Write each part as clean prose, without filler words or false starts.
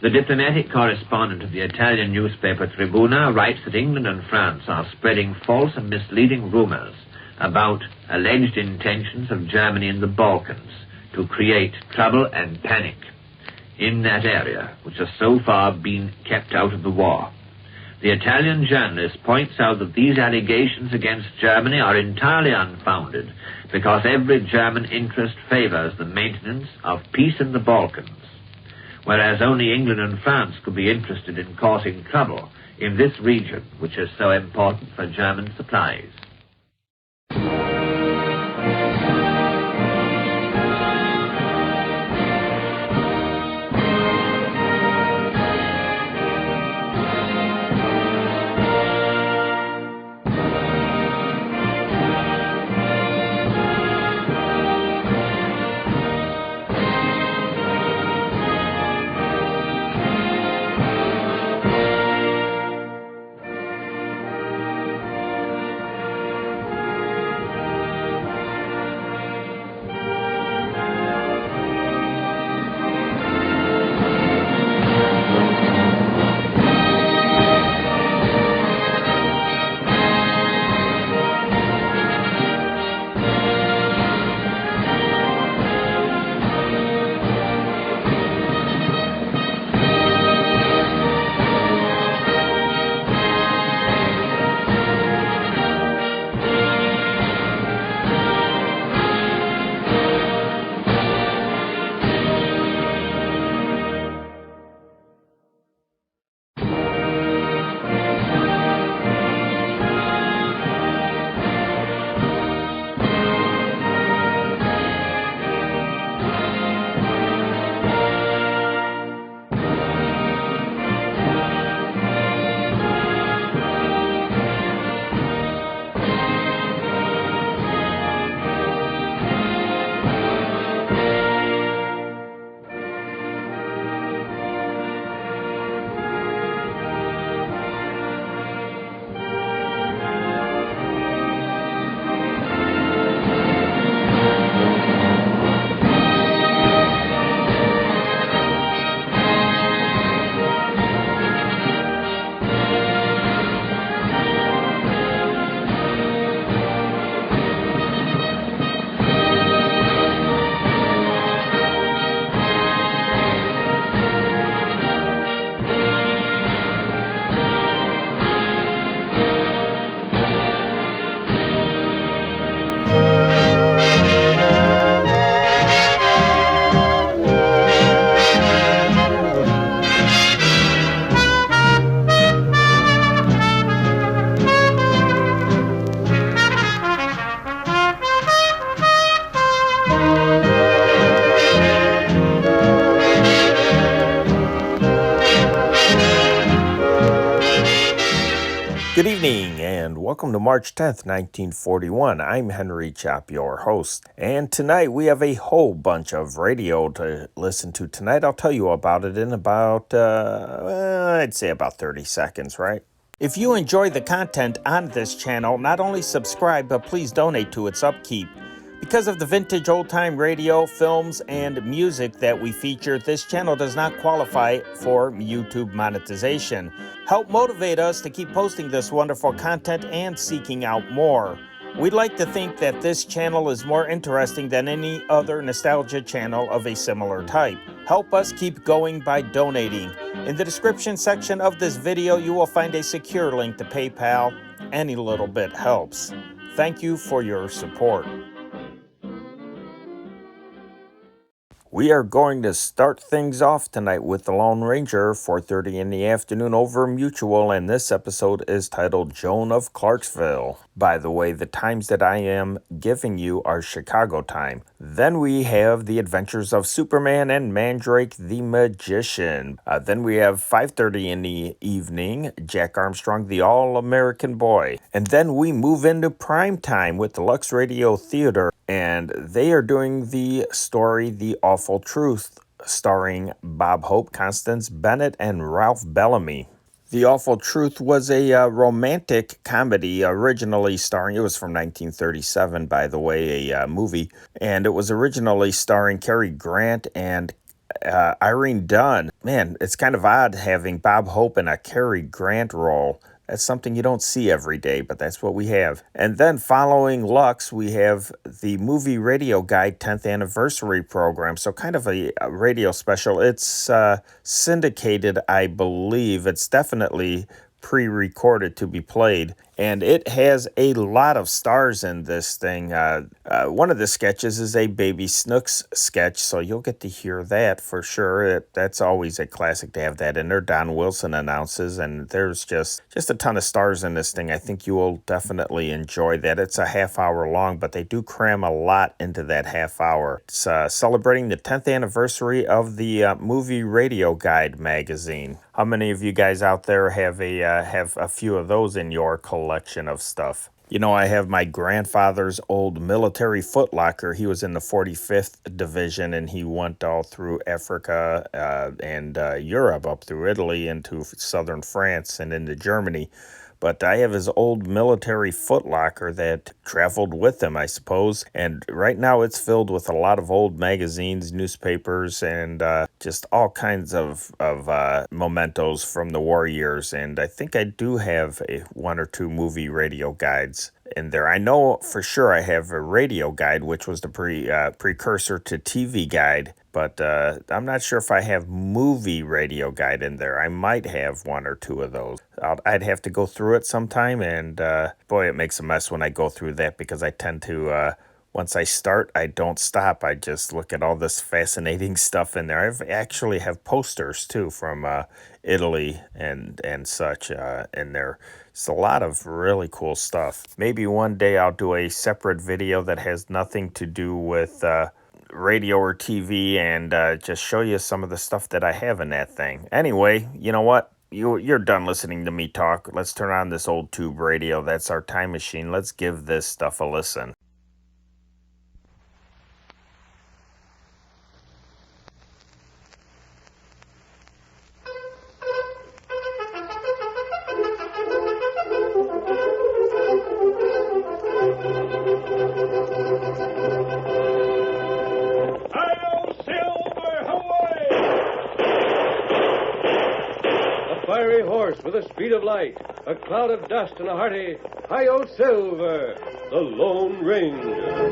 The diplomatic correspondent of the Italian newspaper Tribuna writes that England and France are spreading false and misleading rumors about alleged intentions of Germany in the Balkans to create trouble and panic in that area, which has so far been kept out of the war. The Italian journalist points out that these allegations against Germany are entirely unfounded because every German interest favors the maintenance of peace in the Balkans, whereas only England and France could be interested in causing trouble in this region, which is so important for German supplies. Good evening and welcome to March 10th, 1941. I'm Henry Chop, your host. And tonight we have a whole bunch of radio to listen to tonight. I'll tell you about it in about, I'd say about 30 seconds, right? If you enjoy the content on this channel, not only subscribe, but please donate to its upkeep. Because of the vintage old-time radio, films, and music that we feature, this channel does not qualify for YouTube monetization. Help motivate us to keep posting this wonderful content and seeking out more. We'd like to think that this channel is more interesting than any other nostalgia channel of a similar type. Help us keep going by donating. In the description section of this video, you will find a secure link to PayPal. Any little bit helps. Thank you for your support. We are going to start things off tonight with The Lone Ranger, 4:30 in the afternoon over Mutual, and this episode is titled Joan of Clarksville. By the way, the times that I am giving you are Chicago time. Then we have The Adventures of Superman and Mandrake the Magician. Then we have 5:30 in the evening, Jack Armstrong, the All-American Boy. And then we move into prime time with the Lux Radio Theater, and they are doing the story The Awful Truth, starring Bob Hope, Constance, Bennett, and Ralph Bellamy. The Awful Truth was a romantic comedy originally starring, it was from 1937, by the way, a movie, and it was originally starring Cary Grant and Irene Dunn. Man, it's kind of odd having Bob Hope in a Cary Grant role. That's something you don't see every day, but that's what we have. And then following Lux, we have the Movie Radio Guide 10th Anniversary program. So kind of a radio special. It's syndicated, I believe. It's definitely pre-recorded to be played, and it has a lot of stars in this thing. One of the sketches is a Baby Snooks sketch, so you'll get to hear that for sure. That's always a classic to have that in there. Don Wilson announces, and there's just a ton of stars in this thing. I think you will definitely enjoy that. It's a half hour long, but they do cram a lot into that half hour. It's celebrating the 10th anniversary of the Movie Radio Guide magazine. How many of you guys out there have a few of those in your collection of stuff? You know, I have my grandfather's old military footlocker. He was in the 45th Division, and he went all through Africa and Europe, up through Italy, into southern France, and into Germany. But I have his old military footlocker that traveled with him, I suppose. And right now it's filled with a lot of old magazines, newspapers, and just all kinds of mementos from the war years. And I think I do have one or two movie radio guides in there. I know for sure I have a radio guide, which was the precursor to TV guide. But I'm not sure if I have movie radio guide in there. I might have one or two of those. I'd have to go through it sometime, and boy, it makes a mess when I go through that, because I tend to, once I start, I don't stop. I just look at all this fascinating stuff in there. I actually have posters, too, from Italy and such in there. It's a lot of really cool stuff. Maybe one day I'll do a separate video that has nothing to do with radio or TV, and just show you some of the stuff that I have in that thing. Anyway, you know what? You're done listening to me talk. Let's turn on this old tube radio. That's our time machine. Let's give this stuff a listen. With the speed of light, a cloud of dust, and a hearty "Hi-yo, Silver!" The Lone Ranger.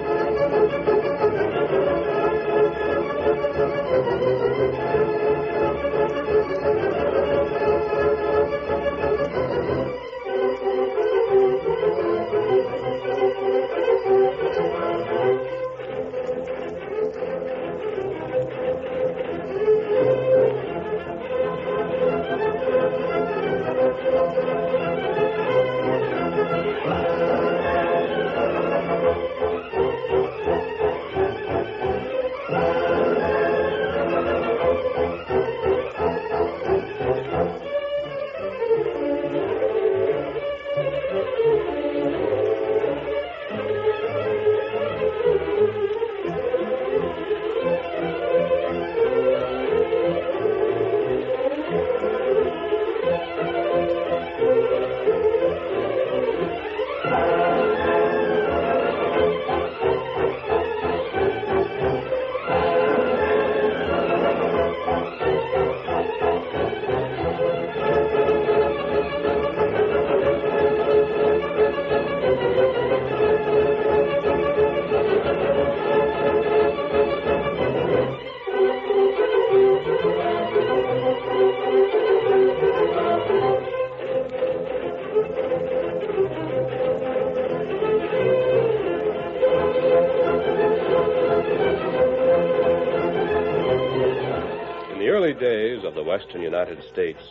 Days of the western United States,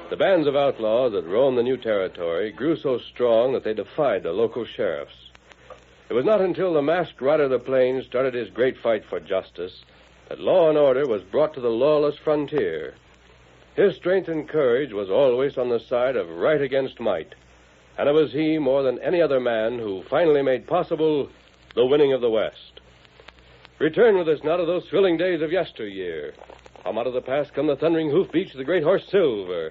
the bands of outlaws that roamed the new territory grew so strong that they defied the local sheriffs. It was not until the masked rider of the plains started his great fight for justice that law and order was brought to the lawless frontier. His strength and courage was always on the side of right against might, and it was he, more than any other man, who finally made possible the winning of the West. Return with us now to those thrilling days of yesteryear. From out of the past come the thundering hoofbeats of the great horse Silver.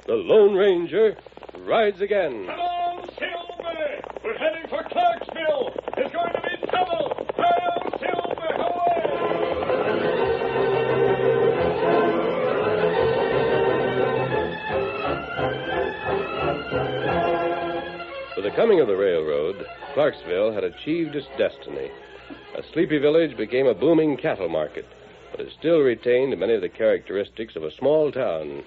The Lone Ranger rides again. Come on, Silver! We're heading for Clarksville! There's going to be trouble! Hi-yo, Silver! Away! the coming of the railroad, Clarksville had achieved its destiny. A sleepy village became a booming cattle market, but it still retained many of the characteristics of a small town.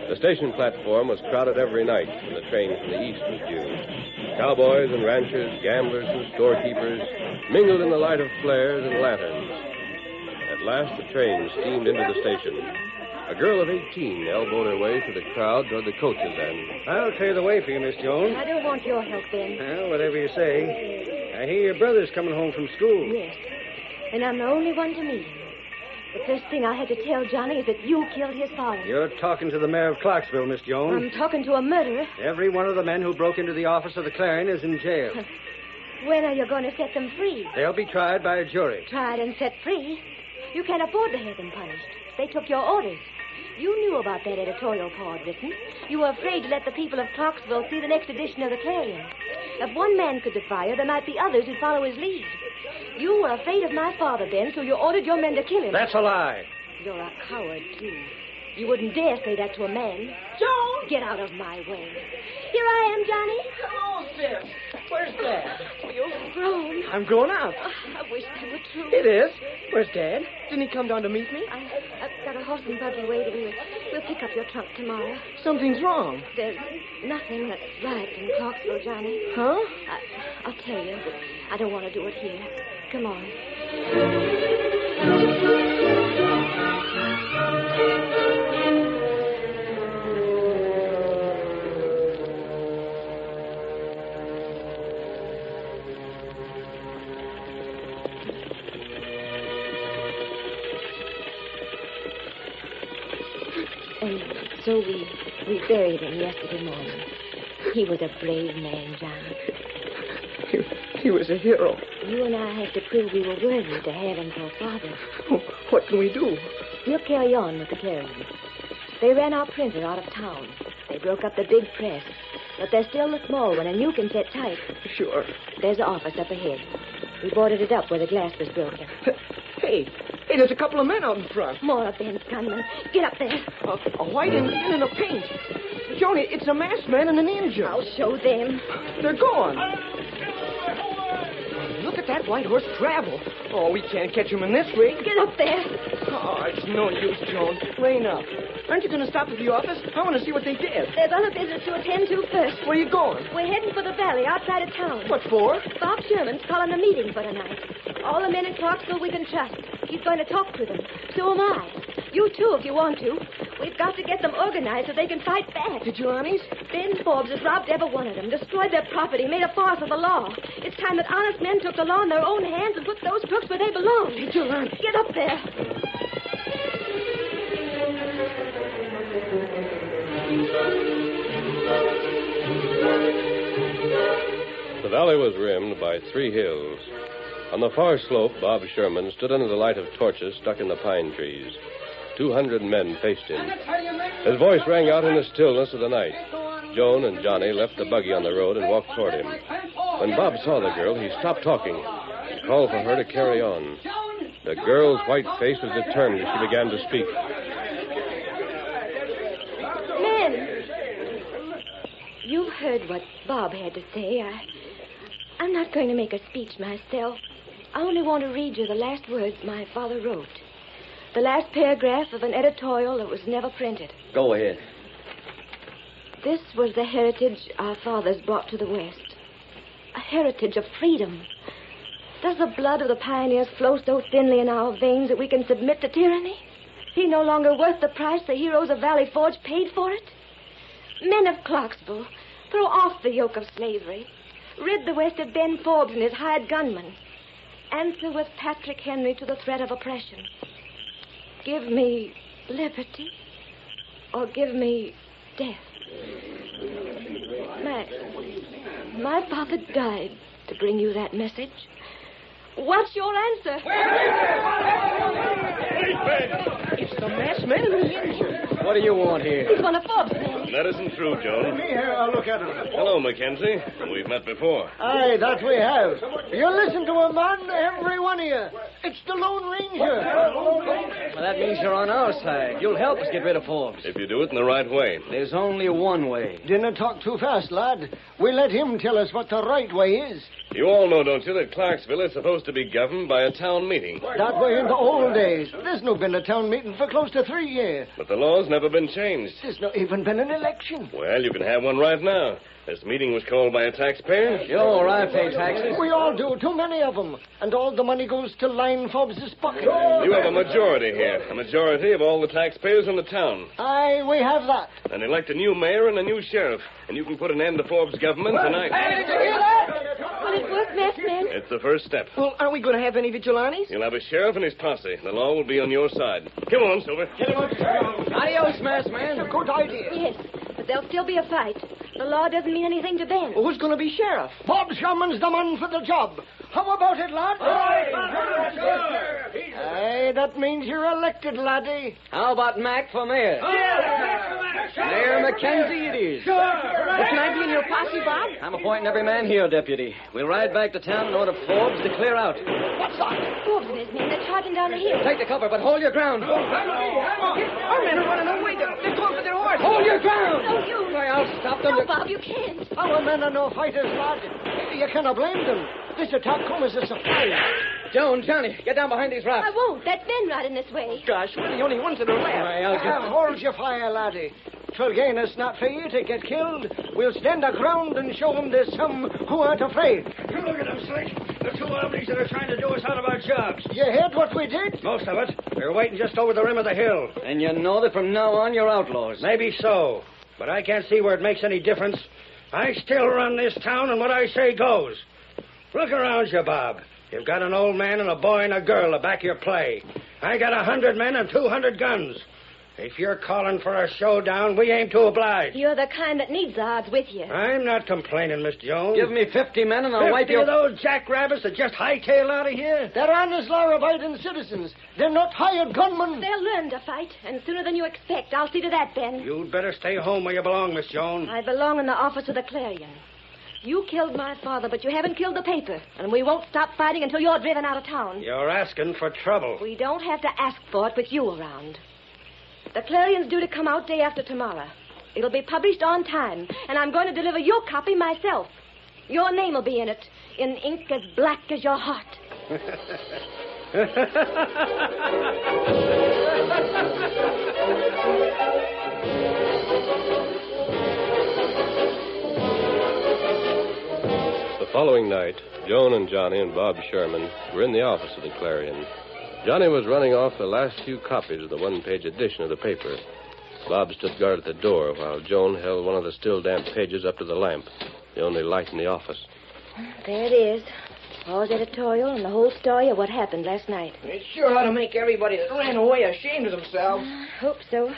The station platform was crowded every night when the train from the east was due. Cowboys and ranchers, gamblers and storekeepers mingled in the light of flares and lanterns. At last, the train steamed into the station. A girl of 18 elbowed her way through the crowd toward the coach's end. I'll clear the way for you, Miss Joan. I don't want your help, Ben. Well, whatever you say. I hear your brother's coming home from school. Yes. And I'm the only one to meet him. The first thing I had to tell Johnny is that you killed his father. You're talking to the mayor of Clarksville, Miss Joan. I'm talking to a murderer. Every one of the men who broke into the office of the Clarion is in jail. When are you going to set them free? They'll be tried by a jury. Tried and set free? You can't afford to have them punished. They took your orders. You knew about that editorial Paul had written. You were afraid to let the people of Clarksville see the next edition of the Clarion. If one man could defy you, there might be others who'd follow his lead. You were afraid of my father, Ben, so you ordered your men to kill him. That's a lie. You're a coward, too. You wouldn't dare say that to a man. Joan! Get out of my way. Here I am, Johnny. Hello, Sis. Where's Dad? You're grown. I'm grown up. Oh, I wish that were true. It is. Where's Dad? Didn't he come down to meet me? I've got a horse and buggy waiting. We'll pick up your trunk tomorrow. Something's wrong. There's nothing that's right in Clarksville, Johnny. Huh? I'll tell you. I don't want to do it here. Come on. And so we buried him yesterday morning. He was a brave man, John. He was a hero. You and I have to prove we were worthy to have him for a father. Oh, what can we do? We'll carry on with the Clarion. They ran our printer out of town. They broke up the big press. But there's still the small one, and you can set type. Sure. There's the office up ahead. We boarded it up where the glass was broken. Hey, there's a couple of men out in front. More of Ben's gunmen. Get up there. A white Indian and a pink. Joni, it's a masked man and a ninja. I'll show them. They're gone. Look at that white horse travel. Oh, we can't catch him in this rig. Get up there. Oh, it's no use, Joan. Rein up. Aren't you going to stop at the office? I want to see what they did. There's other business to attend to first. Where are you going? We're heading for the valley outside of town. What for? Bob Sherman's calling a meeting for tonight. All the men in Clarksville we can trust. He's going to talk to them. So am I. You, too, if you want to. We've got to get them organized so they can fight back. Vigilantes? Ben Forbes has robbed every one of them, destroyed their property, made a farce of the law. It's time that honest men took the law in their own hands and put those crooks where they belong. Vigilantes. Get up there. The valley was rimmed by 3 hills. On the far slope, Bob Sherman stood under the light of torches stuck in the pine trees. 200 men faced him. His voice rang out in the stillness of the night. Joan and Johnny left the buggy on the road and walked toward him. When Bob saw the girl, he stopped talking. He called for her to carry on. The girl's white face was determined as she began to speak. Men! You've heard what Bob had to say. I'm not going to make a speech myself. I only want to read you the last words my father wrote. The last paragraph of an editorial that was never printed. Go ahead. This was the heritage our fathers brought to the West. A heritage of freedom. Does the blood of the pioneers flow so thinly in our veins that we can submit to tyranny? He no longer worth the price the heroes of Valley Forge paid for it? Men of Clarksville, throw off the yoke of slavery. Rid the West of Ben Forbes and his hired gunmen. Answer with Patrick Henry to the threat of oppression. Give me liberty or give me death. My father died to bring you that message. What's your answer? It's the masked man and the ninja. What do you want here? He's one of Forbes' men. That isn't true, Joan. Me here, I'll look at him. Hello, Mackenzie. We've met before. Aye, that we have. You listen to a man, every one of you. It's the Lone Ranger. Well, that means you're on our side. You'll help us get rid of Forbes. If you do it in the right way. There's only one way. Didn't talk too fast, lad. We let him tell us what the right way is. You all know, don't you, that Clarksville is supposed to be governed by a town meeting. That way in the old days. There's no been a town meeting for close to 3 years. But the law's never been changed. There's not even been an election. Well, you can have one right now. This meeting was called by a taxpayer. Sure, I pay taxes. We all do, too many of them. And all the money goes to line Forbes' pocket. You have a majority here. A majority of all the taxpayers in the town. Aye, we have that. And elect a new mayor and a new sheriff. And you can put an end to Forbes' government tonight. Hey, did you hear that? Will it work, masked men? It's the first step. Well, aren't we going to have any vigilantes? You'll have a sheriff and his posse. The law will be on your side. Come on, Silver. Adios, masked man. Good idea. Yes, but there'll still be a fight. The law doesn't mean anything to Ben. Well, who's going to be sheriff? Bob Sherman's the man for the job. How about it, lad? Aye, that means you're elected, laddie. How about Mac for mayor? Mayor Mackenzie it is. Well, can I be in your posse, Bob? I'm appointing every man here, Deputy. We'll ride back to town and order Forbes to clear out. What's that? Forbes and his men, they're charging down the hill. Take the cover, but hold your ground. Our men are running away. They're going for their horse. Hold your ground! No, you. Why, I'll stop them. No, Bob, you can't. Our men are no fighters, lad. You cannot blame them. This attack comes as a surprise. Joan, Johnny, get down behind these rocks. I won't. That's Ben riding this way. Gosh, we're the only ones that are left. Why, I'll get... Hold your fire, laddie. 'Twill gain us not for you to get killed. We'll stand our ground and show them there's some who aren't afraid. Look at them, Slick. The two armies that are trying to do us out of our jobs. You heard what we did? Most of it. They're waiting just over the rim of the hill. And you know that from now on you're outlaws. Maybe so. But I can't see where it makes any difference. I still run this town, and what I say goes. Look around you, Bob. You've got an old man and a boy and a girl to back your play. I got 100 men and 200 guns. If you're calling for a showdown, we aim to oblige. You're the kind that needs the odds with you. I'm not complaining, Miss Jones. Give me 50 men and I'll 50 wipe your... of those jackrabbits that just hightail out of here? They're honest, law-abiding citizens. They're not hired gunmen. They'll learn to fight, and sooner than you expect. I'll see to that, Ben. You'd better stay home where you belong, Miss Jones. I belong in the office of the Clarion. You killed my father, but you haven't killed the paper. And we won't stop fighting until you're driven out of town. You're asking for trouble. We don't have to ask for it with you around. The Clarion's due to come out day after tomorrow. It'll be published on time, and I'm going to deliver your copy myself. Your name will be in it, in ink as black as your heart. The following night, Joan and Johnny and Bob Sherman were in the office of the Clarion. Johnny was running off the last few copies of the one-page edition of the paper. Bob stood guard at the door while Joan held one of the still damp pages up to the lamp, the only light in the office. There it is. Paul's editorial and the whole story of what happened last night. It sure ought to make everybody that ran away ashamed of themselves. I hope so.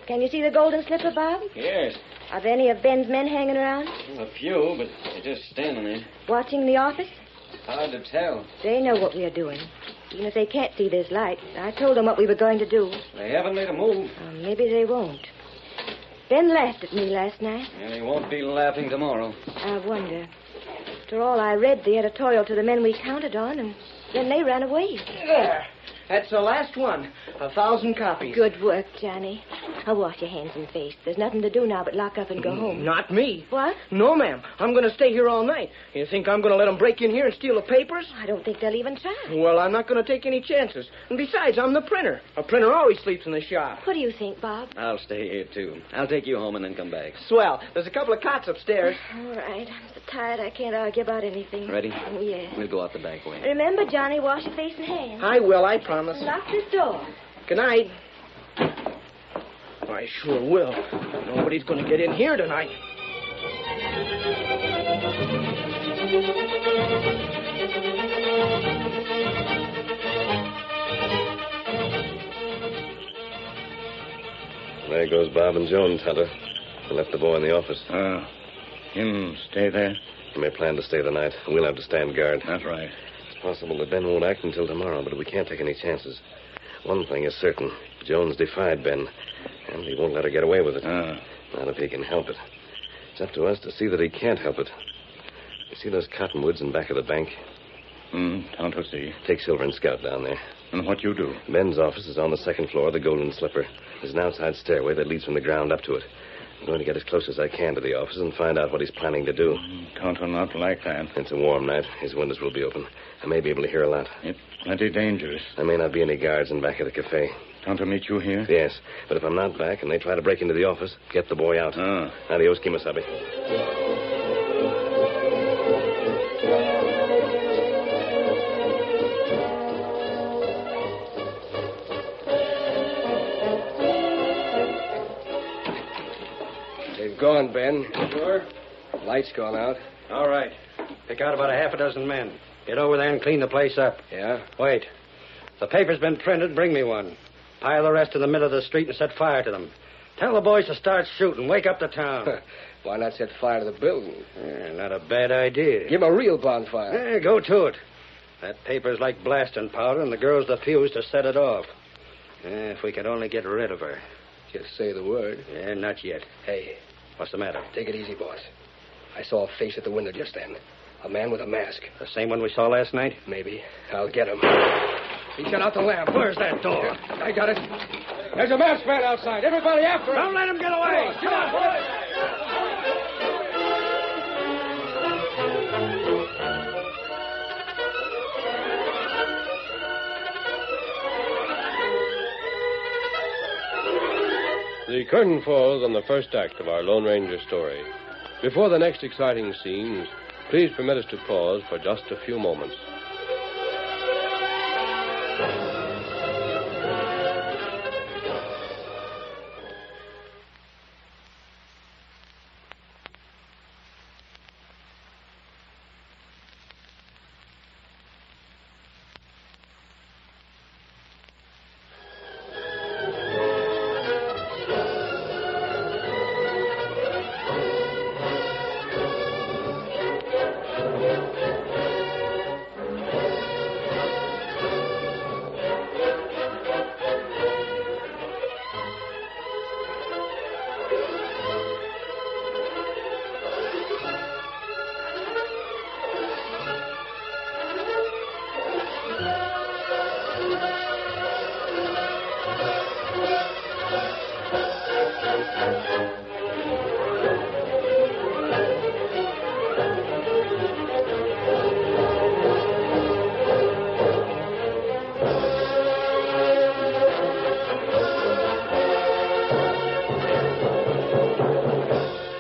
Can you see the golden slipper, Bob? Yes, Are there any of Ben's men hanging around? a few, but they're just standing there. Watching the office? Hard to tell. They know what we are doing. Even if they can't see this light. I told them what we were going to do. They haven't made a move. Maybe they won't. Ben laughed at me last night. And they won't be laughing tomorrow. I wonder. After all, I read the editorial to the men we counted on, and then they ran away. There. That's the last one. 1,000 copies. Good work, Johnny. Now wash your hands and face. There's nothing to do now but lock up and go home. Not me. What? No, ma'am. I'm going to stay here all night. You think I'm going to let them break in here and steal the papers? I don't think they'll even try. Well, I'm not going to take any chances. And besides, I'm the printer. A printer always sleeps in the shop. What do you think, Bob? I'll stay here, too. I'll take you home and then come back. Swell. There's a couple of cots upstairs. All right. I'm so tired I can't argue about anything. Ready? Oh, yeah. We'll go out the back way. Remember, Johnny, wash your face and hands. I will, I promise. Lock this door. Good night. I sure will. Nobody's going to get in here tonight. There goes Bob and Joan, Tonto. They left the boy in the office. Him stay there? He may plan to stay the night. We'll have to stand guard. That's right. It's possible that Ben won't act until tomorrow, but we can't take any chances. One thing is certain. Jones defied Ben, And he won't let her get away with it. Not if he can help it. It's up to us to see that he can't help it. You see those cottonwoods in back of the bank? Tonto see. Take Silver and Scout down there. And what you do? Ben's office is on the second floor of the Golden Slipper. There's an outside stairway that leads from the ground up to it. I'm going to get as close as I can to the office and find out what he's planning to do. Tonto not like that. It's a warm night. His windows will be open. I may be able to hear a lot. It's plenty dangerous. There may not be any guards in back of the cafe. Tonto meet you here? Yes, but if I'm not back and they try to break into the office, get the boy out. Adios, Kimasabi. They've gone, Ben. Sure? Light's gone out. All right. Pick out about a half a dozen men. Get over there and clean the place up. Yeah? Wait. The paper's been printed. Bring me one. Pile the rest in the middle of the street and set fire to them. Tell the boys to start shooting. Wake up the town. Why not set fire to the building? Not a bad idea. Give 'em a real bonfire. Go to it. That paper's like blasting powder, and the girl's the fuse to set it off. If we could only get rid of her. Just say the word. Not yet. Hey, What's the matter? take it easy, boss. I saw a face at the window just then. A man with a mask. The same one we saw last night? Maybe. I'll get him. He shut out the lamp. Where's that door? I got it. There's a masked man outside. Everybody after him. Don't let him get away. Come on, boys. The curtain falls on the first act of our Lone Ranger story. Before the next exciting scenes, please permit us to pause for just a few moments.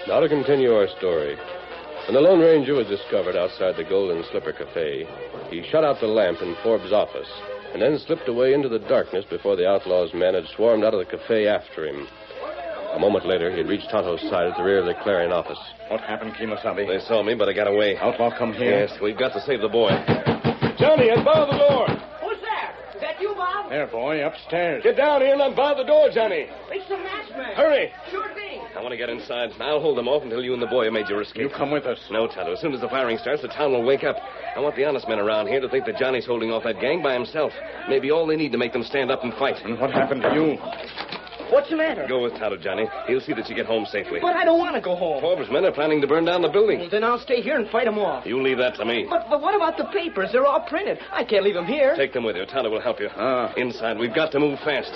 Now to continue our story. When the Lone Ranger was discovered outside the Golden Slipper Cafe, he shut out the lamp in Forbes' office and then slipped away into the darkness before the outlaw's men had swarmed out of the cafe after him. A moment later, he had reached Tonto's side at the rear of the Clarion office. What happened, Kimasabi? They saw me, but I got away. Outlaw come here? Yes, we've got to save the boy. Johnny, unbar the door. Who's there? Is that you, Bob? There, boy, upstairs. Get down here and unbar the door, Johnny. It's the masked man. Hurry. Sure thing. I want to get inside. I'll hold them off until you and the boy have made your escape. You come with us. No, Tonto. As soon as the firing starts, the town will wake up. I want the honest men around here to think that Johnny's holding off that gang by himself. Maybe all they need to make them stand up and fight. And what happened to you? What's the matter? Go with Tonto, Johnny. He'll see that you get home safely. But I don't want to go home. Forbes' men are planning to burn down the building. Well, then I'll stay here and fight them off. You leave that to me. But what about the papers? They're all printed. I can't leave them here. Take them with you. Tonto will help you. Inside, we've got to move fast.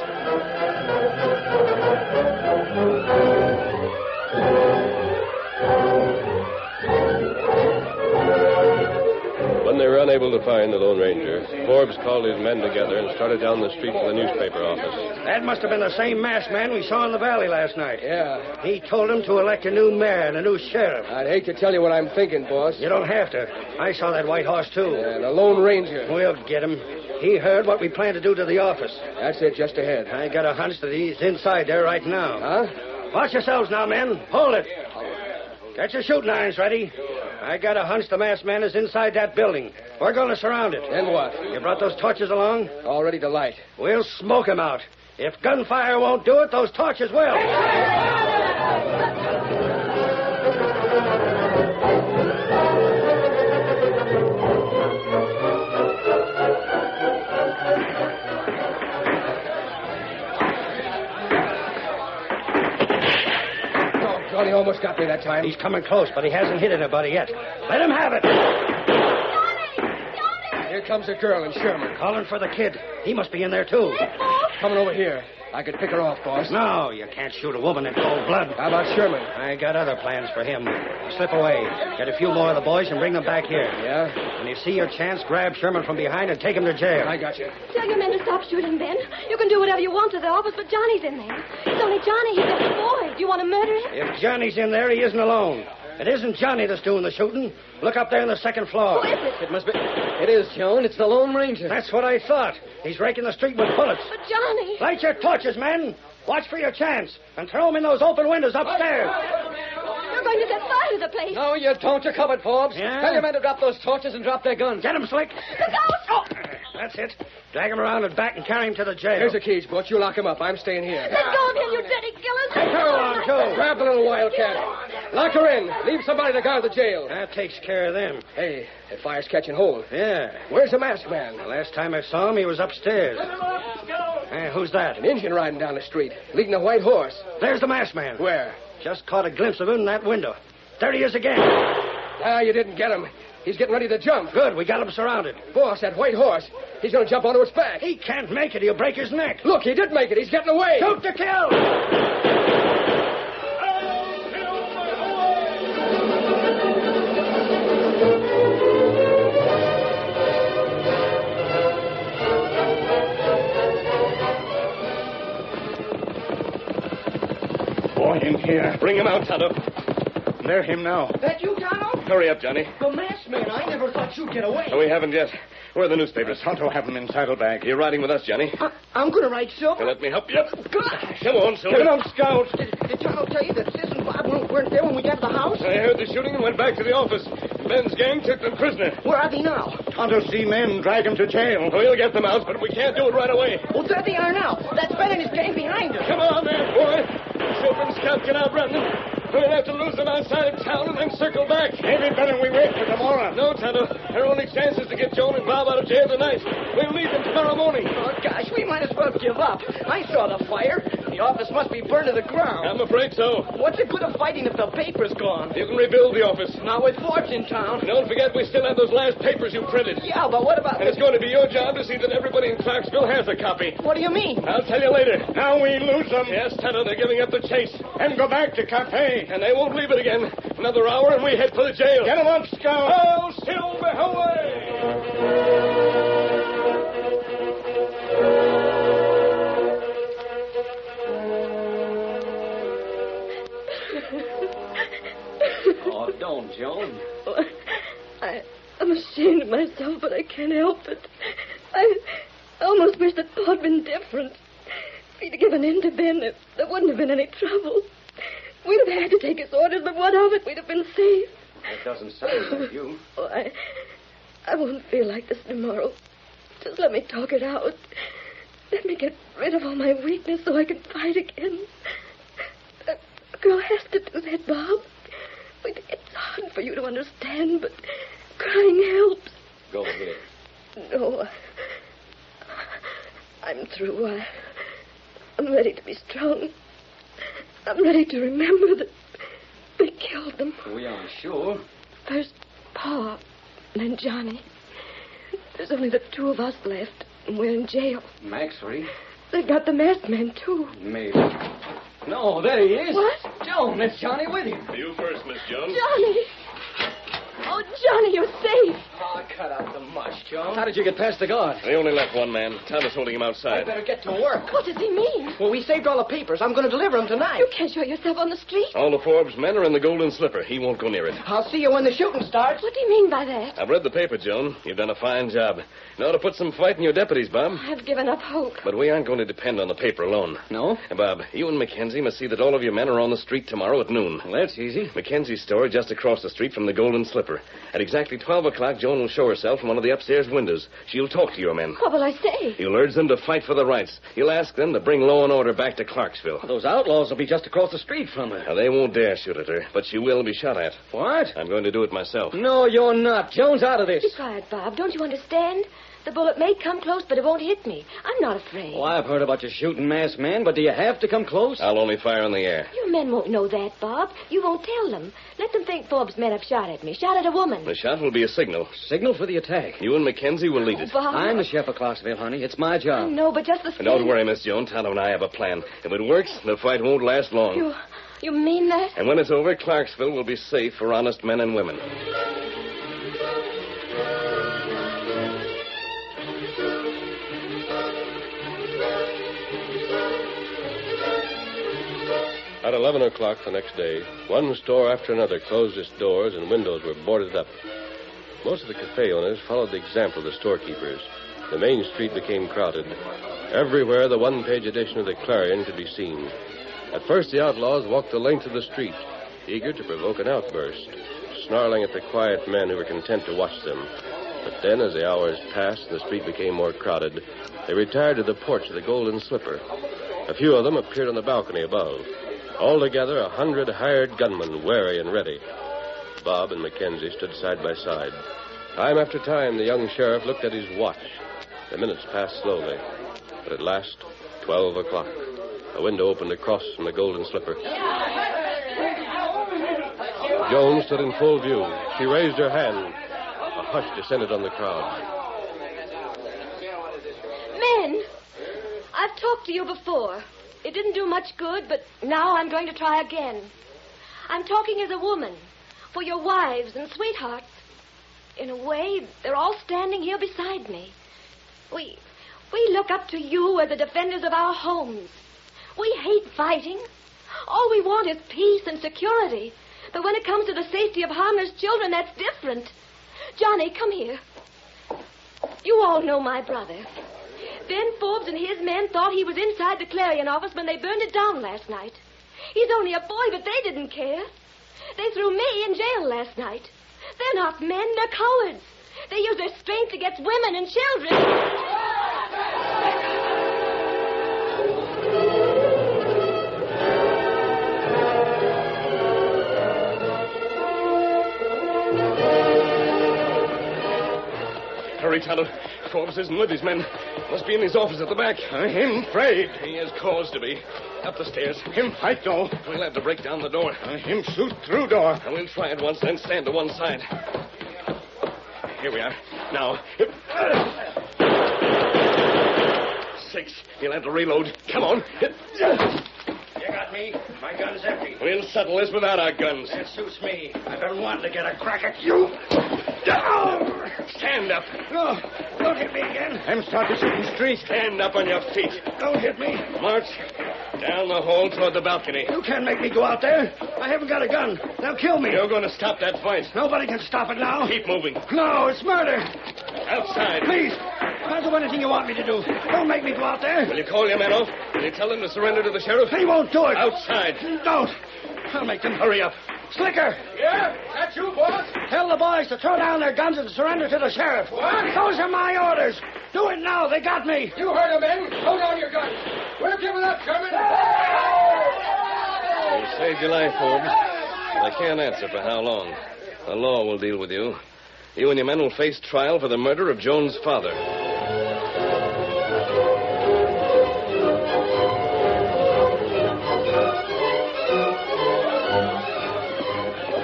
When they were unable to find the Lone Ranger, Forbes called his men together and started down the street to the newspaper office. That must have been the same masked man we saw in the valley last night. Yeah. He told them to elect a new mayor and a new sheriff. I'd hate to tell you what I'm thinking, boss. You don't have to. I saw that white horse, too. Yeah, the Lone Ranger. We'll get him. He heard what we plan to do to the office. That's it, just ahead. I got a hunch that he's inside there right now. Huh? Watch yourselves now, men. Hold it. Get your shooting irons ready. I got a hunch the masked man is inside that building. We're going to surround it. Then what? You brought those torches along? All ready to light. We'll smoke him out. If gunfire won't do it, those torches will. Johnny almost got me that time. He's coming close, but he hasn't hit anybody yet. Let him have it. Here comes a girl in Sherman. Calling for the kid. He must be in there, too. Coming over here. I could pick her off, boss. No, you can't shoot a woman in cold blood. How about Sherman? I got other plans for him. Slip away. Get a few more of the boys and bring them back here. Yeah? When you see your chance, grab Sherman from behind and take him to jail. I got you. Tell your men to stop shooting, Ben. You can do whatever you want to the office, but Johnny's in there. It's only Johnny. He's just a boy. Do you want to murder him? If Johnny's in there, he isn't alone. It isn't Johnny that's doing the shooting. Look up there on the second floor. Who is it? It must be. It is, Joan. It's the Lone Ranger. That's what I thought. He's raking the street with bullets. But Johnny. Light your torches, men. Watch for your chance. And throw them in those open windows upstairs. You're going to set fire to the place. No, you don't. You're covered, Forbes. Yeah? Tell your men to drop those torches and drop their guns. Get him, Slick. Look out! Oh, that's it. Drag him around and back and carry him to the jail. Here's the keys, Butch. You lock him up. I'm staying here. Let go of him, you dirty killers. Take her along, too. Grab the little wildcat. Lock her in. Leave somebody to guard the jail. That takes care of them. Hey, that fire's catching hold. Yeah. Where's the masked man? The last time I saw him, he was upstairs. Hey, who's that? An Indian riding down the street, leading a white horse. There's the masked man. Where? Just caught a glimpse of him in that window. There he is again. Ah, you didn't get him. He's getting ready to jump. Good, we got him surrounded. Boss, that white horse. He's going to jump onto its back. He can't make it. He'll break his neck. Look, he did make it. He's getting away. Shoot to kill! Boy in here. Bring him out, Tonto. They're him now. That you, Tonto? Hurry up, Johnny. The masked man. I never thought you'd get away. Oh, we haven't yet. Where are the newspapers? Tonto have them in saddlebag. You're riding with us, Johnny. I'm going to ride Silver. Let me help you. Come on, Silver. Get on, Scout. Did Tonto tell you that Sis and Bob weren't there when we got to the house? I heard the shooting and went back to the office. Ben's gang took them prisoner. Where are they now? Tonto see men drag him to jail. We'll get them out, but we can't do it right away. Well, there they are now. That's Ben and his gang behind us. Come on there, boy. Silver and Scout get out running. We'll have to lose them outside of town and then circle back. Maybe better we wait for tomorrow. No, Tonto. Our only chance is to get Joan and Bob out of jail tonight. We'll need them tomorrow morning. Oh, gosh, we might as well give up. I saw the fire. The office must be burned to the ground. I'm afraid so. What's the good of fighting if the paper's gone? You can rebuild the office. Not with Forbes in town. And don't forget we still have those last papers you printed. Yeah, but what about... And it's going to be your job to see that everybody in Clarksville has a copy. What do you mean? I'll tell you later. Now we lose them. Yes, Tonto, they're giving up the chase. And go back to cafe. And they won't leave it again. Another hour and we head for the jail. Get him up, Scout. Oh, Silver, away! Oh, don't, Joan. I'm ashamed of myself, but I can't help it. I almost wish that Paul had been different. If he'd given in to Ben, there wouldn't have been any trouble. We'd have had to take his orders, but what of it? We'd have been safe. That doesn't sound like you. Oh, I won't feel like this tomorrow. Just let me talk it out. Let me get rid of all my weakness so I can fight again. A girl has to do that, Bob. It's hard for you to understand, but crying helps. Go ahead. No, I'm through. I'm ready to be strong. I'm ready to remember that they killed them. We aren't sure. First Pa, then Johnny. There's only the two of us left, and we're in jail. Mac's free. They've got the masked man, too. Maybe. No, there he is. What? Joan, that's Johnny with him. You first, Miss Jones. Johnny! Oh, Johnny, you're safe. Oh, cut out the mush, Joan. How did you get past the guard? They only left one man. Thomas holding him I outside. better get to work. What does he mean? Well, we saved all the papers. I'm going to deliver them tonight. You can't show yourself on the street. All the Forbes men are in the Golden Slipper. He won't go near it. I'll see you when the shooting starts. What do you mean by that? I've read the paper, Joan. You've done a fine job. You ought to put some fight in your deputies, Bob. I've given up hope. But we aren't going to depend on the paper alone. No? Bob, you and Mackenzie must see that all of your men are on the street tomorrow at noon. Well, that's easy. Mackenzie's store just across the street from the Golden Slipper. At exactly 12 o'clock, Joan will show herself from one of the upstairs windows. She'll talk to your men. What will I say? You'll urge them to fight for the rights. You'll ask them to bring law and order back to Clarksville. Those outlaws will be just across the street from her. Now, they won't dare shoot at her, but she will be shot at. What? I'm going to do it myself. No, you're not. Joan's out of this. Be quiet, Bob. Don't you understand? The bullet may come close, but it won't hit me. I'm not afraid. Oh, I've heard about you shooting masked men, but do you have to come close? I'll only fire in the air. Your men won't know that, Bob. You won't tell them. Let them think Forbes' men have shot at me. Shot at a woman. The shot will be a signal. Signal for the attack. You and Mackenzie will lead it. Bob. I'm the sheriff of Clarksville, honey. It's my I job. know, but just the same. And don't worry, Miss Joan. Tonto and I have a plan. If it works, the fight won't last long. You mean that? And when it's over, Clarksville will be safe for honest men and women. At 11 o'clock the next day, one store after another closed its doors and windows were boarded up. Most of the cafe owners followed the example of the storekeepers. The main street became crowded. Everywhere the one-page edition of the Clarion could be seen. At first, the outlaws walked the length of the street, eager to provoke an outburst, snarling at the quiet men who were content to watch them. But then, as the hours passed and the street became more crowded, they retired to the porch of the Golden Slipper. A few of them appeared on the balcony above. Altogether, 100 hired gunmen, wary and ready. Bob and Mackenzie stood side by side. Time after time, the young sheriff looked at his watch. The minutes passed slowly. But at last, 12 o'clock. A window opened across from the Golden Slipper. Joan stood in full view. She raised her hand. A hush descended on the crowd. Men, I've talked to you before. It didn't do much good, but now I'm going to try again. I'm talking as a woman, for your wives and sweethearts. In a way, they're all standing here beside me. We look up to you as the defenders of our homes. We hate fighting. All we want is peace and security. But when it comes to the safety of harmless children, that's different. Johnny, come here. You all know my brother. Ben Forbes and his men thought he was inside the Clarion office when they burned it down last night. He's only a boy, but they didn't care. They threw me in jail last night. They're not men, they're cowards. They use their strength against women and children. Hurry, Tonto. Forbes isn't with his men. Must be in his office at the back. Him afraid. He has cause to be. Up the stairs. Him fight, though. We'll have to break down the door. Him shoot through door. And we'll try it once, then stand to one side. Here we are. Now. 6. He'll have to reload. Come on. You got me. My gun's empty. We'll settle this without our guns. That suits me. I've been wanting to get a crack at you. Down! Stand up. No, don't hit me again. Him start to shooting street. Stand up on your feet. Don't hit me. March down the hall toward the balcony. You can't make me go out there. I haven't got a gun. They'll kill me. You're going to stop that fight. Nobody can stop it now. Keep moving. No, it's murder. Outside. Please, I'll do anything you want me to do. Don't make me go out there. Will you call your men off? Will you tell them to surrender to the sheriff? He won't do it. Outside. Don't. I'll make them. Hurry up. Slicker! Yeah? That's you, boss? Tell the boys to throw down their guns and surrender to the sheriff. What? Those are my orders. Do it now. They got me. You heard him, men. Throw down your guns. We're giving up, Sherman. You saved your life, Forbes. But I can't answer for how long. The law will deal with you. You and your men will face trial for the murder of Joan's father.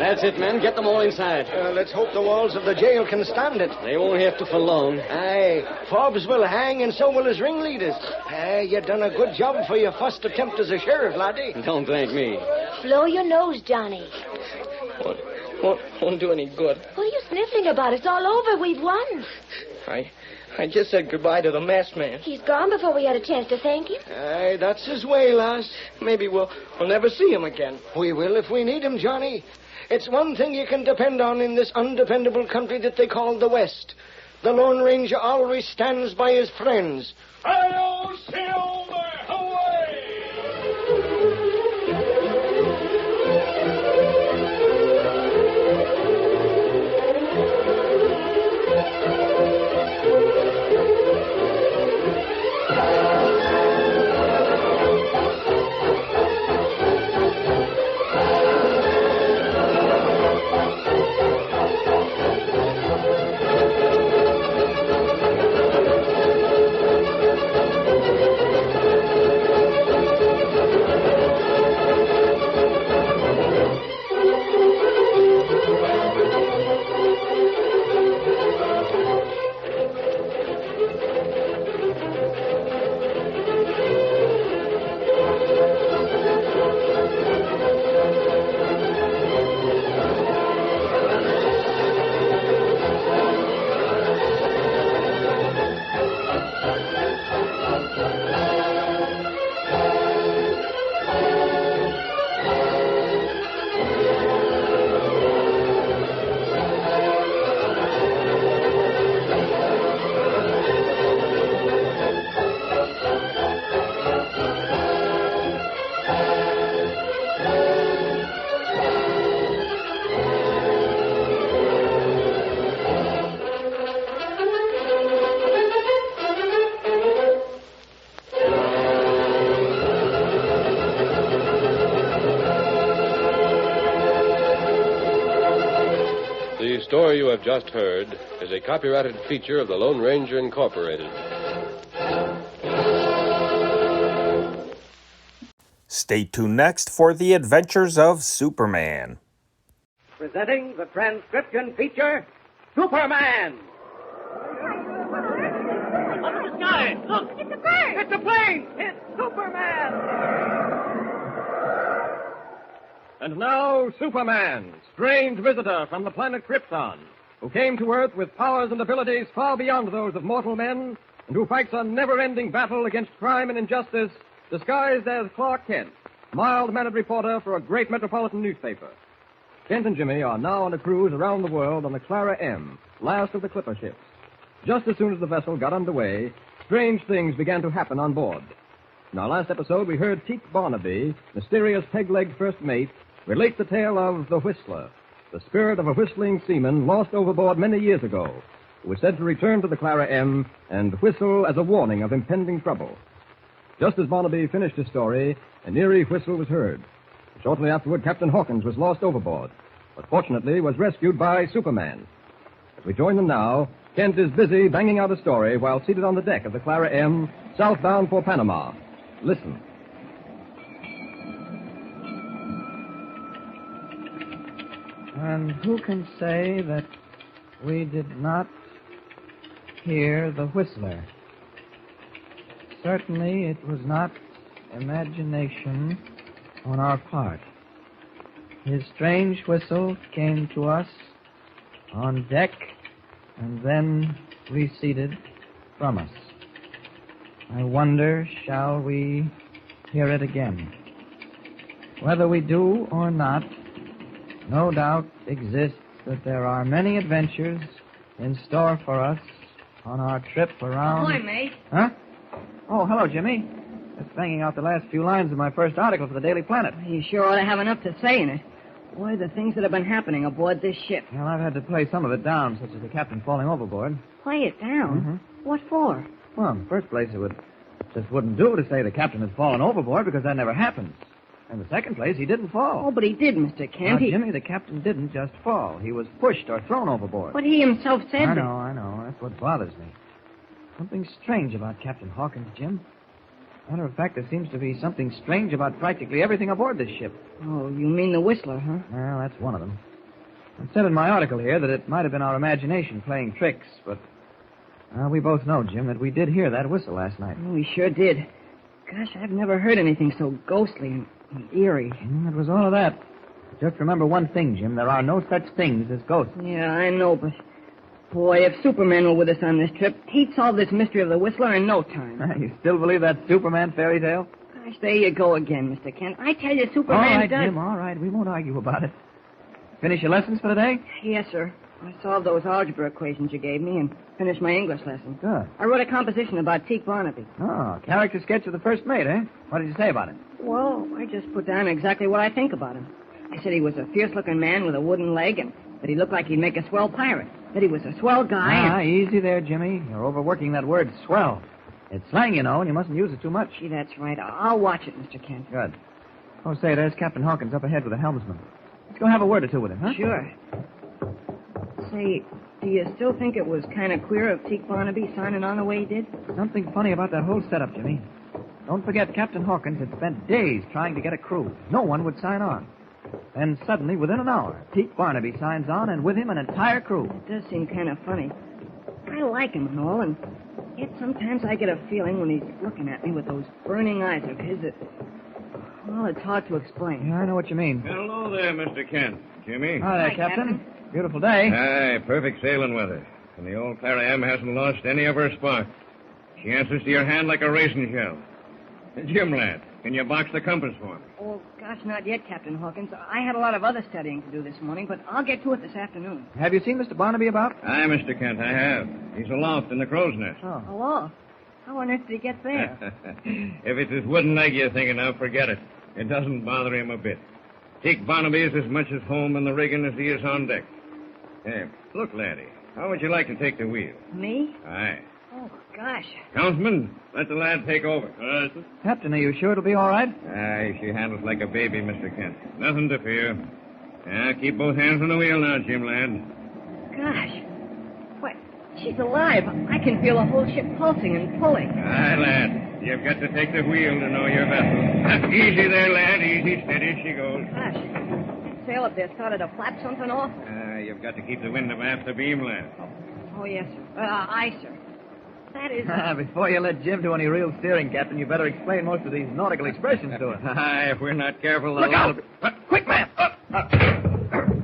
That's it, men. Get them all inside. Let's hope the walls of the jail can stand it. They won't have to for long. Aye, Forbes will hang and so will his ringleaders. Aye, you done a good job for your first attempt as a sheriff, laddie. Don't thank me. Blow your nose, Johnny. Won't do any good. What are you sniffling about? It's all over. We've won. I just said goodbye to the masked man. He's gone before we had a chance to thank him. Aye, that's his way, lass. Maybe we'll never see him again. We will if we need him, Johnny. It's one thing you can depend on in this undependable country that they call the West. The Lone Ranger always stands by his friends. Hail, Silver, away! story you have just heard is a copyrighted feature of the Lone Ranger Incorporated. Stay tuned next for the adventures of Superman. Presenting the transcription feature, Superman! Up in the sky! Look! It's a bird! It's a plane! It's Superman! And now, Superman, strange visitor from the planet Krypton, who came to Earth with powers and abilities far beyond those of mortal men, and who fights a never-ending battle against crime and injustice, disguised as Clark Kent, mild-mannered reporter for a great metropolitan newspaper. Kent and Jimmy are now on a cruise around the world on the Clara M, last of the clipper ships. Just as soon as the vessel got underway, strange things began to happen on board. In our last episode, we heard Teak Barnaby, mysterious peg-legged first mate, relate the tale of the Whistler, the spirit of a whistling seaman lost overboard many years ago, who was said to return to the Clara M and whistle as a warning of impending trouble. Just as Barnaby finished his story, an eerie whistle was heard. Shortly afterward, Captain Hawkins was lost overboard, but fortunately was rescued by Superman. As we join them now, Kent is busy banging out a story while seated on the deck of the Clara M, southbound for Panama. Listen. And who can say that we did not hear the Whistler? Certainly it was not imagination on our part. His strange whistle came to us on deck and then receded from us. I wonder, shall we hear it again? Whether we do or not, no doubt exists that there are many adventures in store for us on our trip around... Ahoy, mate. Huh? Oh, hello, Jimmy. Just banging out the last few lines of my first article for the Daily Planet. You sure ought to have enough to say in it. Boy, the things that have been happening aboard this ship. Well, I've had to play some of it down, such as the captain falling overboard. Play it down? Mm-hmm. What for? Well, in the first place, just wouldn't do to say the captain has fallen overboard because that never happens. In the second place, he didn't fall. Oh, but he did, Mr. Kent. Now, Jimmy, the captain didn't just fall. He was pushed or thrown overboard. But he himself said I that. know. That's what bothers me. Something strange about Captain Hawkins, Jim. Matter of fact, there seems to be something strange about practically everything aboard this ship. Oh, you mean the Whistler, huh? Well, that's one of them. I said in my article here that it might have been our imagination playing tricks, but we both know, Jim, that we did hear that whistle last night. Oh, we sure did. Gosh, I've never heard anything so ghostly and eerie. It was all of that. Just remember one thing, Jim. There are no such things as ghosts. Yeah, I know, but... Boy, if Superman were with us on this trip, he'd solve this mystery of the Whistler in no time. You still believe that Superman fairy tale? Gosh, there you go again, Mr. Kent. I tell you, Superman all right, does... Jim, all right. We won't argue about it. Finish your lessons for today? Yes, sir. I solved those algebra equations you gave me and finished my English lesson. Good. I wrote a composition about Teak Barnaby. Oh, character sketch of the first mate, eh? What did you say about him? Well, I just put down exactly what I think about him. I said he was a fierce-looking man with a wooden leg and that he looked like he'd make a swell pirate. That he was a swell guy easy there, Jimmy. You're overworking that word, swell. It's slang, you know, and you mustn't use it too much. Gee, that's right. I'll watch it, Mr. Kent. Good. Oh, say, there's Captain Hawkins up ahead with the helmsman. Let's go have a word or two with him, huh? Sure. Say, do you still think it was kind of queer of Teak Barnaby signing on the way he did? Something funny about that whole setup, Jimmy. Don't forget, Captain Hawkins had spent days trying to get a crew. No one would sign on. Then suddenly, within an hour, Teak Barnaby signs on, and with him an entire crew. It does seem kind of funny. I like him and all, and yet sometimes I get a feeling when he's looking at me with those burning eyes of his that... Well, it's hard to explain. Yeah, I know what you mean. Hello there, Mr. Kent. Jimmy? Hi there, Captain. Beautiful day. Aye, perfect sailing weather. And the old Clara M hasn't lost any of her spark. She answers to your hand like a raisin shell. Jim, lad, can you box the compass for me? Oh, gosh, not yet, Captain Hawkins. I had a lot of other studying to do this morning, but I'll get to it this afternoon. Have you seen Mr. Barnaby about? Aye, Mr. Kent, I have. He's aloft in the crow's nest. Oh. Aloft? How on earth did he get there? If it's his wooden leg you're thinking of, forget it. It doesn't bother him a bit. Teak Barnaby is as much at home in the rigging as he is on deck. Hey, look, laddie, how would you like to take the wheel? Me? Aye. Oh, gosh. Councilman, let the lad take over. Captain, are you sure it'll be all right? Aye, she handles like a baby, Mr. Kent. Nothing to fear. Keep both hands on the wheel now, Jim, lad. Gosh. What? She's alive. I can feel the whole ship pulsing and pulling. Aye, lad. You've got to take the wheel to know your vessel. Easy there, lad. Easy, steady she goes. Gosh. That sail up there started to flap something off. You've got to keep the wind abaft the beam, lad. Oh, yes, sir. Aye, sir. That is... Before you let Jim do any real steering, Captain, you better explain most of these nautical expressions to us. Aye, if we're not careful... Look out! Quick, man!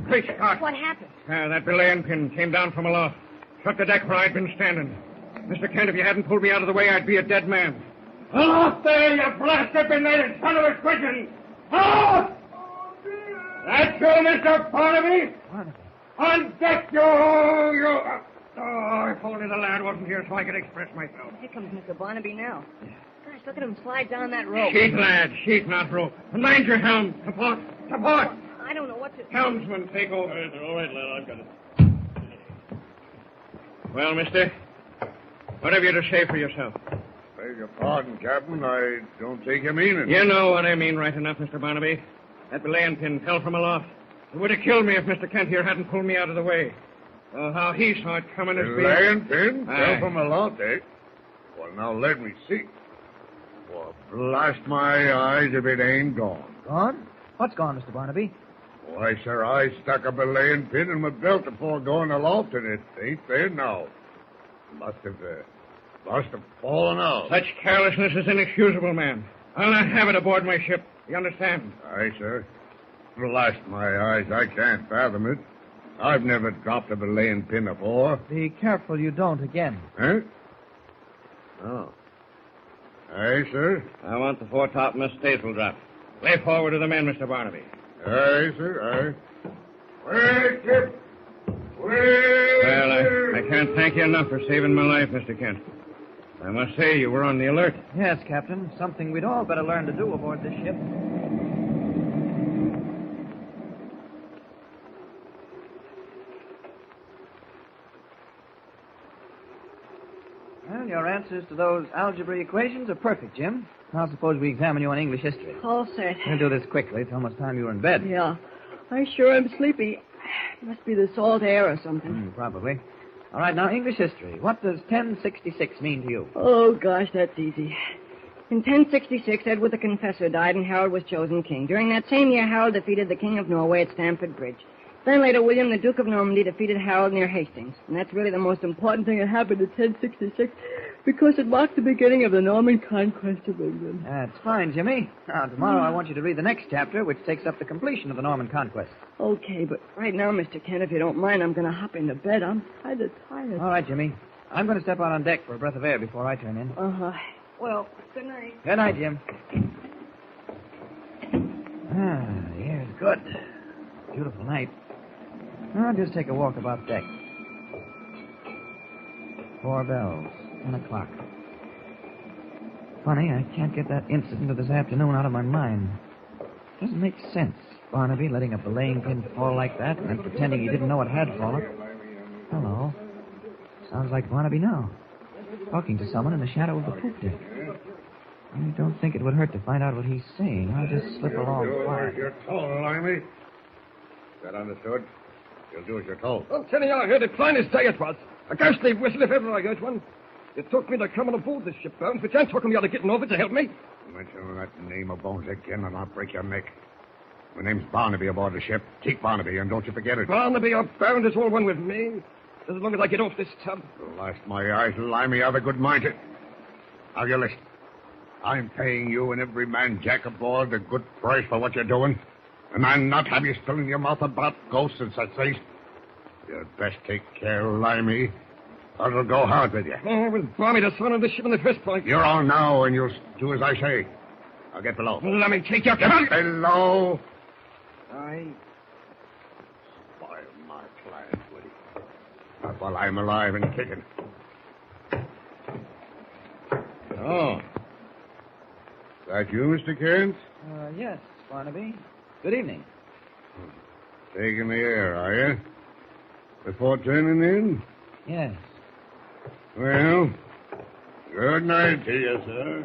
Great Scott. What happened? That belaying pin came down from aloft. Struck the deck where I'd been standing. Mr. Kent, if you hadn't pulled me out of the way, I'd be a dead man. Aloft there, you blasted benighted son of a Christian! Aloft! That's you, Mr. Barnaby! On deck, you... Oh, if only the lad wasn't here so I could express myself. Here comes Mr. Barnaby now. Gosh, look at him slide down that rope. Sheet, lad, sheet, not rope. And mind your helm. Support, support. I don't know what to... Helmsman, take over. All right, lad, I've got it. Well, mister, what have you to say for yourself? Beg your pardon, Captain. I don't take your meaning. You know what I mean right enough, Mr. Barnaby. That belaying pin fell from aloft. It would have killed me if Mr. Kent here hadn't pulled me out of the way. Oh, how he saw it coming is... Belaying pin? Aye. Fell from aloft, eh? Well, now let me see. Well, blast my eyes if it ain't gone. Gone? What's gone, Mr. Barnaby? Why, sir, I stuck a belaying pin in my belt before going aloft, and it ain't there now. Must have fallen out. Such carelessness is inexcusable, man. I'll not have it aboard my ship. You understand? Aye, sir. Blast my eyes, I can't fathom it. I've never dropped a belaying pin before. Be careful you don't again. Huh? Oh. Aye, sir. I want the foretopmast staysail drop. Lay forward to the men, Mr. Barnaby. Aye, sir, aye. Way, Kip! Way! Well, I can't thank you enough for saving my life, Mr. Kent. I must say you were on the alert. Yes, Captain. Something we'd all better learn to do aboard this ship. Well, your answers to those algebra equations are perfect, Jim. Now suppose we examine you on English history. All set. We'll do this quickly. It's almost time you were in bed. Yeah. I sure am sleepy. Must be the salt air or something. Probably. All right, now, English history. What does 1066 mean to you? Oh, gosh, that's easy. In 1066, Edward the Confessor died and Harold was chosen king. During that same year, Harold defeated the King of Norway at Stamford Bridge. Then later, William, the Duke of Normandy, defeated Harold near Hastings. And that's really the most important thing that happened in 1066 because it marked the beginning of the Norman conquest of England. That's fine, Jimmy. Now, tomorrow I want you to read the next chapter, which takes up the completion of the Norman conquest. Okay, but right now, Mr. Kent, if you don't mind, I'm going to hop into bed. I'm kind of tired. All right, Jimmy. I'm going to step out on deck for a breath of air before I turn in. Uh-huh. Well, good night. Good night, Jim. The air's good. Beautiful night. I'll just take a walk about deck. 4 bells. 10 o'clock. Funny, I can't get that incident of this afternoon out of my mind. Doesn't make sense. Barnaby letting a belaying pin fall like that and then pretending he didn't know it had fallen. Hello. Sounds like Barnaby now. Talking to someone in the shadow of the poop deck. I don't think it would hurt to find out what he's saying. I'll just slip along quiet. You're told, Limey. Is that understood? You'll do as you're told. I'll tell you, I heard the finest day it was. A ghostly whistle if ever I heard one. It took me to coming aboard this ship, Bones, but you took me out of getting over to help me. Mention that name of Bones again, and I'll break your neck. My name's Barnaby aboard the ship. Teak Barnaby, and don't you forget it. Barnaby or Bound is all one with me. As long as I get off this tub. Blast my eyes, Limey, I've a good mind to... Now, you listen. I'm paying you and every man jack aboard a good price for what you're doing. And I'll not have you spilling your mouth about ghosts and such things. You'd best take care, Limey, or it'll go hard with you. Oh, with Barnaby the son of the ship in the first place. You're on now, and you'll do as I say. I'll get below. Let me take your... Get below. Aye. Spoil my client, would he? Not while I'm alive and kicking. Oh. That you, Mr. Kent? Yes, Barnaby. Good evening. Taking the air, are you? Before turning in? Yes. Well, good night to you, sir.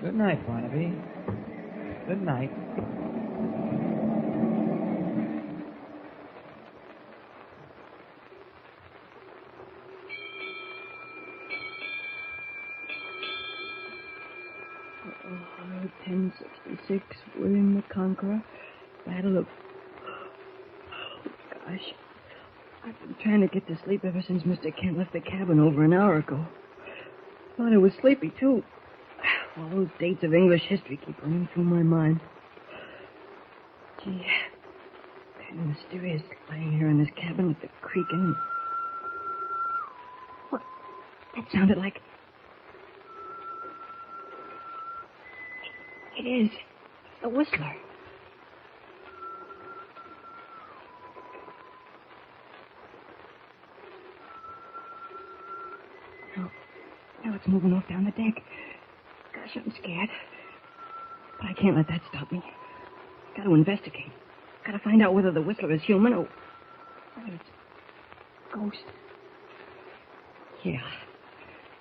Good night, Barnaby. Good night. 1966, William the Conqueror, Battle of... Oh, gosh. I've been trying to get to sleep ever since Mr. Kent left the cabin over an hour ago. Thought I was sleepy, too. All those dates of English history keep running through my mind. Gee, kind of mysterious lying here in this cabin with the creaking. What? That sounded like... It is. A whistler. Now it's moving off down the deck. Gosh, I'm scared. But I can't let that stop me. Got to investigate. Got to find out whether the whistler is human or whether it's a ghost. Yeah.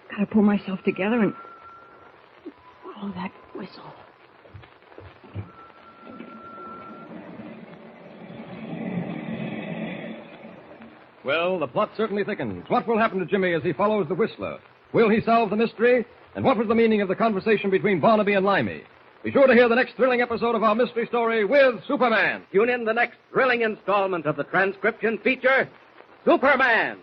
Got to pull myself together and follow that whistle. Well, the plot certainly thickens. What will happen to Jimmy as he follows the whistler? Will he solve the mystery? And what was the meaning of the conversation between Barnaby and Limey? Be sure to hear the next thrilling episode of our mystery story with Superman. Tune in the next thrilling installment of the transcription feature, Superman.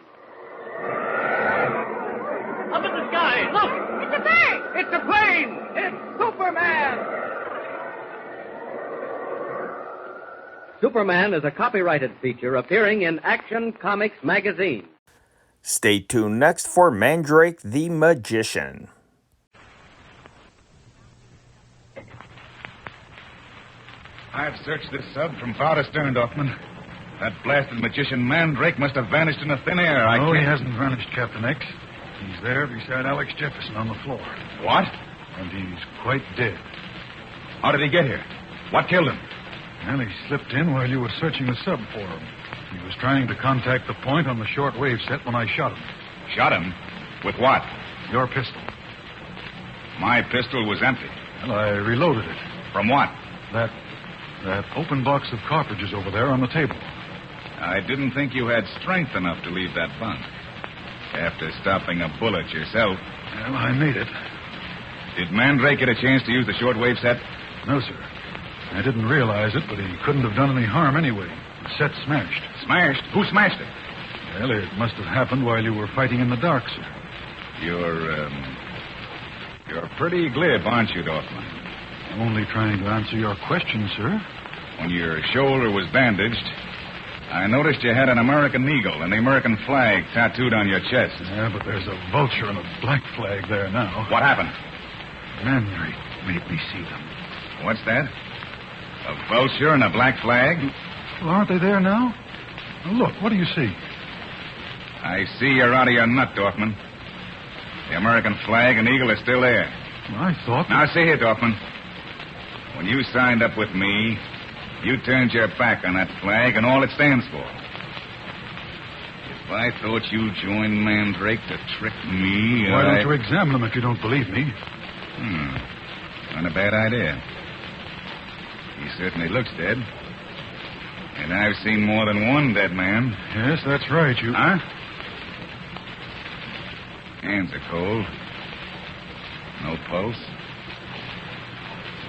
Up in the sky, look! It's a bird! It's a plane! It's Superman! Superman is a copyrighted feature appearing in Action Comics magazine. Stay tuned next for Mandrake the Magician. I've searched this sub from bow to stern, Dorfman. That blasted magician Mandrake must have vanished in the thin air. No, he hasn't vanished, Captain X. He's there beside Alex Jefferson on the floor. What? And he's quite dead. How did he get here? What killed him? Well, he slipped in while you were searching the sub for him. He was trying to contact the point on the shortwave set when I shot him. Shot him? With what? Your pistol. My pistol was empty. Well, I reloaded it. From what? That open box of cartridges over there on the table. I didn't think you had strength enough to leave that bunk. After stopping a bullet yourself. Well, I made it. Did Mandrake get a chance to use the shortwave set? No, sir. I didn't realize it, but he couldn't have done any harm anyway. The set smashed. Smashed? Who smashed it? Well, it must have happened while you were fighting in the dark, sir. You're pretty glib, aren't you, Dorfman? I'm only trying to answer your question, sir. When your shoulder was bandaged, I noticed you had an American eagle and the American flag tattooed on your chest. Yeah, but there's a vulture and a black flag there now. What happened? Mandrake made me see them. What's that? A vulture and a black flag? Well, aren't they there now? Now, look, what do you see? I see you're out of your nut, Dorfman. The American flag and eagle are still there. Well, I thought... Now, see here, Dorfman. When you signed up with me, you turned your back on that flag and all it stands for. If I thought you joined Mandrake to trick me, Why don't you examine them if you don't believe me? Not a bad idea. He certainly looks dead. And I've seen more than one dead man. Yes, that's right, you... Huh? Hands are cold. No pulse.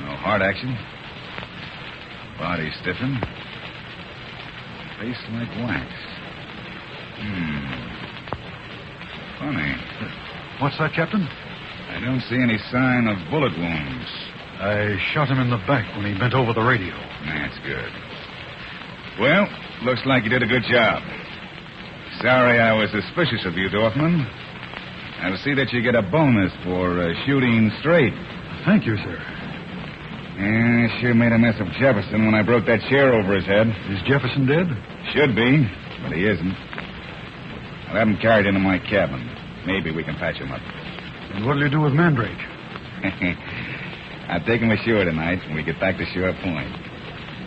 No heart action. Body stiffened. Face like wax. Funny. What's that, Captain? I don't see any sign of bullet wounds. I shot him in the back when he bent over the radio. That's good. Well, looks like you did a good job. Sorry I was suspicious of you, Dorfman. I'll see that you get a bonus for shooting straight. Thank you, sir. Yeah, I sure made a mess of Jefferson when I broke that chair over his head. Is Jefferson dead? Should be, but he isn't. I'll have him carried into my cabin. Maybe we can patch him up. And what'll you do with Mandrake? I'll take him ashore tonight when we get back to Shore Point.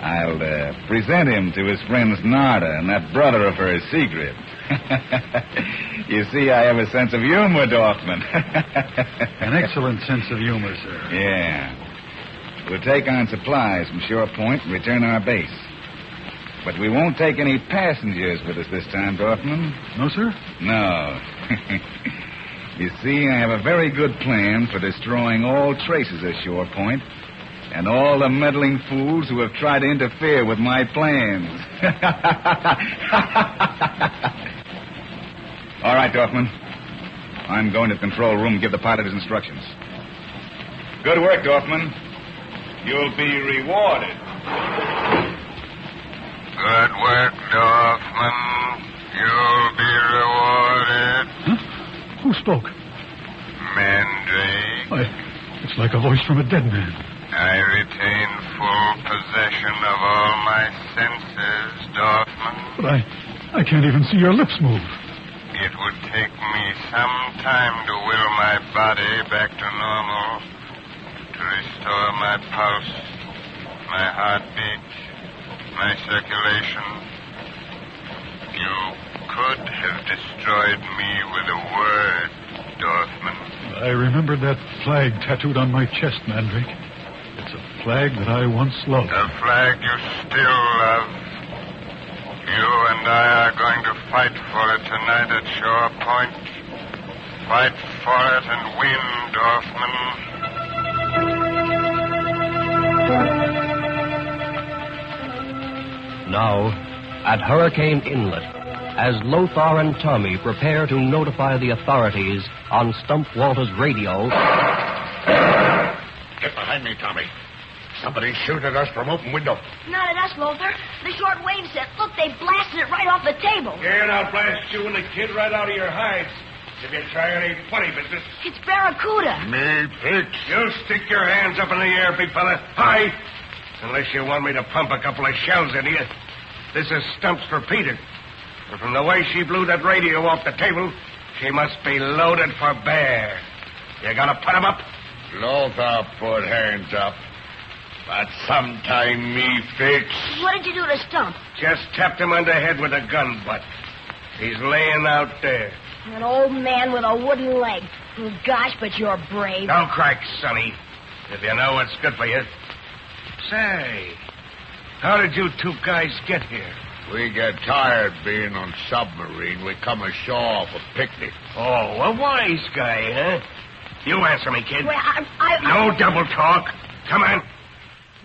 I'll present him to his friends Narda and that brother of hers, Secret. You see, I have a sense of humor, Dorfman. An excellent sense of humor, sir. Yeah. We'll take on supplies from Shore Point and return to our base. But we won't take any passengers with us this time, Dorfman. No, sir? No. You see, I have a very good plan for destroying all traces of Shore Point and all the meddling fools who have tried to interfere with my plans. All right, Dorfman. I'm going to the control room and give the pilot his instructions. Good work, Dorfman. You'll be rewarded. Good work, Dorfman. You'll be rewarded. Huh? Who spoke? Mandrake. It's like a voice from a dead man. I retain full possession of all my senses, Dorfman. But I can't even see your lips move. It would take me some time to will my body back to normal, to restore my pulse, my heartbeat, my circulation. You could have destroyed me with a word, Dorfman. I remembered that flag tattooed on my chest, Mandrake. It's a flag that I once loved. A flag you still love. You and I are going to fight for it tonight at Shore Point. Fight for it and win, Dorfman. Now, at Hurricane Inlet, as Lothar and Tommy prepare to notify the authorities on Stump Walter's radio... Get behind me, Tommy. Somebody shoot at us from open window. Not at us, Lothar. The short wave set. Look, they blasted it right off the table. Yeah, and I'll blast you and the kid right out of your hides if you try any funny business. It's Barracuda. Me, Pix. You stick your hands up in the air, big fella. High. Unless you want me to pump a couple of shells into you. This is Stump's repeater. And from the way she blew that radio off the table, she must be loaded for bear. You gonna put 'em up? Lothar put hands up. But sometime me, Fix. What did you do to Stump? Just tapped him on the head with a gun butt. He's laying out there. An old man with a wooden leg. Oh, gosh, but you're brave. Don't crack, Sonny. If you know what's good for you. Say, how did you two guys get here? We get tired being on submarine. We come ashore for picnic. Oh, a wise guy, huh? You answer me, kid. Well, No double talk. Come on.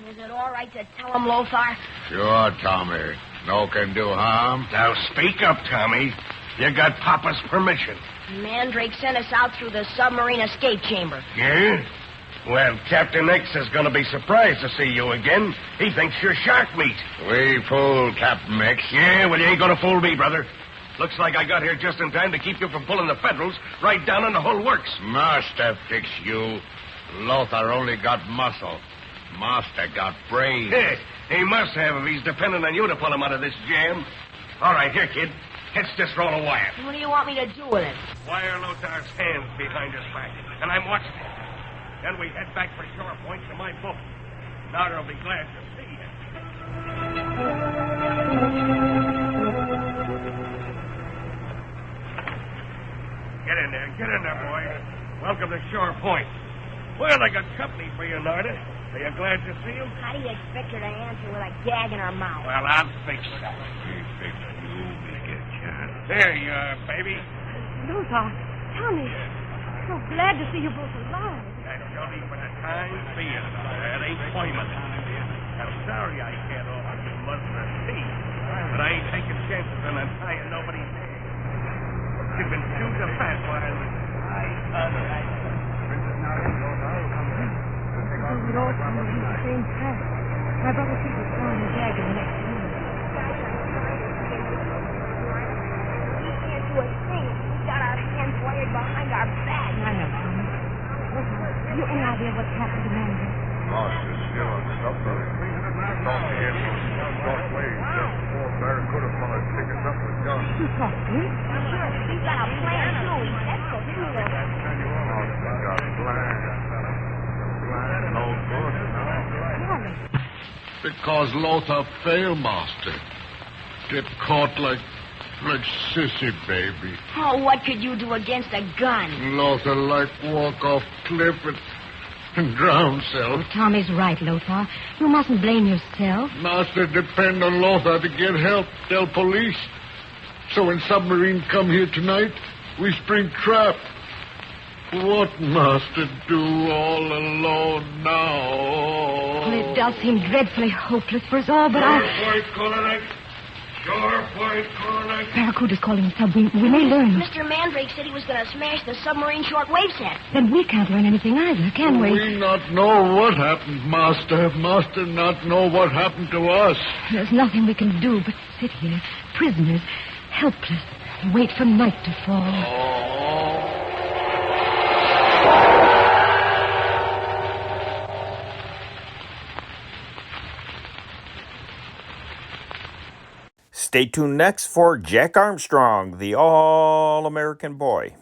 Is it all right to tell him, Lothar? Sure, Tommy. No can do harm. Now speak up, Tommy. You got Papa's permission. Mandrake sent us out through the submarine escape chamber. Yeah? Well, Captain X is going to be surprised to see you again. He thinks you're shark meat. We fooled Captain X. Yeah, well, you ain't going to fool me, brother. Looks like I got here just in time to keep you from pulling the Federals right down on the whole works. Master fix you. Lothar only got muscle. Master got brains. Yeah, he must have if he's depending on you to pull him out of this jam. All right, here, kid. Catch this roll of wire. What do you want me to do with it? Wire Lothar's hands behind his back, and I'm watching it. Then we head back for Shore Point to my boat. Nada will be glad to see you. Get in there, boy. Welcome to Shore Point. Well, I got company for you, Narda. Are you glad to see him? How do you expect her to answer with a gag in her mouth? Well, I'll fix that. There you are, baby. Lothar, Tommy, so glad to see you both alive. I don't even have time being. That ain't poignant. I'm sorry I can't offer you mustard and tea, but I ain't taking chances on untying nobody's hands. You've been chewed to fat while I was... We'd all come in the same path. My brother Pete was throwing a gag in the next room. We can't do a thing. We got our hands wired behind our back. I know, Tommy. Listen, have you any idea what's happened to Mandrake? Master's still on submarine. Thought he had some short wave just before Barracuda fellas pick us up with guns. You talked to him? Sure, he's got a plan, too. That's the truth. Master got a plan. No good, no. Because Lothar failed, Master. Get caught like sissy baby. Oh, what could you do against a gun? Lothar like walk off cliff and drown self. Tommy's right, Lothar. You mustn't blame yourself. Master depend on Lothar to get help, tell police. So when submarine come here tonight, we spring trap. What must it do all alone now? Well, it does seem dreadfully hopeless for us all, but Point, Colonel. Sure point, Colonel. Barracuda's calling us up. We may learn. Mr. Mandrake said he was going to smash the submarine shortwave set. Then we can't learn anything either, can we? We not know what happened, Master. Master not know what happened to us. There's nothing we can do but sit here, prisoners, helpless, and wait for night to fall. Stay tuned next for Jack Armstrong, the All-American Boy.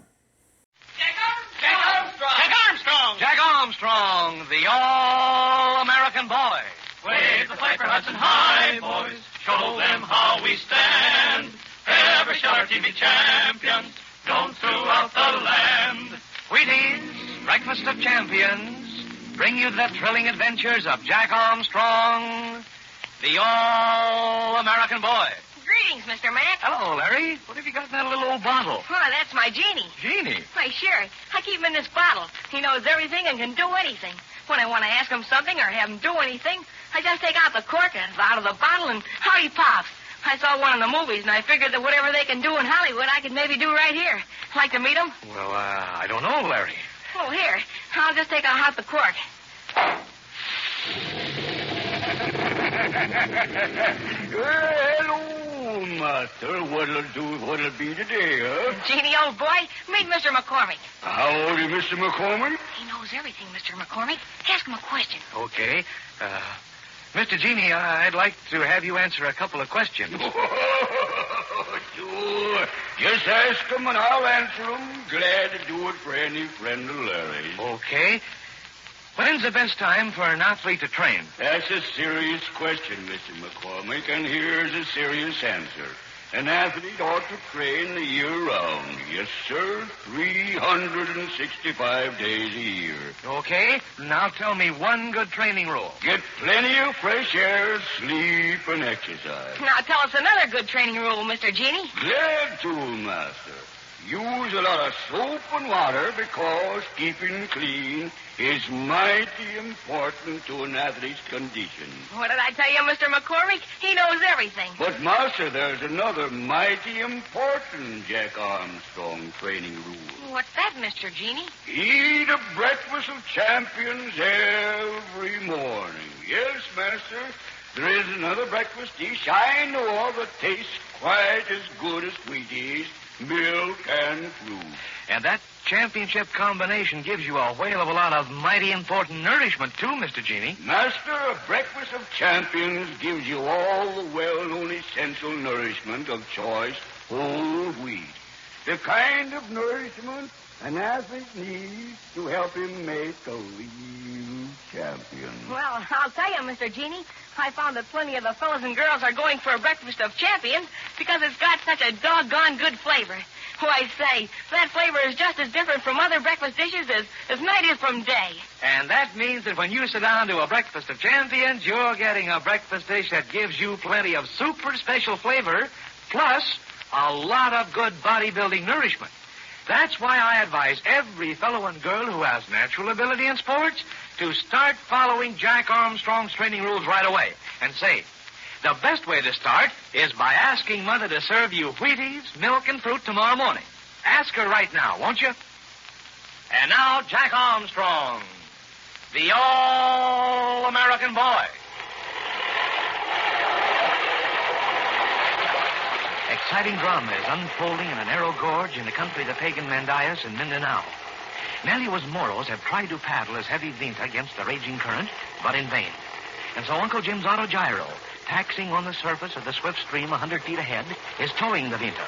Jack Armstrong, the All-American Boy. Wave the flag for Hudson High, boys. Show them how we stand. Ever shall our team be champions, known throughout the land. Wheaties, Breakfast of Champions, bring you the thrilling adventures of Jack Armstrong, the All-American Boy. Greetings, Mr. Mac. Hello, Larry. What have you got in that little old bottle? Why, that's my genie. Genie? Why, sure. I keep him in this bottle. He knows everything and can do anything. When I want to ask him something or have him do anything, I just take out the cork out of the bottle and out he pops. I saw one in the movies, and I figured that whatever they can do in Hollywood, I could maybe do right here. Like to meet him? Well, I don't know, Larry. Oh, here. I'll just take out the cork. Hello, Master. What'll be today, huh? Genie, old boy, meet Mr. McCormick. How old is Mr. McCormick? He knows everything, Mr. McCormick. Ask him a question. Okay. Mr. Genie, I'd like to have you answer a couple of questions. Sure. Just ask them and I'll answer them. Glad to do it for any friend of Larry's. Okay. When's the best time for an athlete to train? That's a serious question, Mr. McCormick, and here's a serious answer. An athlete ought to train the year round. Yes, sir. 365 days a year. Okay. Now tell me one good training rule. Get plenty of fresh air, sleep, and exercise. Now tell us another good training rule, Mr. Genie. Glad to, Master. Use a lot of soap and water because keeping clean is mighty important to an athlete's condition. What did I tell you, Mr. McCormick? He knows everything. But, Master, there's another mighty important Jack Armstrong training rule. What's that, Mr. Genie? Eat a breakfast of champions every morning. Yes, Master. There is another breakfast dish I know of that tastes quite as good as Wheaties, milk, and fruit. And that championship combination gives you a whale of a lot of mighty important nourishment, too, Mr. Genie. Master, a breakfast of champions gives you all the well-known essential nourishment of choice whole wheat. The kind of nourishment an athlete needs to help him make a real champion. Well, I'll tell you, Mr. Genie, I found that plenty of the fellas and girls are going for a breakfast of champions because it's got such a doggone good flavor. Why, say, that flavor is just as different from other breakfast dishes as night is from day. And that means that when you sit down to a breakfast of champions, you're getting a breakfast dish that gives you plenty of super special flavor, plus a lot of good bodybuilding nourishment. That's why I advise every fellow and girl who has natural ability in sports to start following Jack Armstrong's training rules right away. And say, the best way to start is by asking Mother to serve you Wheaties, milk, and fruit tomorrow morning. Ask her right now, won't you? And now, Jack Armstrong, the All-American Boy. Exciting drama is unfolding in a narrow gorge in the country of the pagan Mandias and Mindanao. Nellios Moros have tried to paddle his heavy vinta against the raging current, but in vain. And so Uncle Jim's autogyro, taxing on the surface of the swift stream 100 feet ahead, is towing the vinta.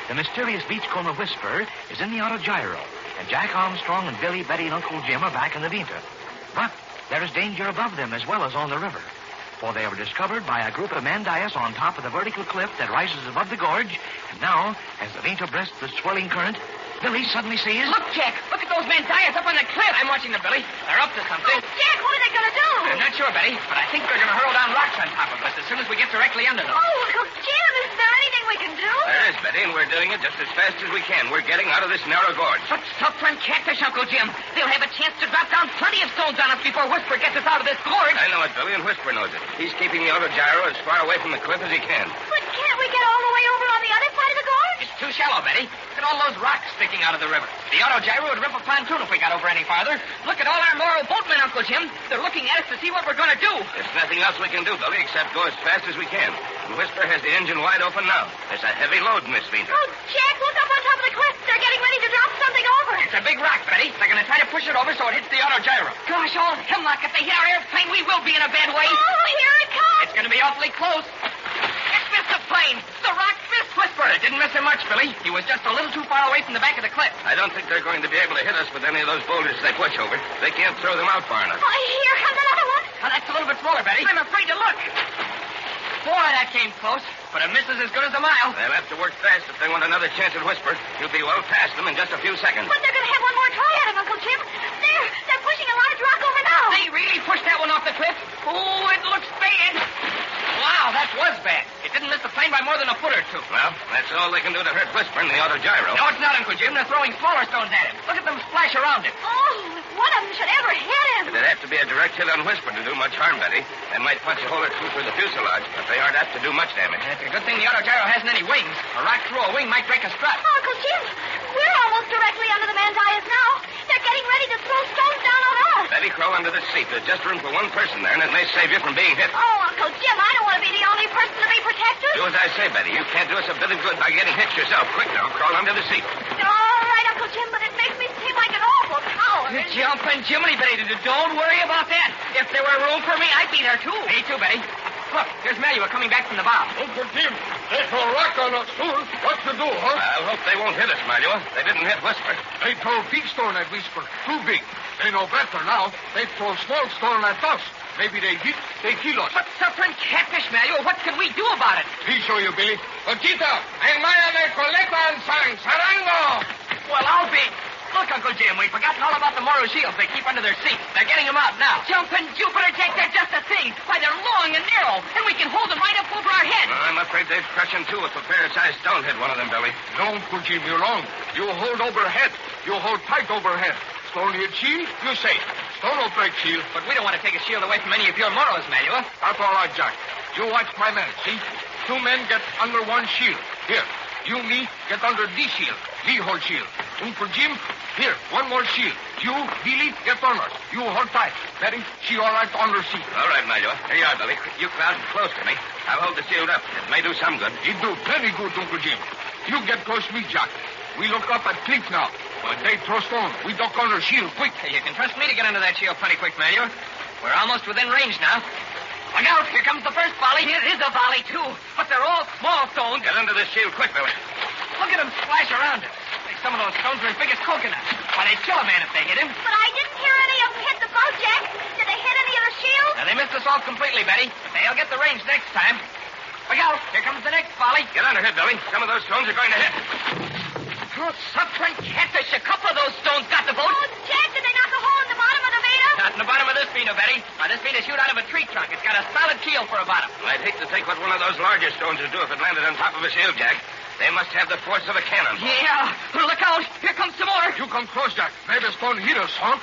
The mysterious beachcomber Whisper is in the autogyro, and Jack Armstrong and Billy, Betty, and Uncle Jim are back in the vinta. But there is danger above them as well as on the river, for they were discovered by a group of Mandias on top of the vertical cliff that rises above the gorge, and now, as the vinta breasts the swirling current, Billy suddenly sees... Look, Jack. Look at those Mandias up on the cliff. I'm watching them, Billy. They're up to something. Oh, Jack, what are they going to do? I'm not sure, Betty, but I think they're going to hurl down rocks on top of us as soon as we get directly under them. Oh, Jim, isn't there anything we can do? There is, Betty, and we're doing it just as fast as we can. We're getting out of this narrow gorge. But suffering catfish, Uncle Jim. They'll have a chance to drop down plenty of stones on us before Whisper gets us out of this gorge. I know it, Billy, and Whisper knows it. He's keeping the auto gyro as far away from the cliff as he can. But can't we get all the way over on the other side of the gorge? It's too shallow, Betty. Look at all those rocks sticking out of the river. The auto gyro would rip a pontoon if we got over any farther. Look at all our Moro boatmen, Uncle Jim. They're looking at us to see what we're going to do. There's nothing else we can do, Billy, except go as fast as we can. And Whisper has the engine wide open now. There's a heavy load in this Vita. Oh, Jack, look up on top of the cliff. They're getting ready to drop something over. It's a big rock, Betty. They're going to try to push it over so it hits the auto gyro. Gosh, all hemlock, if they hit our airplane, we will be in a bad way. Oh, here it comes. It's going to be awfully close. It missed the plane. The rock missed Whisper. It didn't miss him much, Billy. He was just a little too far away from the back of the cliff. I don't think they're going to be able to hit us with any of those boulders they push over. They can't throw them out far enough. Oh, here comes another one. Oh, that's a little bit smaller, Betty. I'm afraid to look. Boy, that came close, but a miss is as good as a mile. They'll have to work fast if they want another chance at Whisper. He'll be well past them in just a few seconds. But they're going to have one more try at him, Uncle Jim. They're pushing a large rock over now. They really pushed that one off the cliff. Oh, it looks bad. Wow, that was bad. It didn't miss the plane by more than a foot or two. Well, that's all they can do to hurt Whisper in the auto gyro. No, it's not, Uncle Jim. They're throwing smaller stones at him. Look at them splash around it. Oh, if one of them should ever hit him. It'd have to be a direct hit on Whisper to do much harm, Betty. They might punch a hole or two through the fuselage, but they aren't apt to do much damage. It's a good thing the auto gyro hasn't any wings. A rock through a wing might break a strut. Oh, Uncle Jim, we're almost directly under the Mandias now. They're getting ready to throw stones down on us. Betty, crawl under the seat. There's just room for one person there, and it may save you from being hit. Oh, Uncle Jim, I don't want to be the only person to be protected. Do as I say, Betty. You can't do us a bit of good by getting hit yourself. Quick now, crawl under the seat. All right, Uncle Jim, but it makes me seem like an awful coward. Jumping Jiminy, Betty. Don't worry about that. If there were room for me, I'd be there, too. Me too, Betty. Look, here's Malua coming back from the bow. Uncle Jim, they throw a rock on us soon. What to do, huh? I hope they won't hit us, Malua. They didn't hit Whisper. They throw big stone at Whisper. Too big. They know better now. They throw small stone at us. Maybe they hit, they kill us. But suffering catfish, Malua, what can we do about it? He'll show you, Billy. Ochita, en maya de coleta and sang, sarango! Well, I'll be... Look, Uncle Jim, we've forgotten all about the Moro shields they keep under their seats. They're getting them out now. Jumping Jupiter, Jack, they're just a thing. Why, they're long and narrow, and we can hold them right up over our heads. I'm afraid they'd crush him, too, if a fair-sized stone hit one of them, Billy. No, Uncle Jim, you're wrong. You hold overhead. You hold tight overhead. Stone hit shield, you safe. Stone will break shield. But we don't want to take a shield away from any of your Moros, Malua. That's all right, Jack. You watch my men, see? Two men get under one shield. Here, you, me, get under this shield. Me hold shield. Uncle Jim, here, one more shield. You, Billy, get on us. You hold tight. Betty, she all right on her seat. All right, Malua. Here you are, Billy. You crowd close to me. I'll hold the shield up. It may do some good. It do plenty good, Uncle Jim. You get close to me, Jack. We look up at cliff now. When they throw stone, we duck under shield quick. Hey, you can trust me to get under that shield plenty quick, Malua. We're almost within range now. Look out, here comes the first volley. It is a volley, too. But they're all small stones. Get under this shield quick, Billy. Look at them splash around it. Like some of those stones are as big as coconuts. Why, they'd kill a man if they hit him. But I didn't hear any of them hit the boat, Jack. Did they hit any of the shields? Now, they missed us all completely, Betty. But they'll get the range next time. Look out, here comes the next volley. Get under here, Billy. Some of those stones are going to hit. Oh, suffering catfish. A couple of those stones got the boat. Oh, Jack, did they knock a hole in the bottom of the Vita? Not in the bottom of this Vita, Betty. Now, this Vita shoot out of a tree trunk. It's got a solid keel for a bottom. I'd hate to think what one of those larger stones would do if it landed on top of a shield, Jack. They must have the force of a cannon. Yeah. Look out. Here comes some more. You come close, Jack. Maybe a stone hit us, huh?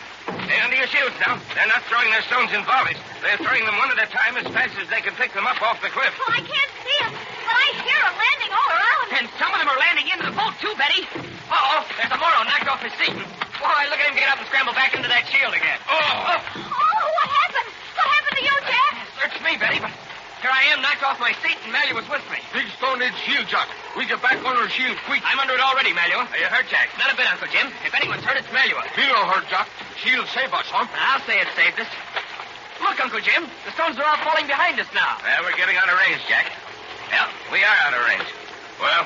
Stay under your shields now. They're not throwing their stones in volleys. They're throwing them one at a time as fast as they can pick them up off the cliff. Well, I can't see them, but I hear them landing all around. And some of them are landing into the boat, too, Betty. Uh-oh, there's a Moro knocked off his seat. Boy, look at him get up and scramble back into that shield again. Oh, what happened? What happened to you, Jack? Search me, Betty, but here I am knocked off my seat and Malua was with me. Big stone hit shield, Jack. We get back on our shield quick. I'm under it already, Malua. Are you hurt, Jack? Not a bit, Uncle Jim. If anyone's hurt, it's Malua. He no hurt, Jack. Shield save us, huh? I'll say it saved us. Look, Uncle Jim, the stones are all falling behind us now. Well, we're getting out of range, Jack. Yeah, we are out of range. Well,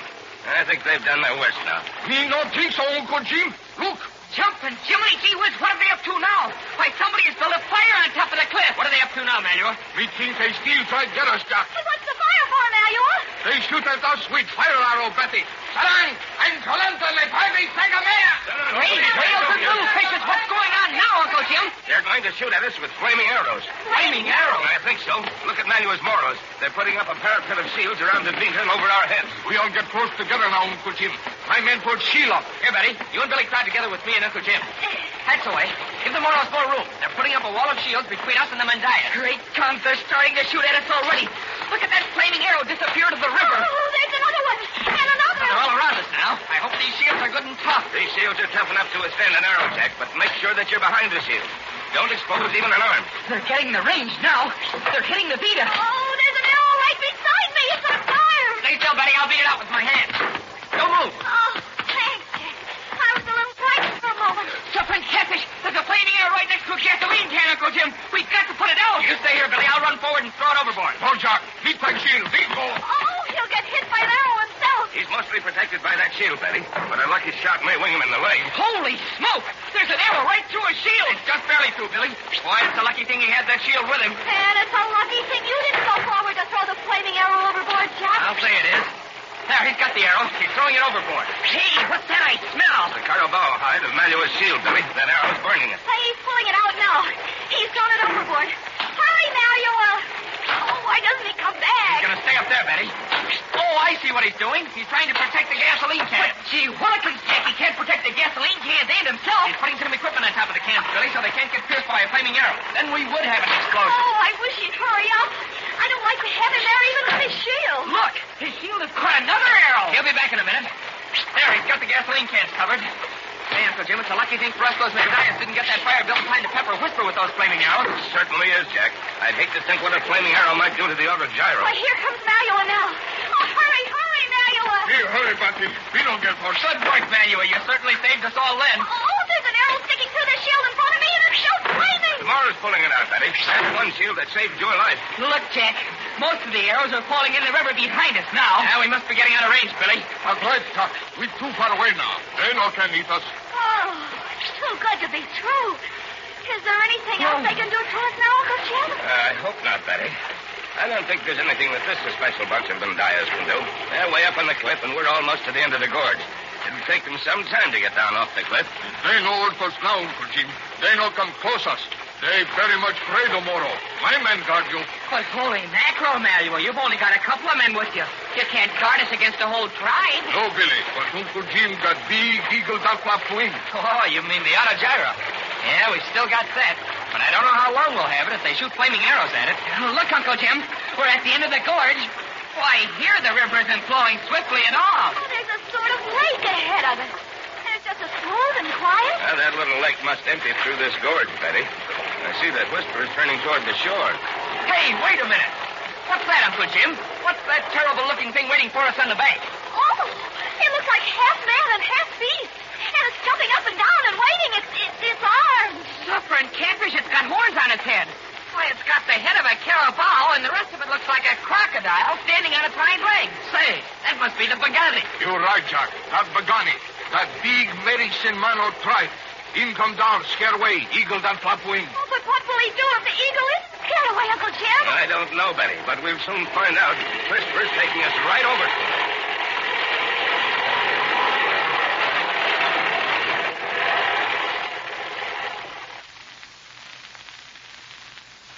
I think they've done their worst now. Me no think so, Uncle Jim. Look. Jumping Jiminy gee whiz, what are they up to now? Why, somebody has built a fire on top of the cliff. What are they up to now, Malua? Me think they still try to get us, Jack. Hey, what's the fire for, Malua? They shooters thou sweet fire arrow, Betty. Sarang, and Colanta le Party Sagamea. Great whales and little fishes. What's going on now, Uncle Jim? They're going to shoot at us with flaming arrows. Flaming arrows? I think so. Look at Manuel's Moros. They're putting up a parapet of shields around the Vita and over our heads. We all get close together now, Uncle Jim. My men put shield up. Here, Betty. You and Billy crowd together with me and Uncle Jim. That's the way. Give the Moros more room. They're putting up a wall of shields between us and the Mandaya. Great guns. They're starting to shoot at us already. Look at that flaming arrow disappear to the river. Oh, there's another one. And another. They're all around us now. I hope these shields are good and tough. These shields are tough enough to withstand an arrow attack, but make sure that you're behind the shield. Don't expose even an arm. They're getting the range now. They're hitting the Vita. Oh, there's an arrow right beside me. It's on fire. Stay still, Betty. I'll beat it out with my hands. Don't move. Oh, thanks. I was a little frightened for a moment. Suffering catfish. There's a flaming arrow right next to a gasoline can, Uncle Jim. We've got to put it out. You stay here, Billy. I'll run forward and throw it overboard. No, Jack. Lead my shield. Lead go. Oh, he'll get hit by an arrow himself. He's mostly protected by that shield, Betty. But a lucky shot may wing him in the leg. Holy smoke! There's an arrow right through his shield. It's just barely through, Billy. Why, it's a lucky thing he had that shield with him. And it's a lucky thing you didn't go forward to throw the flaming arrow overboard, Jack. I'll say it is. There, he's got the arrow. He's throwing it overboard. Hey, what's that I smell? The carabao hide of Manuel's shield, Billy. That arrow's burning it. He's pulling it out now. He's thrown it overboard. Hurry, Manuel. Oh, why doesn't he come back? He's going to stay up there, Betty. Oh, I see what he's doing. He's trying to protect the gasoline can. But, gee, Willikins, Jack, he can't protect the gasoline cans and himself. He's putting some equipment on top of the cans, Billy, so they can't get pierced by a flaming arrow. Then we would have an explosion. Oh, I wish he'd hurry up. I don't like to have him there even with his shield. Look, his shield has caught another arrow. He'll be back in a minute. There, he's got the gasoline cans covered. Hey, Uncle Jim, it's a lucky thing for us those Mandayas didn't get that fire built behind the pepper whisper with those flaming arrows. It certainly is, Jack. I'd hate to think what a flaming arrow might do to the other gyro. Why, here comes Manuel now. Oh, hurry, Manuel. Here, hurry, Betty. We don't get more. Good work, Manuel. You certainly saved us all then. Oh, there's an arrow sticking through the shield in front of me, and it's still flaming. Tomorrow's pulling it out, Betty. That's one shield that saved your life. Look, Jack. Most of the arrows are falling in the river behind us now. Now, we must be getting out of range, Billy. That's right, Tuck. We're too far away now. They no can eat us. Oh, it's too good to be true. Is there anything else they can do to us now, Uncle Jim? I hope not, Betty. I don't think there's anything that this special bunch of Mandayas can do. They're way up on the cliff, and we're almost to the end of the gorge. It'll take them some time to get down off the cliff. They know what us now, Uncle Jim. They no come close us. They very much afraid of Moro. My men guard you. But holy mackerel, Manuel, you've only got a couple of men with you. You can't guard us against a whole tribe. No, Billy, but Uncle Jim got big eagle duck-flap wings. Oh, you mean the outer gyro? Yeah, we still got that. But I don't know how long we'll have it if they shoot flaming arrows at it. Look, Uncle Jim, we're at the end of the gorge. Why, here the river isn't flowing swiftly at all. Oh, there's a sort of lake ahead of us. And it's just as smooth and quiet. Well, that little lake must empty through this gorge, Betty. I see that whisper is turning toward the shore. Hey, wait a minute. What's that, Uncle Jim? What's that terrible-looking thing waiting for us on the bank? Oh, it looks like half man and half beast. And it's jumping up and down and waving its arms. Suffering catfish, it's got horns on its head. Why, it's got the head of a carabao, and the rest of it looks like a crocodile standing on its hind legs. Say, that must be the Bagani. You're right, Jack. That Bagani. That big medicine man or tribe. In come down, scare away, eagle and flap wing. Oh, but what will he do if the eagle isn't scared away, Uncle Jim? I don't know, Betty, but we'll soon find out. Whisper's taking us right over.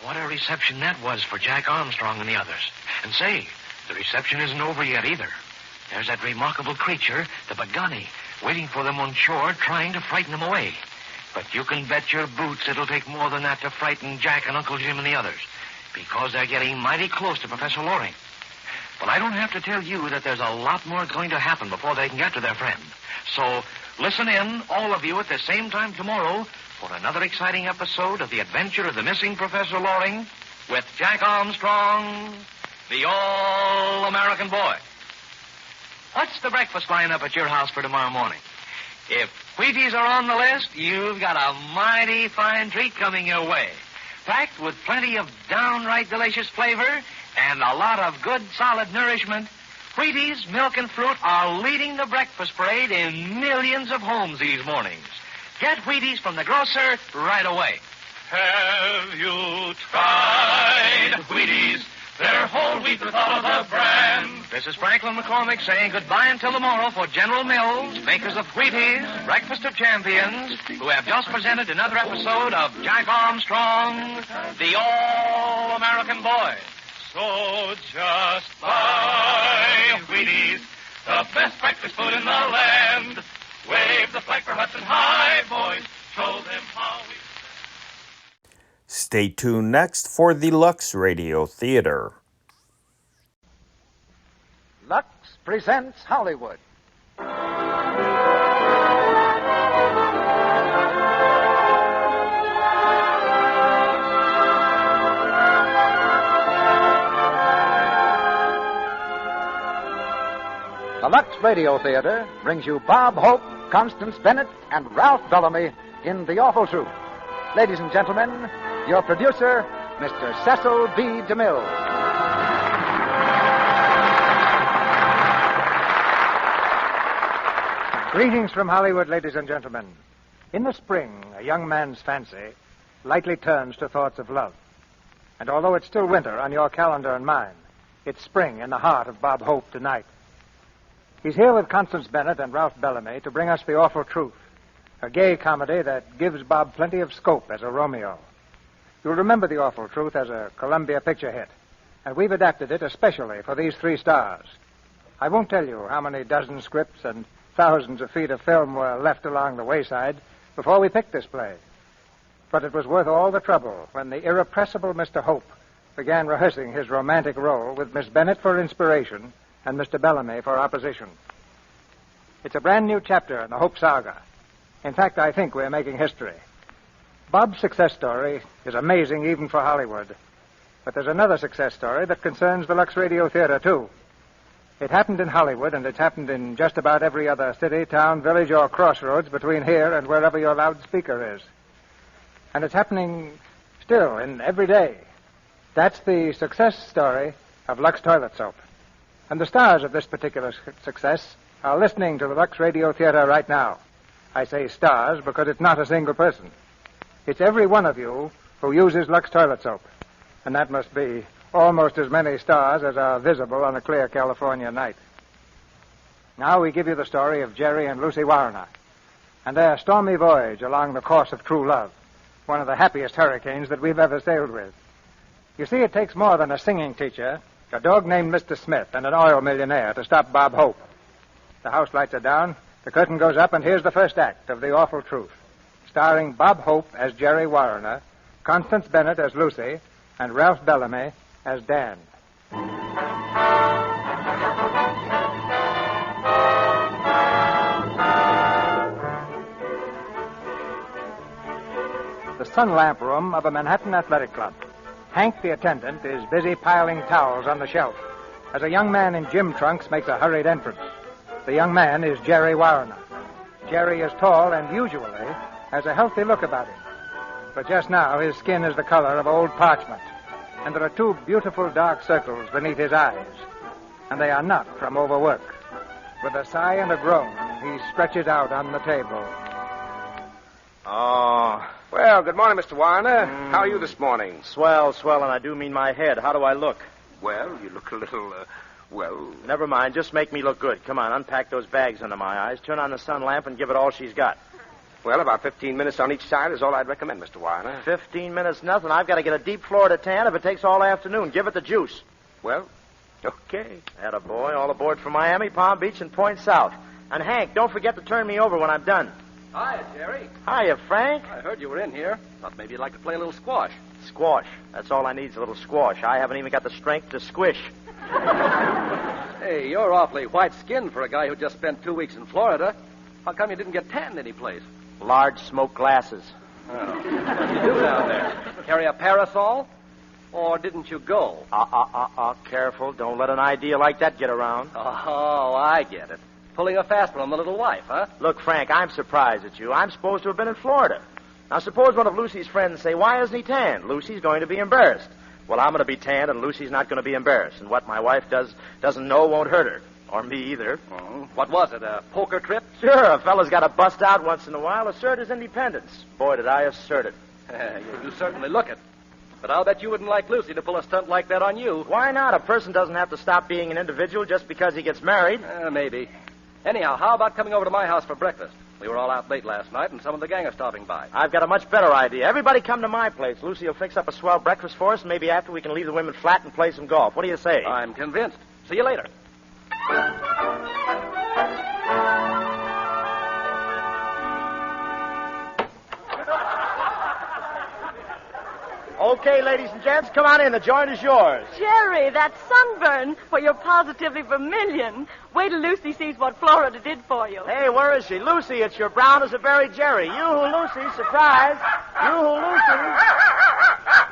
What a reception that was for Jack Armstrong and the others. And say, the reception isn't over yet either. There's that remarkable creature, the Bagani, waiting for them on shore, trying to frighten them away. But you can bet your boots it'll take more than that to frighten Jack and Uncle Jim and the others, because they're getting mighty close to Professor Loring. But I don't have to tell you that there's a lot more going to happen before they can get to their friend. So listen in, all of you, at the same time tomorrow for another exciting episode of The Adventure of the Missing Professor Loring with Jack Armstrong, the All-American Boy. What's the breakfast lineup at your house for tomorrow morning? If Wheaties are on the list, you've got a mighty fine treat coming your way. Packed with plenty of downright delicious flavor and a lot of good, solid nourishment, Wheaties, milk, and fruit are leading the breakfast parade in millions of homes these mornings. Get Wheaties from the grocer right away. Have you tried Wheaties? They're whole wheat with all of the bran. This is Franklin McCormick saying goodbye until tomorrow for General Mills, makers of Wheaties, Breakfast of Champions, who have just presented another episode of Jack Armstrong, the All-American Boy. So just buy Wheaties, the best breakfast food in the land. Wave the flag for Hudson High, boys. Show them how we... Stay tuned next for the Lux Radio Theater. Lux presents Hollywood. The Lux Radio Theater brings you Bob Hope, Constance Bennett, and Ralph Bellamy in The Awful Truth. Ladies and gentlemen, your producer, Mr. Cecil B. DeMille. Greetings from Hollywood, ladies and gentlemen. In the spring, a young man's fancy lightly turns to thoughts of love. And although it's still winter on your calendar and mine, it's spring in the heart of Bob Hope tonight. He's here with Constance Bennett and Ralph Bellamy to bring us The Awful Truth, a gay comedy that gives Bob plenty of scope as a Romeo. You'll remember The Awful Truth as a Columbia picture hit, and we've adapted it especially for these three stars. I won't tell you how many dozen scripts and thousands of feet of film were left along the wayside before we picked this play. But it was worth all the trouble when the irrepressible Mr. Hope began rehearsing his romantic role with Miss Bennett for inspiration and Mr. Bellamy for opposition. It's a brand new chapter in the Hope saga. In fact, I think we're making history. Bob's success story is amazing even for Hollywood. But there's another success story that concerns the Lux Radio Theater, too. It happened in Hollywood, and it's happened in just about every other city, town, village, or crossroads between here and wherever your loudspeaker is. And it's happening still in every day. That's the success story of Lux Toilet Soap. And the stars of this particular success are listening to the Lux Radio Theater right now. I say stars because it's not a single person. It's every one of you who uses Lux Toilet Soap. And that must be almost as many stars as are visible on a clear California night. Now we give you the story of Jerry and Lucy Warner and their stormy voyage along the course of true love, one of the happiest hurricanes that we've ever sailed with. You see, it takes more than a singing teacher, a dog named Mr. Smith, and an oil millionaire to stop Bob Hope. The house lights are down, the curtain goes up, and here's the first act of The Awful Truth, starring Bob Hope as Jerry Warner, Constance Bennett as Lucy, and Ralph Bellamy as Dan. The sun lamp room of a Manhattan athletic club. Hank, the attendant, is busy piling towels on the shelf as a young man in gym trunks makes a hurried entrance. The young man is Jerry Warner. Jerry is tall and usually has a healthy look about him. But just now, his skin is the color of old parchment, and there are two beautiful dark circles beneath his eyes, and they are not from overwork. With a sigh and a groan, he stretches out on the table. Oh. Well, good morning, Mr. Warner. How are you this morning? Swell, and I do mean my head. How do I look? Well, you look a little, Never mind. Just make me look good. Come on, unpack those bags under my eyes, turn on the sun lamp, and give it all she's got. Well, about 15 minutes on each side is all I'd recommend, Mr. Warner. 15 minutes, nothing. I've got to get a deep Florida tan if it takes all afternoon. Give it the juice. Well, okay. Attaboy. All aboard from Miami, Palm Beach, and Point South. And, Hank, don't forget to turn me over when I'm done. Hiya, Jerry. Hiya, Frank. I heard you were in here. Thought maybe you'd like to play a little squash. Squash. That's all I need is a little squash. I haven't even got the strength to squish. Hey, you're awfully white-skinned for a guy who just spent 2 weeks in Florida. How come you didn't get tanned anyplace? Large smoke glasses. Oh. What did you do down there? Carry a parasol? Or didn't you go? Careful. Don't let an idea like that get around. Oh, I get it. Pulling a fast one on the little wife, huh? Look, Frank, I'm surprised at you. I'm supposed to have been in Florida. Now, suppose one of Lucy's friends say, why isn't he tanned? Lucy's going to be embarrassed. Well, I'm going to be tanned, and Lucy's not going to be embarrassed. And what my wife doesn't know won't hurt her. Or me either. Oh. What was it, a poker trip? Sure, a fella's got to bust out once in a while, assert his independence. Boy, did I assert it. You certainly look it. But I'll bet you wouldn't like Lucy to pull a stunt like that on you. Why not? A person doesn't have to stop being an individual just because he gets married. Maybe. Anyhow, how about coming over to my house for breakfast? We were all out late last night, and some of the gang are stopping by. I've got a much better idea. Everybody come to my place. Lucy will fix up a swell breakfast for us, and maybe after we can leave the women flat and play some golf. What do you say? I'm convinced. See you later. Okay, ladies and gents, come on in. The joint is yours. Jerry, that sunburn. Well, you're positively vermilion. Wait till Lucy sees what Florida did for you. Hey, where is she? Lucy, it's your brown as a berry Jerry. You-hoo, Lucy, surprise. You-hoo, Lucy.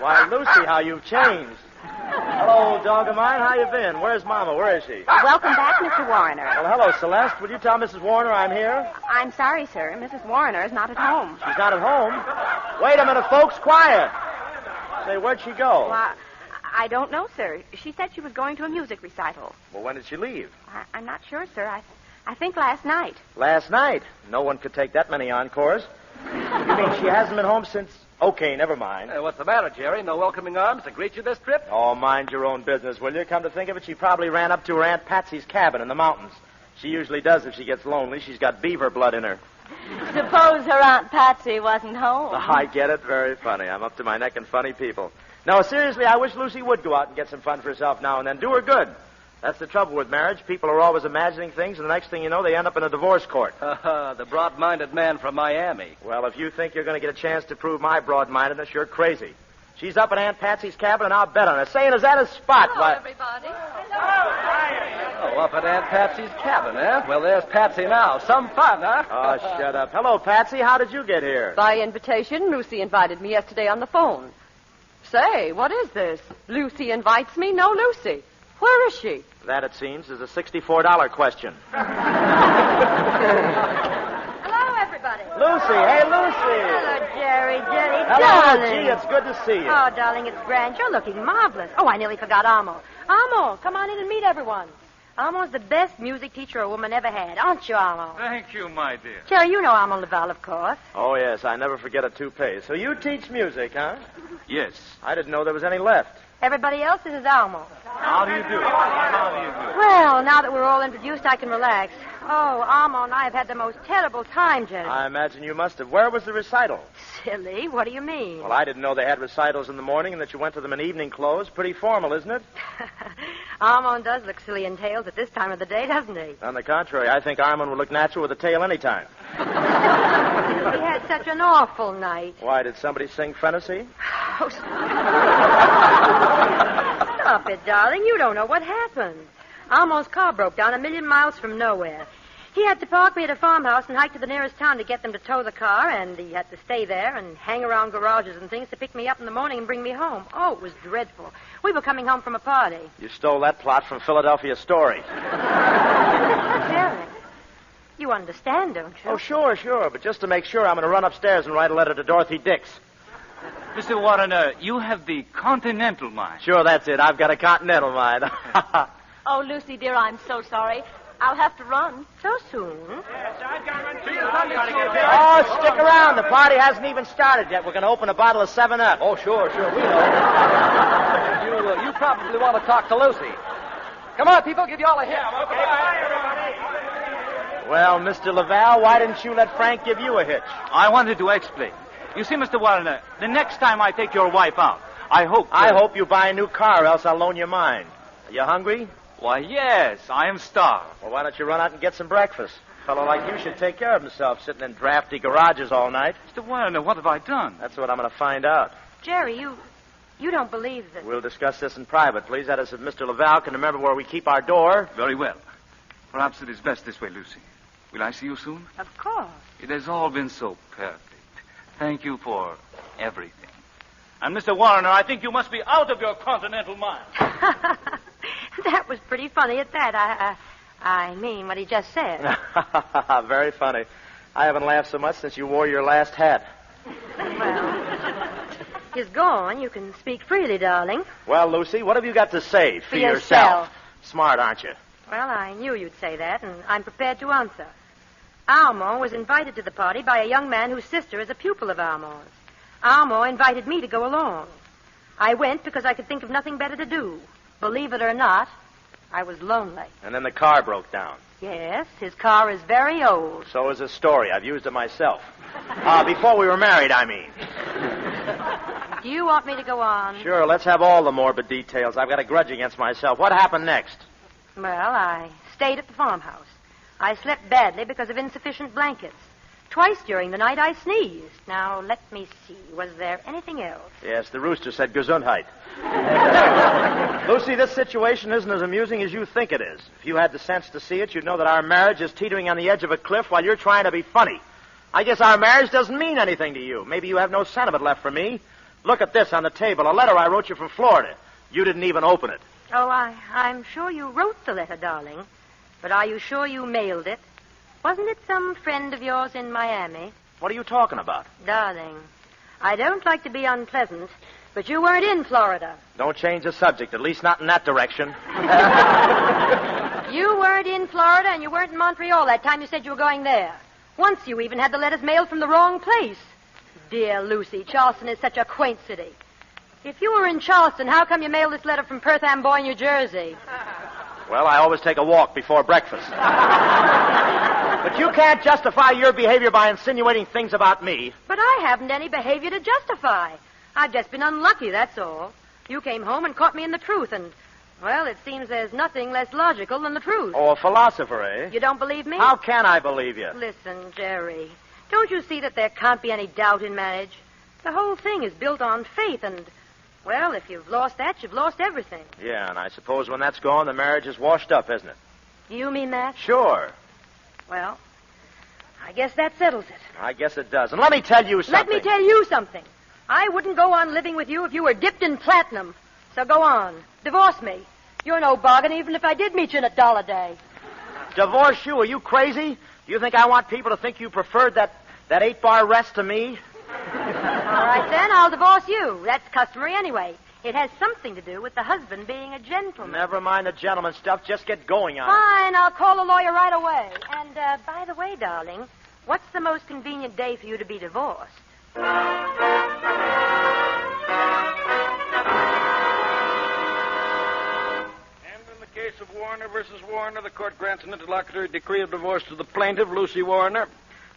Why, Lucy, how you've changed. Hello, dog of mine. How you been? Where's Mama? Where is she? Welcome back, Mr. Warner. Well, hello, Celeste. Will you tell Mrs. Warner I'm here? I'm sorry, sir. Mrs. Warner is not at home. She's not at home? Wait a minute, folks. Quiet. Say, where'd she go? Well, I don't know, sir. She said she was going to a music recital. Well, when did she leave? I'm not sure, sir. I think last night. Last night? No one could take that many encores. You mean she hasn't been home since... Okay, never mind. What's the matter, Jerry? No welcoming arms to greet you this trip? Oh, mind your own business, will you? Come to think of it, she probably ran up to her Aunt Patsy's cabin in the mountains. She usually does if she gets lonely. She's got beaver blood in her. Suppose her Aunt Patsy wasn't home. I get it. Very funny. I'm up to my neck in funny people. No, seriously, I wish Lucy would go out and get some fun for herself now and then. Do her good. That's the trouble with marriage. People are always imagining things, and the next thing you know, they end up in a divorce court. The broad-minded man from Miami. Well, if you think you're going to get a chance to prove my broad-mindedness, you're crazy. She's up at Aunt Patsy's cabin, and I'll bet on it. Saying, is that a spot? Hello, everybody. Oh, up at Aunt Patsy's cabin, eh? Well, there's Patsy now. Some fun, huh? Oh, shut up. Hello, Patsy. How did you get here? By invitation. Lucy invited me yesterday on the phone. Say, what is this? Lucy invites me? No, Lucy. Where is she? That, it seems, is a $64 question. Hello, everybody. Lucy. Hey, Lucy. Hello, Jerry. Jenny, Hello, darling. Gee. It's good to see you. Oh, darling, it's grand. You're looking marvelous. Oh, I nearly forgot Amo. Amo, come on in and meet everyone. Amo's the best music teacher a woman ever had, aren't you, Amo? Thank you, my dear. Jerry, you know Amo Laval, of course. Oh, yes. I never forget a toupee. So you teach music, huh? Yes. I didn't know there was any left. Everybody else, this is Amo. How do you do? How do you do? Well, now that we're all introduced, I can relax. Oh, Amo and I have had the most terrible time, Jerry. I imagine you must have. Where was the recital? Silly. What do you mean? Well, I didn't know they had recitals in the morning and that you went to them in evening clothes. Pretty formal, isn't it? Armand does look silly in tails at this time of the day, doesn't he? On the contrary, I think Armand would look natural with a tail any time. We had such an awful night. Why, did somebody sing Fantasy? Oh, stop it, darling. You don't know what happened. Armand's car broke down 1,000,000 miles from nowhere. He had to park me at a farmhouse and hike to the nearest town to get them to tow the car, and he had to stay there and hang around garages and things to pick me up in the morning and bring me home. Oh, it was dreadful. We were coming home from a party. You stole that plot from Philadelphia Story. Jerry, you understand, don't you? Oh, sure. But just to make sure, I'm going to run upstairs and write a letter to Dorothy Dix. Mr. Warner, you have the continental mind. Sure, that's it. I've got a continental mind. Oh, Lucy, dear, I'm so sorry. I'll have to run. So soon? Oh, stick around. The party hasn't even started yet. We're going to open a bottle of 7-Up. Oh, sure. We know. You probably want to talk to Lucy. Come on, people. Give you all a hit. Okay, bye, everybody. Well, Mr. Laval, why didn't you let Frank give you a hitch? I wanted to explain. You see, Mr. Warner, the next time I take your wife out, I hope you buy a new car, else I'll loan you mine. Are you hungry? Why, yes, I am starved. Well, why don't you run out and get some breakfast? A fellow like you should take care of himself, sitting in drafty garages all night. Mr. Warner, what have I done? That's what I'm going to find out. Jerry, you don't believe that... We'll discuss this in private, please. That is, if Mr. Laval can remember where we keep our door. Very well. Perhaps it is best this way, Lucy. Will I see you soon? Of course. It has all been so perfect. Thank you for everything. And, Mr. Warner, I think you must be out of your continental mind. That was pretty funny at that. I mean what he just said. Very funny. I haven't laughed so much since you wore your last hat. Well, he's gone. You can speak freely, darling. Well, Lucy, what have you got to say for yourself? Smart, aren't you? Well, I knew you'd say that, and I'm prepared to answer. Almo was invited to the party by a young man whose sister is a pupil of Almo's. Almo invited me to go along. I went because I could think of nothing better to do. Believe it or not, I was lonely. And then the car broke down. Yes, his car is very old. So is his story. I've used it myself. Before we were married, I mean. Do you want me to go on? Sure, let's have all the morbid details. I've got a grudge against myself. What happened next? Well, I stayed at the farmhouse. I slept badly because of insufficient blankets. Twice during the night I sneezed. Now, let me see. Was there anything else? Yes, the rooster said Gesundheit. Lucy, this situation isn't as amusing as you think it is. If you had the sense to see it, you'd know that our marriage is teetering on the edge of a cliff while you're trying to be funny. I guess our marriage doesn't mean anything to you. Maybe you have no sentiment left for me. Look at this on the table, a letter I wrote you from Florida. You didn't even open it. Oh, I'm sure you wrote the letter, darling. But are you sure you mailed it? Wasn't it some friend of yours in Miami? What are you talking about? Darling, I don't like to be unpleasant, but you weren't in Florida. Don't change the subject, at least not in that direction. You weren't in Florida, and you weren't in Montreal that time you said you were going there. Once you even had the letters mailed from the wrong place. Dear Lucy, Charleston is such a quaint city. If you were in Charleston, how come you mailed this letter from Perth Amboy, New Jersey? Well, I always take a walk before breakfast. But you can't justify your behavior by insinuating things about me. But I haven't any behavior to justify. I've just been unlucky, that's all. You came home and caught me in the truth, and, well, it seems there's nothing less logical than the truth. Oh, a philosopher, eh? You don't believe me? How can I believe you? Listen, Jerry, don't you see that there can't be any doubt in marriage? The whole thing is built on faith, and, well, if you've lost that, you've lost everything. Yeah, and I suppose when that's gone, the marriage is washed up, isn't it? Do you mean that? Sure. Well, I guess that settles it. I guess it does. And let me tell you something. Let me tell you something. I wouldn't go on living with you if you were dipped in platinum. So go on. Divorce me. You're no bargain even if I did meet you in $1 a day. Divorce you? Are you crazy? Do you think I want people to think you preferred that 8-bar rest to me? All right, then, I'll divorce you. That's customary anyway. It has something to do with the husband being a gentleman. Never mind the gentleman stuff. Just get going on it. Fine, I'll call a lawyer right away. And, by the way, darling, what's the most convenient day for you to be divorced? Case of Warner versus Warner, the court grants an interlocutory decree of divorce to the plaintiff, Lucy Warner.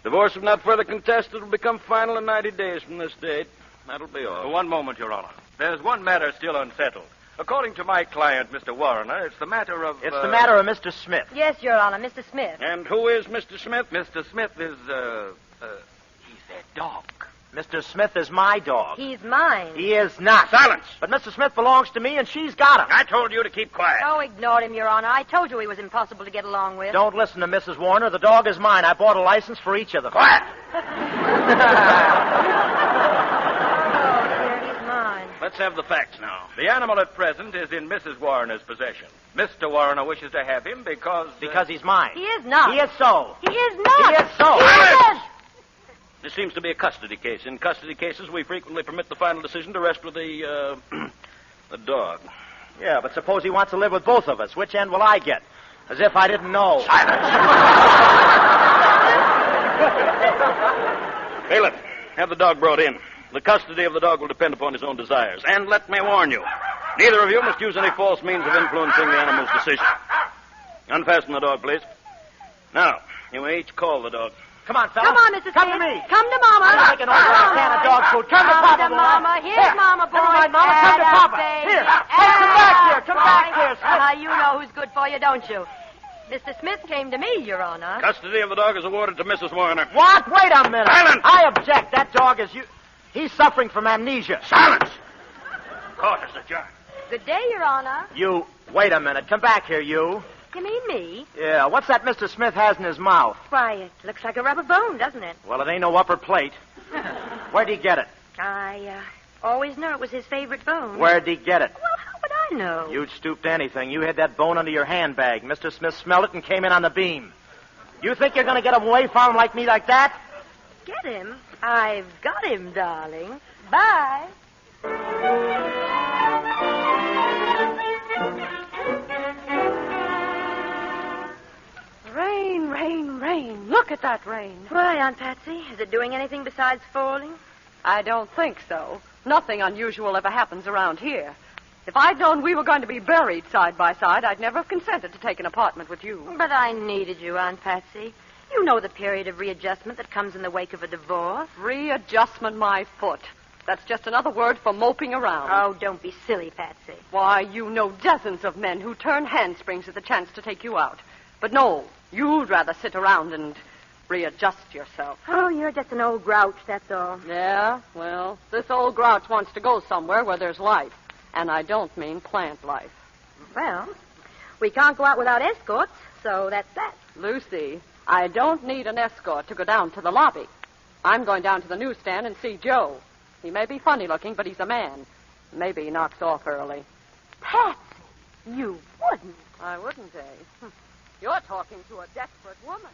Divorce, if not further contested, will become final in 90 days from this date. That'll be all. One moment, Your Honor. There's one matter still unsettled. According to my client, Mr. Warner, it's the matter of... It's the matter of Mr. Smith. Yes, Your Honor, Mr. Smith. And who is Mr. Smith? Mr. Smith is, he's their dog. Mr. Smith is my dog. He's mine. He is not. Silence. But Mr. Smith belongs to me, and she's got him. I told you to keep quiet. Oh, ignored him, Your Honor. I told you he was impossible to get along with. Don't listen to Mrs. Warner. The dog is mine. I bought a license for each of them. Quiet. Oh, dear, he's mine. Let's have the facts now. The animal at present is in Mrs. Warner's possession. Mr. Warner wishes to have him because... Because he's mine. He is not. He is so. He is not. He is so. He is. This seems to be a custody case. In custody cases, we frequently permit the final decision to rest with the dog. Yeah, but suppose he wants to live with both of us. Which end will I get? As if I didn't know. Silence. Bailiff, have the dog brought in. The custody of the dog will depend upon his own desires. And let me warn you, neither of you must use any false means of influencing the animal's decision. Unfasten the dog, please. Now, you may each call the dog. Come on, fella. Come on, Mrs. Come Smith. to me. Come to Mama. I'm making over a can of dog food. Come to Papa, boy. Mama. Here's Here. Mama, boy. Never mind, Mama. Come to Papa. Here. Hey, come back here. Come back here, Smith. You know who's good for you, don't you? Mr. Smith came to me, Your Honor. Custody of the dog is awarded to Mrs. Warner. What? Wait a minute. Silence. I object. That dog is you. He's suffering from amnesia. Silence. Court is adjourned. Good day, Your Honor. You. Wait a minute. Come back here, you. You mean me? Yeah, what's that Mr. Smith has in his mouth? Why, it looks like a rubber bone, doesn't it? Well, it ain't no upper plate. Where'd he get it? I always knew it was his favorite bone. Where'd he get it? Well, how would I know? You'd stoop to anything. You hid that bone under your handbag. Mr. Smith smelled it and came in on the beam. You think you're going to get him away from him like me like that? Get him? I've got him, darling. Bye. Rain, rain, rain. Look at that rain. Why, Aunt Patsy? Is it doing anything besides falling? I don't think so. Nothing unusual ever happens around here. If I'd known we were going to be buried side by side, I'd never have consented to take an apartment with you. But I needed you, Aunt Patsy. You know the period of readjustment that comes in the wake of a divorce. Readjustment, my foot. That's just another word for moping around. Oh, don't be silly, Patsy. Why, you know dozens of men who turn handsprings at the chance to take you out. But no, you'd rather sit around and readjust yourself. Oh, you're just an old grouch, that's all. Yeah? Well, this old grouch wants to go somewhere where there's life. And I don't mean plant life. Well, we can't go out without escorts, so that's that. Lucy, I don't need an escort to go down to the lobby. I'm going down to the newsstand and see Joe. He may be funny looking, but he's a man. Maybe he knocks off early. Patsy, you wouldn't. I wouldn't, eh? You're talking to a desperate woman.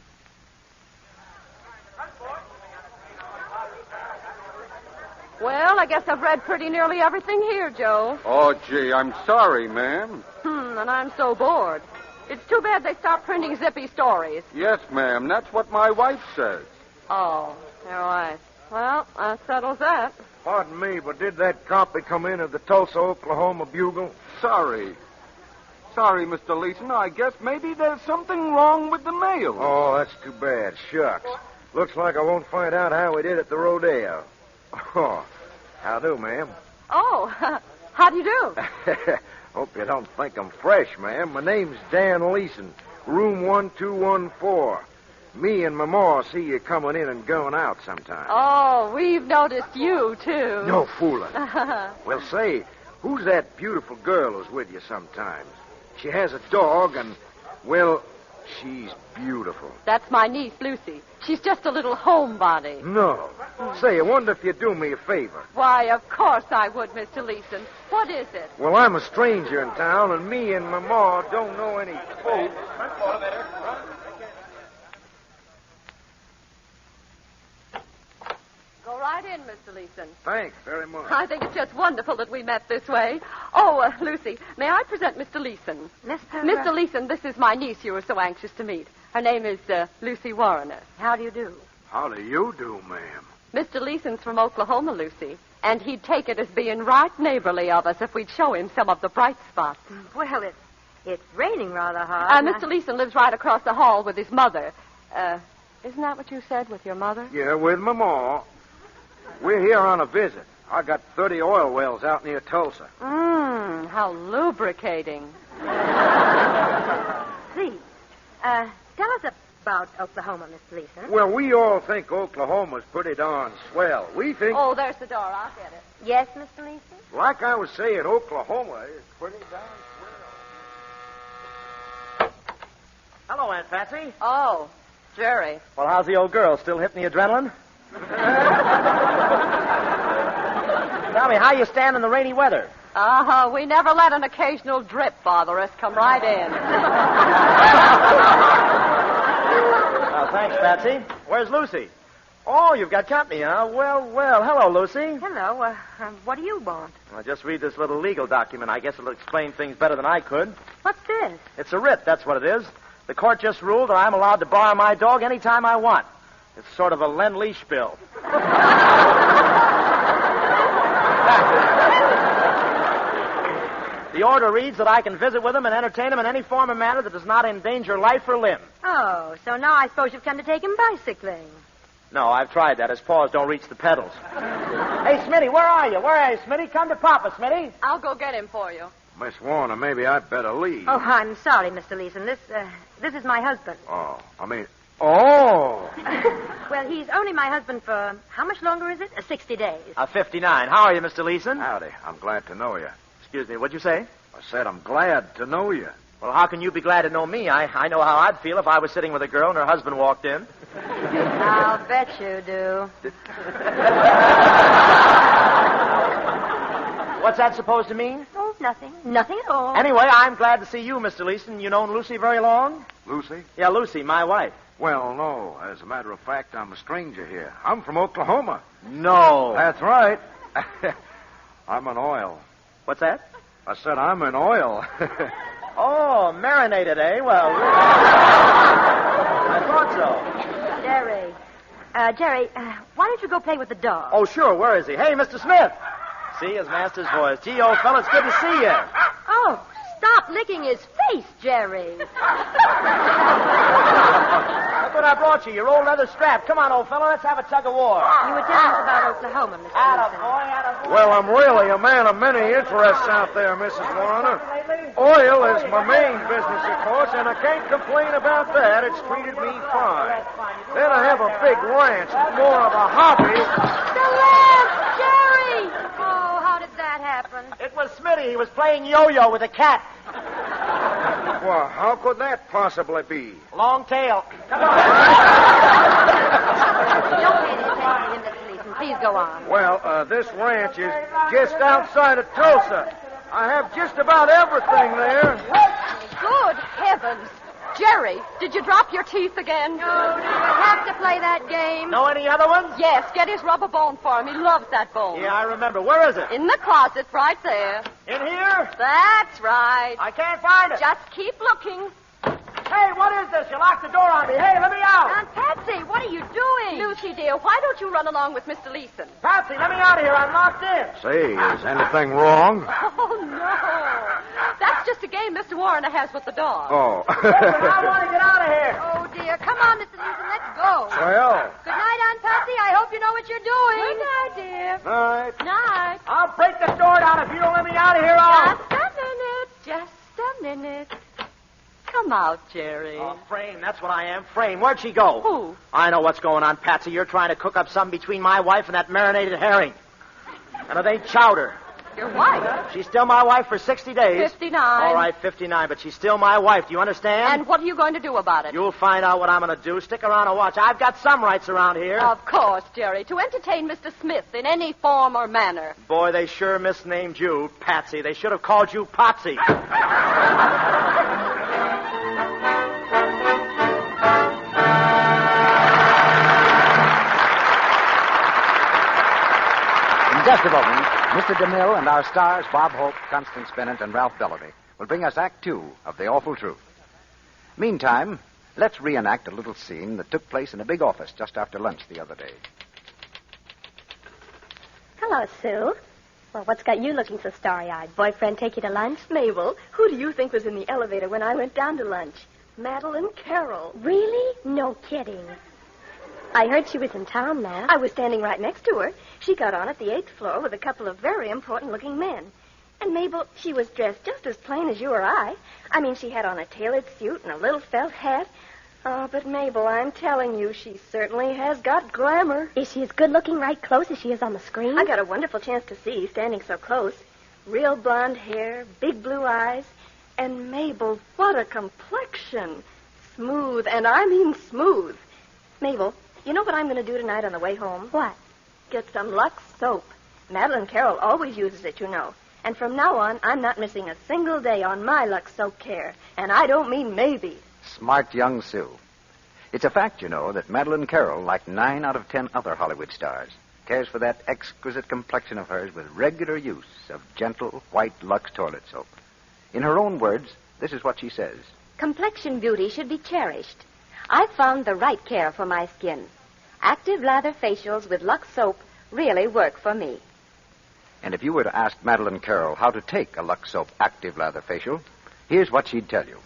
Well, I guess I've read pretty nearly everything here, Joe. Oh, gee, I'm sorry, ma'am. And I'm so bored. It's too bad they stopped printing zippy stories. Yes, ma'am, that's what my wife says. Oh, your wife. Well, that settles that. Pardon me, but did that copy come in of the Tulsa, Oklahoma Bugle? Sorry, Mr. Leeson. I guess maybe there's something wrong with the mail. Oh, that's too bad. Shucks. Looks like I won't find out how we did at the rodeo. Oh, how do, ma'am? Oh, how do you do? Hope you don't think I'm fresh, ma'am. My name's Dan Leeson, room 1214. Me and my ma see you coming in and going out sometime. Oh, we've noticed you, too. No fooling. Well, say, who's that beautiful girl who's with you sometimes? She has a dog and, well, she's beautiful. That's my niece, Lucy. She's just a little homebody. No. Say, I wonder if you'd do me a favor. Why, of course I would, Mr. Leeson. What is it? Well, I'm a stranger in town, and me and my ma don't know any folks. Go right in, Mr. Leeson. Thanks very much. I think it's just wonderful that we met this way. Oh, Lucy, may I present Mr. Leeson? Mr. Leeson, this is my niece you were so anxious to meet. Her name is Lucy Warrener. How do you do? How do you do, ma'am? Mr. Leeson's from Oklahoma, Lucy, and he'd take it as being right neighborly of us if we'd show him some of the bright spots. Well, it's raining rather hard. Mr. Leeson lives right across the hall with his mother. Isn't that what you said, with your mother? Yeah, with my ma. We're here on a visit. I got 30 oil wells out near Tulsa. How lubricating. Please, tell us about Oklahoma, Mr. Leeson. Well, we all think Oklahoma's pretty darn swell. We think... Oh, there's the door. I'll get it. Yes, Mr. Leeson? Like I was saying, Oklahoma is pretty darn swell. Hello, Aunt Patsy. Oh, Jerry. Well, how's the old girl? Still hitting the adrenaline? Tell me, how you stand in the rainy weather? We never let an occasional drip bother us. Come right in. Oh, thanks, Patsy. Where's Lucy? Oh, you've got company, huh? Well, hello, Lucy. Hello. What do you want? Well, just read this little legal document. I guess it'll explain things better than I could. What's this? It's a writ, that's what it is. The court just ruled that I'm allowed to borrow my dog any time I want. It's sort of a Lend-Leash bill. The order reads that I can visit with him and entertain him in any form or manner that does not endanger life or limb. Oh, so now I suppose you've come to take him bicycling. No, I've tried that. His paws don't reach the pedals. Hey, Smitty, where are you? Where are you, Smitty? Come to Papa, Smitty. I'll go get him for you. Miss Warner, maybe I'd better leave. Oh, I'm sorry, Mr. Leeson. This is my husband. Oh. Well, he's only my husband for, how much longer is it? 60 days. 59. How are you, Mr. Leeson? Howdy. I'm glad to know you. Excuse me, what'd you say? I said I'm glad to know you. Well, how can you be glad to know me? I know how I'd feel if I was sitting with a girl and her husband walked in. I'll bet you do. What's that supposed to mean? Oh, nothing. Nothing at all. Anyway, I'm glad to see you, Mr. Leeson. You known Lucy very long? Lucy? Yeah, Lucy, my wife. Well, no. As a matter of fact, I'm a stranger here. I'm from Oklahoma. No. That's right. I'm an oil. What's that? I said I'm an oil. Oh, marinated, eh? Well, I thought so. Jerry, why don't you go play with the dog? Oh, sure. Where is he? Hey, Mr. Smith. See his master's voice. Gee, old fella, it's good to see you. Oh, stop licking his face, Jerry. Look what I brought you, your old leather strap. Come on, old fella, let's have a tug of war. You were telling us about Oklahoma, Mr. Leeson. Well, I'm really a man of many interests out there, Mrs. Warner. Oil is my main business, of course, and I can't complain about that. It's treated me fine. Then I have a big ranch, more of a hobby. The lamp, Jerry! Oh, how did that happen? It was Smitty. He was playing yo-yo with a cat. Well, how could that possibly be? Long tail. Don't pay any attention to him, Mr. Leeson. Please go on. Well, this ranch is just outside of Tulsa. I have just about everything there. Good heavens. Jerry, did you drop your teeth again? No, do you have to play that game? Know any other ones? Yes, get his rubber bone for him. He loves that bone. Yeah, I remember. Where is it? In the closet, right there. In here? That's right. I can't find it. Just keep looking. Hey, what is this? You locked the door on me. Hey, let me out. Aunt Patsy, what are you doing? Lucy, dear, why don't you run along with Mr. Leeson? Patsy, let me out of here. I'm locked in. Say, is anything wrong? Oh, no. That's just a game Mr. Warner has with the dog. Oh. Listen, I want to get out of here. Oh, dear. Come on, Mr. Leeson. Let's go. Well. Good night, Aunt Patsy. I hope you know what you're doing. Good night, dear. Night. Night. I'll break the door down if you don't let me out of here. Just a minute. Come out, Jerry. Oh, Frame, that's what I am. Frame, where'd she go? Who? I know what's going on, Patsy. You're trying to cook up something between my wife and that marinated herring. And it ain't chowder. Your wife? She's still my wife for 60 days. 59. All right, 59, but she's still my wife. Do you understand? And what are you going to do about it? You'll find out what I'm going to do. Stick around and watch. I've got some rights around here. Of course, Jerry. To entertain Mr. Smith in any form or manner. Boy, they sure misnamed you, Patsy. They should have called you Potsy. In just a moment, Mr. DeMille and our stars, Bob Hope, Constance Bennett, and Ralph Bellamy, will bring us Act Two of The Awful Truth. Meantime, let's reenact a little scene that took place in a big office just after lunch the other day. Hello, Sue. Well, what's got you looking so starry-eyed? Boyfriend take you to lunch? Mabel, who do you think was in the elevator when I went down to lunch? Madeline Carroll. Really? No kidding. I heard she was in town now. I was standing right next to her. She got on at the 8th floor with a couple of very important-looking men. And Mabel, she was dressed just as plain as you or I. I mean, she had on a tailored suit and a little felt hat. Oh, but Mabel, I'm telling you, she certainly has got glamour. Is she as good-looking right close as she is on the screen? I got a wonderful chance to see, standing so close. Real blonde hair, big blue eyes. And Mabel, what a complexion. Smooth, and I mean smooth. Mabel, you know what I'm going to do tonight on the way home? What? Get some Lux soap. Madeline Carroll always uses it, you know. And from now on, I'm not missing a single day on my Lux soap care. And I don't mean maybe. Smart young Sue. It's a fact, you know, that Madeline Carroll, like 9 out of 10 other Hollywood stars, cares for that exquisite complexion of hers with regular use of gentle, white Lux toilet soap. In her own words, this is what she says. Complexion beauty should be cherished. I've found the right care for my skin. Active lather facials with Lux soap really work for me. And if you were to ask Madeline Carroll how to take a Lux soap active lather facial, here's what she'd tell you.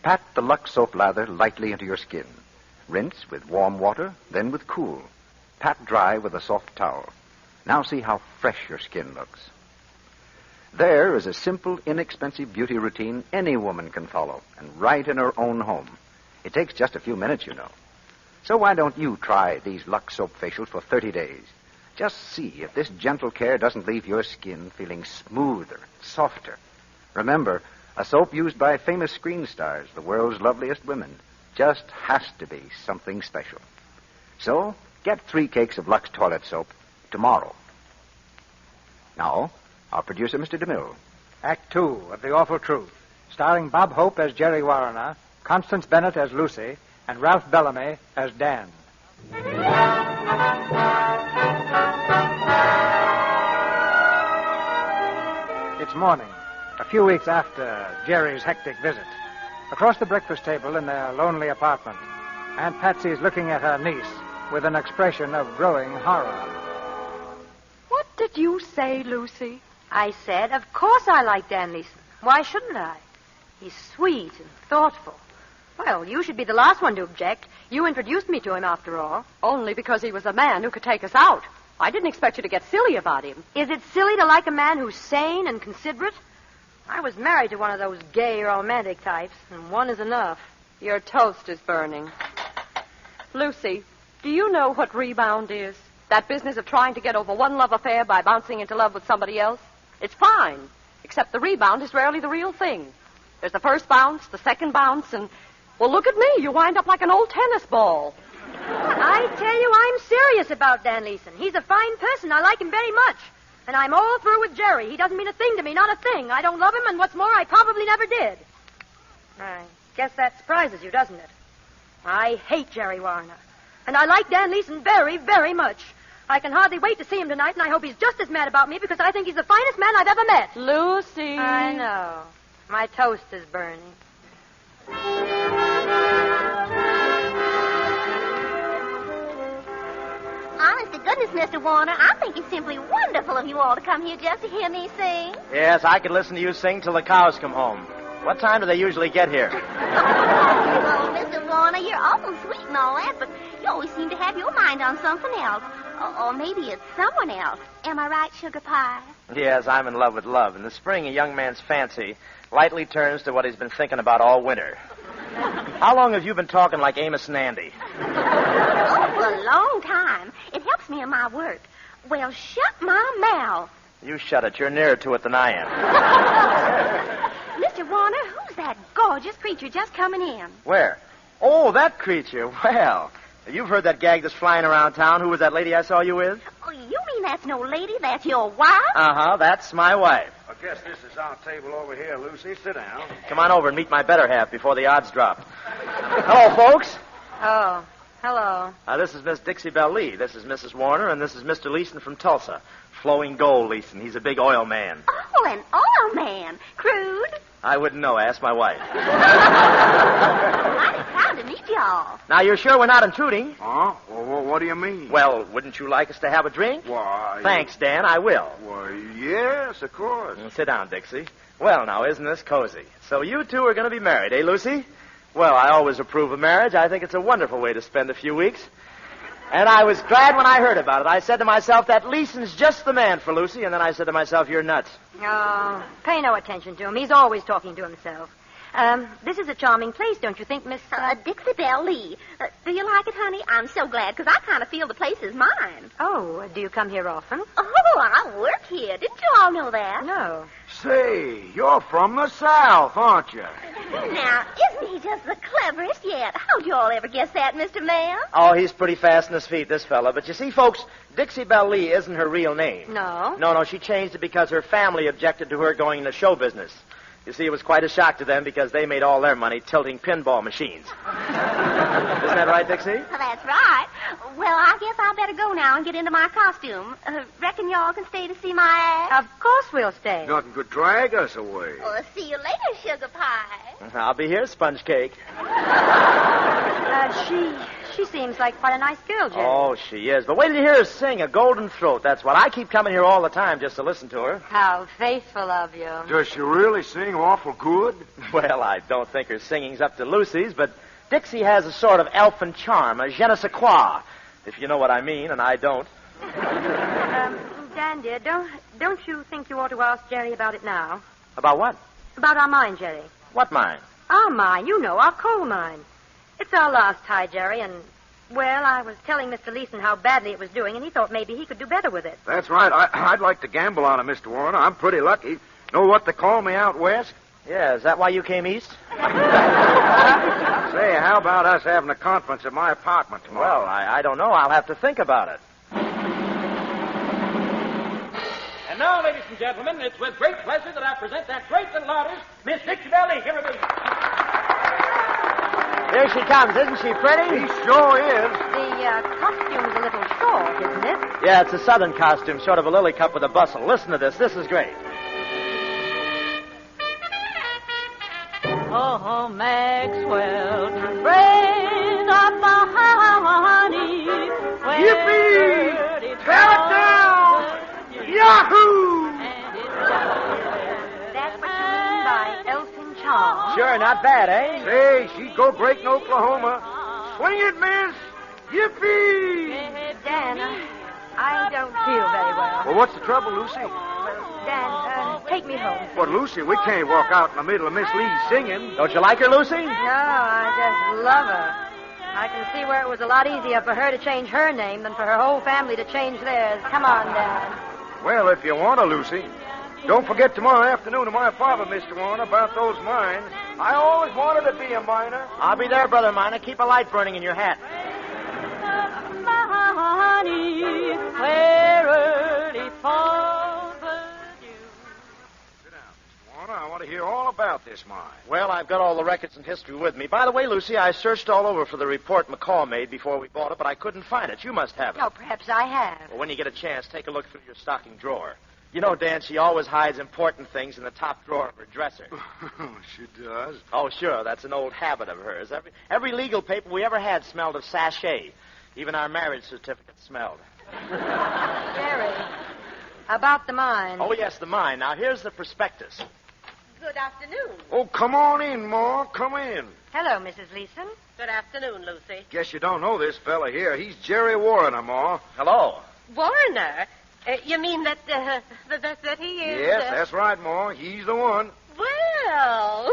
Pat the Lux soap lather lightly into your skin. Rinse with warm water, then with cool. Pat dry with a soft towel. Now see how fresh your skin looks. There is a simple, inexpensive beauty routine any woman can follow, and right in her own home. It takes just a few minutes, you know. So why don't you try these Lux soap facials for 30 days? Just see if this gentle care doesn't leave your skin feeling smoother, softer. Remember, a soap used by famous screen stars, the world's loveliest women, just has to be something special. So, get 3 cakes of Lux toilet soap tomorrow. Now, our producer, Mr. DeMille. Act Two of The Awful Truth, starring Bob Hope as Jerry Warner, Constance Bennett as Lucy, and Ralph Bellamy as Dan. It's morning, a few weeks after Jerry's hectic visit. Across the breakfast table in their lonely apartment, Aunt Patsy's looking at her niece with an expression of growing horror. What did you say, Lucy? I said, of course I like Dan Leeson. Why shouldn't I? He's sweet and thoughtful. Well, you should be the last one to object. You introduced me to him, after all. Only because he was a man who could take us out. I didn't expect you to get silly about him. Is it silly to like a man who's sane and considerate? I was married to one of those gay, romantic types, and one is enough. Your toast is burning. Lucy, do you know what rebound is? That business of trying to get over one love affair by bouncing into love with somebody else? It's fine, except the rebound is rarely the real thing. There's the first bounce, the second bounce, and, well, look at me. You wind up like an old tennis ball. I tell you, I'm serious about Dan Leeson. He's a fine person. I like him very much. And I'm all through with Jerry. He doesn't mean a thing to me, not a thing. I don't love him, and what's more, I probably never did. I guess that surprises you, doesn't it? I hate Jerry Warner. And I like Dan Leeson very, very much. I can hardly wait to see him tonight, and I hope he's just as mad about me because I think he's the finest man I've ever met. Lucy. I know. My toast is burning. Honest to goodness, Mr. Warner, I think it's simply wonderful of you all to come here just to hear me sing. Yes, I could listen to you sing till the cows come home. What time do they usually get here? Oh, Mr. Warner, you're awful sweet and all that, but you always seem to have your mind on something else. Or maybe it's someone else. Am I right, Sugar Pie? Yes, I'm in love with love. In the spring, a young man's fancy lightly turns to what he's been thinking about all winter. How long have you been talking like Amos and Andy? Oh, for a long time. It helps me in my work. Well, shut my mouth. You shut it. You're nearer to it than I am. Mr. Warner, who's that gorgeous creature just coming in? Where? Oh, that creature. Well, you've heard that gag that's flying around town. Who was that lady I saw you with? Oh, you mean that's no lady? That's your wife? Uh-huh, that's my wife. I guess this is our table over here, Lucy. Sit down. Come on over and meet my better half before the odds drop. Hello, folks. Oh, hello. This is Miss Dixie Belle Lee. This is Mrs. Warner, and this is Mr. Leeson from Tulsa. Flowing Gold Leeson. He's a big oil man. Oh, an oil man. Crude? I wouldn't know. Ask my wife. I'm proud to meet y'all. Now, you're sure we're not intruding? Huh? Well, what do you mean? Well, wouldn't you like us to have a drink? Why... Thanks, Dan. I will. Why, yes, of course. Sit down, Dixie. Well, now, isn't this cozy? So you two are going to be married, eh, Lucy? Well, I always approve of marriage. I think it's a wonderful way to spend a few weeks. And I was glad when I heard about it. I said to myself, that Leeson's just the man for Lucy. And then I said to myself, you're nuts. Oh, pay no attention to him. He's always talking to himself. This is a charming place, don't you think, Miss... Dixie Belle Lee. Do you like it, honey? I'm so glad, because I kind of feel the place is mine. Oh, do you come here often? Oh, I work here. Didn't you all know that? No. Say, you're from the South, aren't you? Now, isn't he just the cleverest yet? How'd you all ever guess that, Mr. Man? Oh, he's pretty fast on his feet, this fella. But you see, folks, Dixie Belle Lee isn't her real name. No? No, she changed it because her family objected to her going into show business. You see, it was quite a shock to them because they made all their money tilting pinball machines. Isn't that right, Dixie? That's right. Well, I guess I better go now and get into my costume. Reckon y'all can stay to see my act? Of course we'll stay. Nothing could drag us away. Well, see you later, Sugar Pie. I'll be here, Sponge Cake. She seems like quite a nice girl, Jerry. Oh, she is. But wait till you hear her sing, a golden throat. That's what. I keep coming here all the time just to listen to her. How faithful of you. Does she really sing awful good? Well, I don't think her singing's up to Lucy's, but Dixie has a sort of elfin charm, a je ne sais quoi, if you know what I mean, and I don't. Dan, dear, don't you think you ought to ask Jerry about it now? About what? About our mine, Jerry. What mine? Our mine, you know, our coal mine. It's our last tie, Jerry, and, well, I was telling Mr. Leeson how badly it was doing, and he thought maybe he could do better with it. That's right. I'd like to gamble on it, Mr. Warner. I'm pretty lucky. Know what they call me out west? Yeah, is that why you came east? Say, how about us having a conference at my apartment tomorrow? Well, I don't know. I'll have to think about it. And now, ladies and gentlemen, it's with great pleasure that I present that great little artist, Miss Dixie Belle Lee. Give her a big... Here she comes. Isn't she pretty? She sure is. The costume's a little short, isn't it? Yeah, it's a southern costume, sort of a lily cup with a bustle. Listen to this. This is great. Oh, Maxwell, to bring up the honey. Yippee! Tear it down! Sure, not bad, eh? Say, she'd go great in Oklahoma. Swing it, miss! Yippee! Dan, I don't feel very well. Well, what's the trouble, Lucy? Dan, take me home. Well, Lucy, we can't walk out in the middle of Miss Lee's singing. Don't you like her, Lucy? No, I just love her. I can see where it was a lot easier for her to change her name than for her whole family to change theirs. Come on, Dan. Well, if you want to, Lucy. Don't forget tomorrow afternoon to my father, Mr. Warner, about those mines. I always wanted to be a miner. I'll be there, Brother Miner. Keep a light burning in your hat. Honey, where early falls the dew. Sit down, Mr. Warner. I want to hear all about this mine. Well, I've got all the records and history with me. By the way, Lucy, I searched all over for the report McCall made before we bought it, but I couldn't find it. You must have it. Oh, perhaps I have. Well, when you get a chance, take a look through your stocking drawer. You know, Dan, she always hides important things in the top drawer of her dresser. She does. Oh, sure. That's an old habit of hers. Every legal paper we ever had smelled of sachet. Even our marriage certificate smelled. Jerry, about the mine. Oh, yes, the mine. Now, here's the prospectus. Good afternoon. Oh, come on in, Ma. Come in. Hello, Mrs. Leeson. Good afternoon, Lucy. Guess you don't know this fella here. He's Jerry Warner, Ma. Hello. Warner? You mean that he is... Yes, that's right, Ma. He's the one. Well,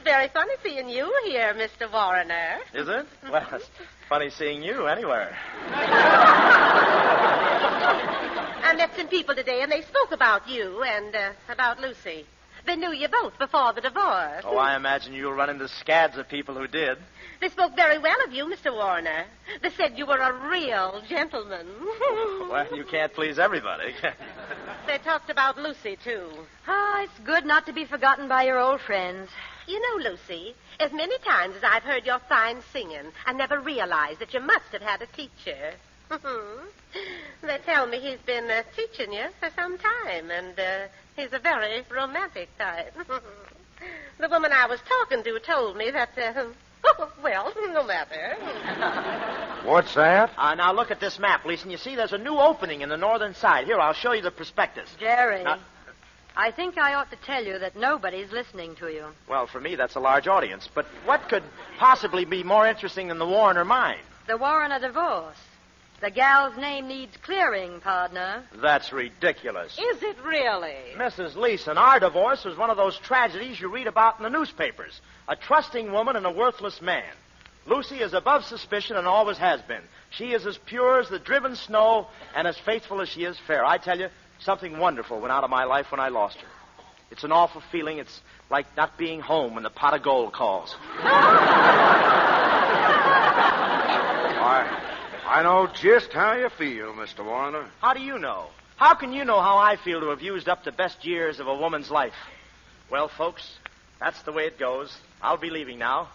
very funny seeing you here, Mr. Warner. Is it? Well, it's funny seeing you anywhere. I met some people today, and they spoke about you and about Lucy. They knew you both before the divorce. Oh, I imagine you'll run into scads of people who did. They spoke very well of you, Mr. Warner. They said you were a real gentleman. Well, you can't please everybody. They talked about Lucy, too. Ah, it's good not to be forgotten by your old friends. You know, Lucy, as many times as I've heard your fine singing, I never realized that you must have had a teacher. They tell me he's been teaching you for some time, and he's a very romantic type. The woman I was talking to told me that, well, no matter. What's that? Now look at this map, Leeson. You see, there's a new opening in the northern side. Here, I'll show you the prospectus. Jerry, Now, I think I ought to tell you that nobody's listening to you. well, for me, that's a large audience. But what could possibly be more interesting than the Warner mine? The Warner divorce. The gal's name needs clearing, partner. That's ridiculous. Is it really? Mrs. Leeson, our divorce was one of those tragedies you read about in the newspapers. A trusting woman and a worthless man. Lucy is above suspicion and always has been. She is as pure as the driven snow and as faithful as she is fair. I tell you, something wonderful went out of my life when I lost her. It's an awful feeling. It's like not being home when the pot of gold calls. I know just how you feel, Mr. Warner. How do you know? How can you know how I feel to have used up the best years of a woman's life? Well, folks, that's the way it goes. I'll be leaving now.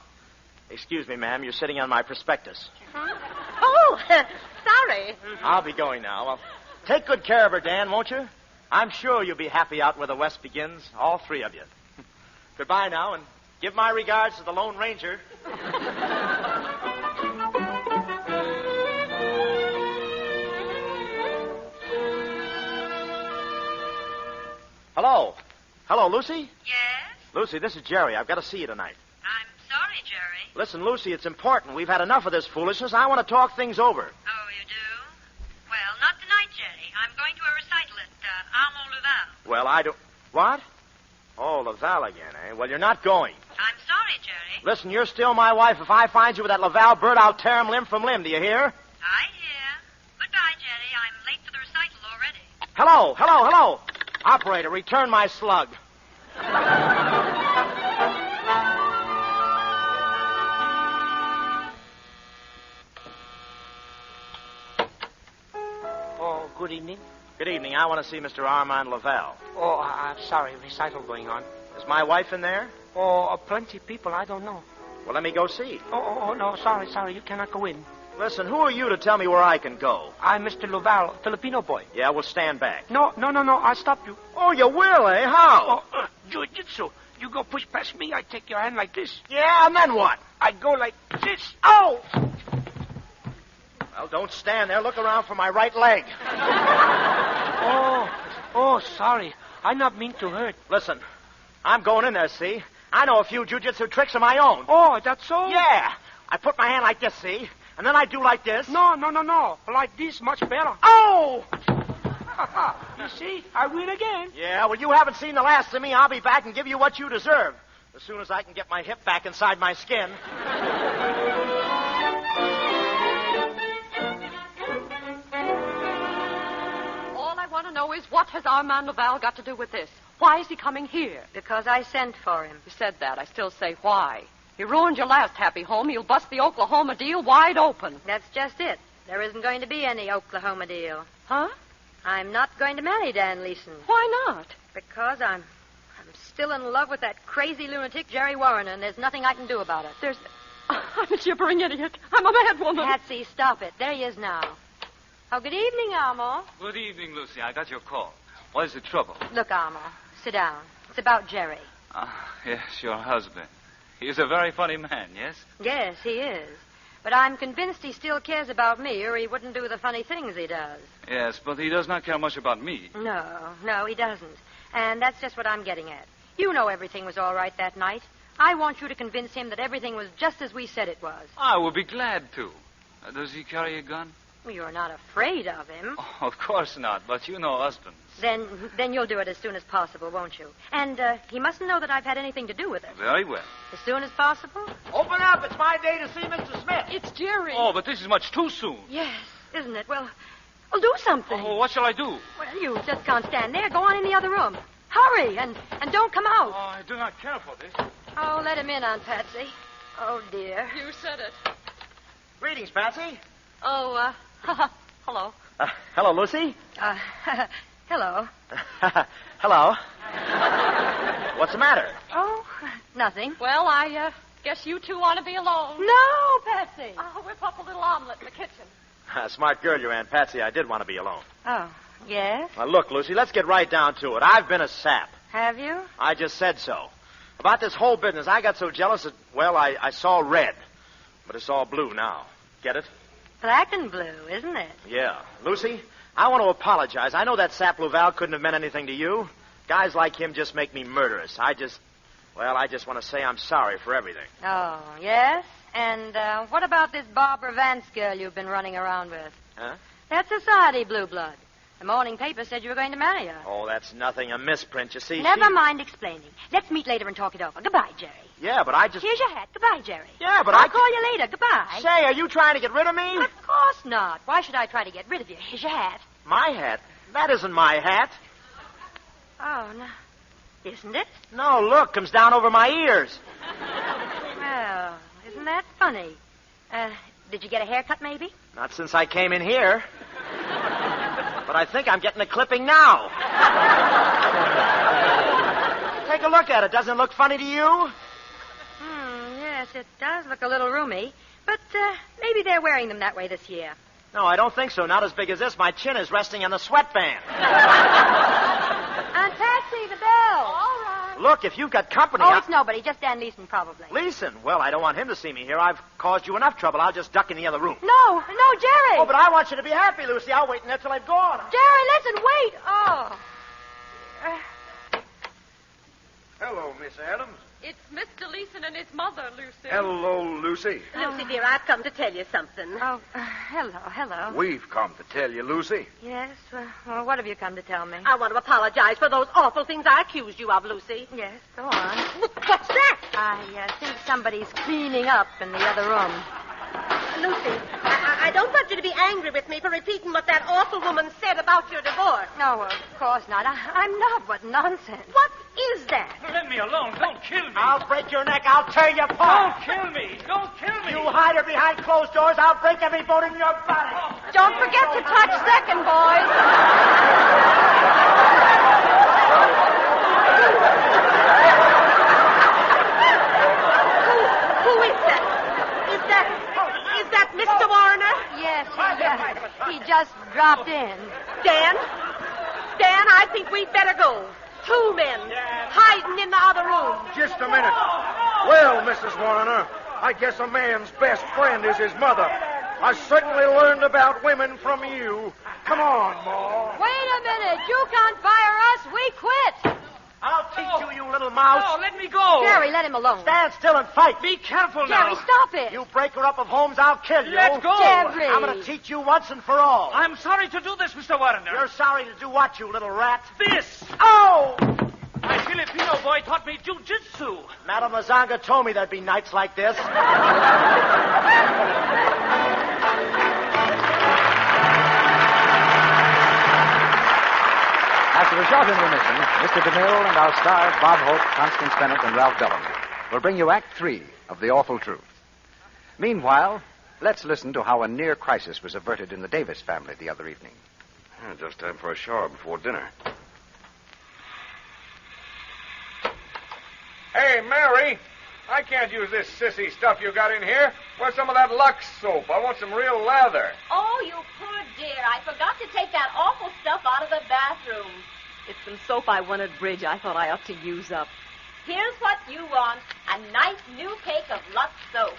Excuse me, ma'am. You're sitting on my prospectus. Oh, sorry. I'll be going now. Well, take good care of her, Dan, won't you? I'm sure you'll be happy out where the West begins, all three of you. Goodbye now, and give my regards to the Lone Ranger. Hello. Hello, Lucy? Yes? Lucy, this is Jerry. I've got to see you tonight. I'm sorry, Jerry. Listen, Lucy, it's important. We've had enough of this foolishness. I want to talk things over. Oh, you do? Well, not tonight, Jerry. I'm going to a recital at Armand Laval. Well, I don't... What? Oh, Laval again, eh? Well, you're not going. I'm sorry, Jerry. Listen, you're still my wife. If I find you with that Laval bird, I'll tear him limb from limb. Do you hear? I hear. Goodbye, Jerry. I'm late for the recital already. Hello, hello, hello. Operator, return my slug. Oh, good evening. Good evening. I want to see Mr. Armand Laval. Oh, I'm sorry. Recital going on. Is my wife in there? Oh, plenty of people. I don't know. Well, let me go see. Oh, no. Sorry. You cannot go in. Listen, who are you to tell me where I can go? I'm Mr. Laval, Filipino boy. Yeah, well, stand back. No. I'll stop you. Oh, you will, eh? How? Oh, jiu-jitsu. You go push past me, I take your hand like this. Yeah, and then what? I go like this. Oh! Well, don't stand there. Look around for my right leg. Oh, sorry. I not mean to hurt. Listen, I'm going in there, see? I know a few jujitsu tricks of my own. Oh, that's so? Yeah. I put my hand like this, see? And then I do like this. No. Like this, much better. Oh! You see, I win again. Yeah, well, you haven't seen the last of me. I'll be back and give you what you deserve. As soon as I can get my hip back inside my skin. All I want to know is what has Armand Laval got to do with this? Why is he coming here? Because I sent for him. You said that. I still say why. He ruined your last happy home. He'll bust the Oklahoma deal wide open. That's just it. There isn't going to be any Oklahoma deal. Huh? I'm not going to marry Dan Leeson. Why not? Because I'm still in love with that crazy lunatic Jerry Warren, and there's nothing I can do about it. I'm a gibbering idiot. I'm a mad woman. Patsy, stop it. There he is now. Oh, good evening, Armand. Good evening, Lucy. I got your call. What is the trouble? Look, Armand, sit down. It's about Jerry. Yes, your husband. He's a very funny man, yes? Yes, he is. But I'm convinced he still cares about me, or he wouldn't do the funny things he does. Yes, but he does not care much about me. No, he doesn't. And that's just what I'm getting at. You know everything was all right that night. I want you to convince him that everything was just as we said it was. I will be glad to. Does he carry a gun? Well, you're not afraid of him. Oh, of course not, but you know husbands. Then you'll do it as soon as possible, won't you? And he mustn't know that I've had anything to do with it. Very well. As soon as possible? Open up. It's my day to see Mr. Smith. It's Jerry. Oh, but this is much too soon. Yes, isn't it? Well, do something. Oh, what shall I do? Well, you just can't stand there. Go on in the other room. Hurry, and don't come out. Oh, I do not care for this. Oh, let him in, Aunt Patsy. Oh, dear. You said it. Greetings, Patsy. Oh, hello. Hello, Lucy. Hello. Hello. What's the matter? Oh, nothing. Well, I guess you two want to be alone. No, Patsy. I'll whip up a little omelet in the kitchen. Smart girl, your Aunt Patsy. I did want to be alone. Oh, yes? Now, look, Lucy, let's get right down to it. I've been a sap. Have you? I just said so. About this whole business, I got so jealous that, well, I saw red. But it's all blue now. Get it? Black and blue, isn't it? Yeah. Lucy, I want to apologize. I know that sap Laval couldn't have meant anything to you. Guys like him just make me murderous. I just want to say I'm sorry for everything. Oh, yes? And what about this Barbara Vance girl you've been running around with? Huh? That's society blue blood. The morning paper said you were going to marry her. Oh, that's nothing. A misprint, you see. Never mind explaining. Let's meet later and talk it over. Goodbye, Jerry. Yeah, but I just... Here's your hat. Goodbye, Jerry. Yeah, but I'll call you later. Goodbye. Say, are you trying to get rid of me? Of course not. Why should I try to get rid of you? Here's your hat. My hat? That isn't my hat. Oh, no. Isn't it? No, look, comes down over my ears. Well, isn't that funny? Did you get a haircut, maybe? Not since I came in here. But I think I'm getting a clipping now. Take a look at it. Doesn't it look funny to you? Yes, it does look a little roomy. But maybe they're wearing them that way this year. No, I don't think so. Not as big as this. My chin is resting on the sweatband. Aunt Patsy, the bell. All right. Look, if you've got company... Oh, it's nobody. Just Dan Leeson, probably. Leeson? Well, I don't want him to see me here. I've caused you enough trouble. I'll just duck in the other room. No, Jerry. Oh, but I want you to be happy, Lucy. I'll wait in there till they've gone. Jerry, listen, wait. Oh. Hello, Miss Adams. It's Mr. Leeson and his mother, Lucy. Hello, Lucy. Lucy, dear, I've come to tell you something. Oh, hello. We've come to tell you, Lucy. Yes? Well, what have you come to tell me? I want to apologize for those awful things I accused you of, Lucy. Yes, go on. What's that? I think somebody's cleaning up in the other room. Lucy, I don't want you to be angry with me for repeating what that awful woman said about your divorce. No, of course not. I'm not. What nonsense. What is that? Let me alone. Don't kill me. I'll break your neck. I'll tear you apart. Don't kill me. Don't kill me. You hide her behind closed doors. I'll break every bone in your body. Don't forget to touch second, boys. Who is that? Is that Mr. Warner? Yes, he just dropped in. Dan, I think we'd better go. 2 men hiding in the other room. Just a minute. Well, Mrs. Warner, I guess a man's best friend is his mother. I certainly learned about women from you. Come on, Ma. Wait a minute. You can't fire us. We quit. I'll teach you, you little mouse. Oh, let me go. Jerry, let him alone. Stand still and fight. Be careful now. Jerry, stop it. You breaker up of homes, I'll kill you. Let go. Jerry. I'm going to teach you once and for all. I'm sorry to do this, Mr. Warner. You're sorry to do what, you little rat? This. Oh! My Filipino boy taught me jujitsu. Madame Mazanga told me there'd be nights like this. After a short intermission, Mr. DeMille and our stars Bob Hope, Constance Bennett, and Ralph Bellamy will bring you Act 3 of The Awful Truth. Meanwhile, let's listen to how a near crisis was averted in the Davis family the other evening. Just time for a shower before dinner. Hey, Mary, I can't use this sissy stuff you got in here. Where's some of that Lux soap? I want some real lather. Oh, you poor dear. I forgot to take that awful stuff out of the bathroom. It's some soap I wanted, Bridge. I thought I ought to use up. Here's what you want. A nice new cake of Lux soap.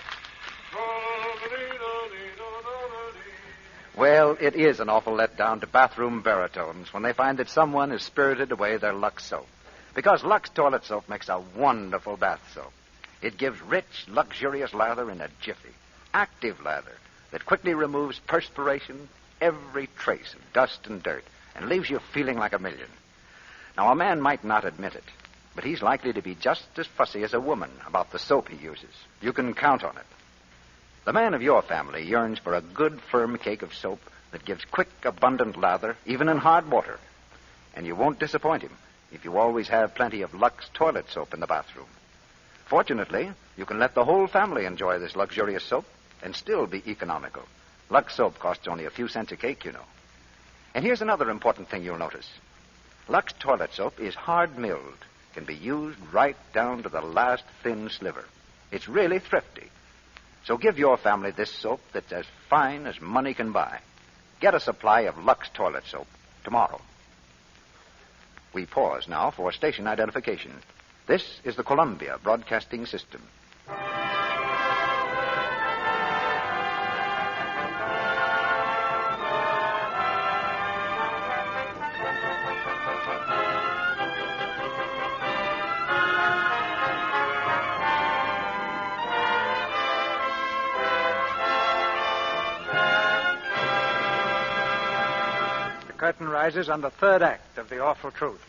Well, it is an awful letdown to bathroom baritones when they find that someone has spirited away their Lux soap. Because Lux toilet soap makes a wonderful bath soap. It gives rich, luxurious lather in a jiffy. Active lather that quickly removes perspiration, every trace of dust and dirt, and leaves you feeling like a million. Now, a man might not admit it, but he's likely to be just as fussy as a woman about the soap he uses. You can count on it. The man of your family yearns for a good, firm cake of soap that gives quick, abundant lather, even in hard water. And you won't disappoint him if you always have plenty of Lux toilet soap in the bathroom. Fortunately, you can let the whole family enjoy this luxurious soap and still be economical. Lux soap costs only a few cents a cake, you know. And here's another important thing you'll notice. Lux toilet soap is hard milled, can be used right down to the last thin sliver. It's really thrifty. So give your family this soap that's as fine as money can buy. Get a supply of Lux toilet soap tomorrow. We pause now for station identification. This is the Columbia Broadcasting System. The curtain rises on the third act of The Awful Truth.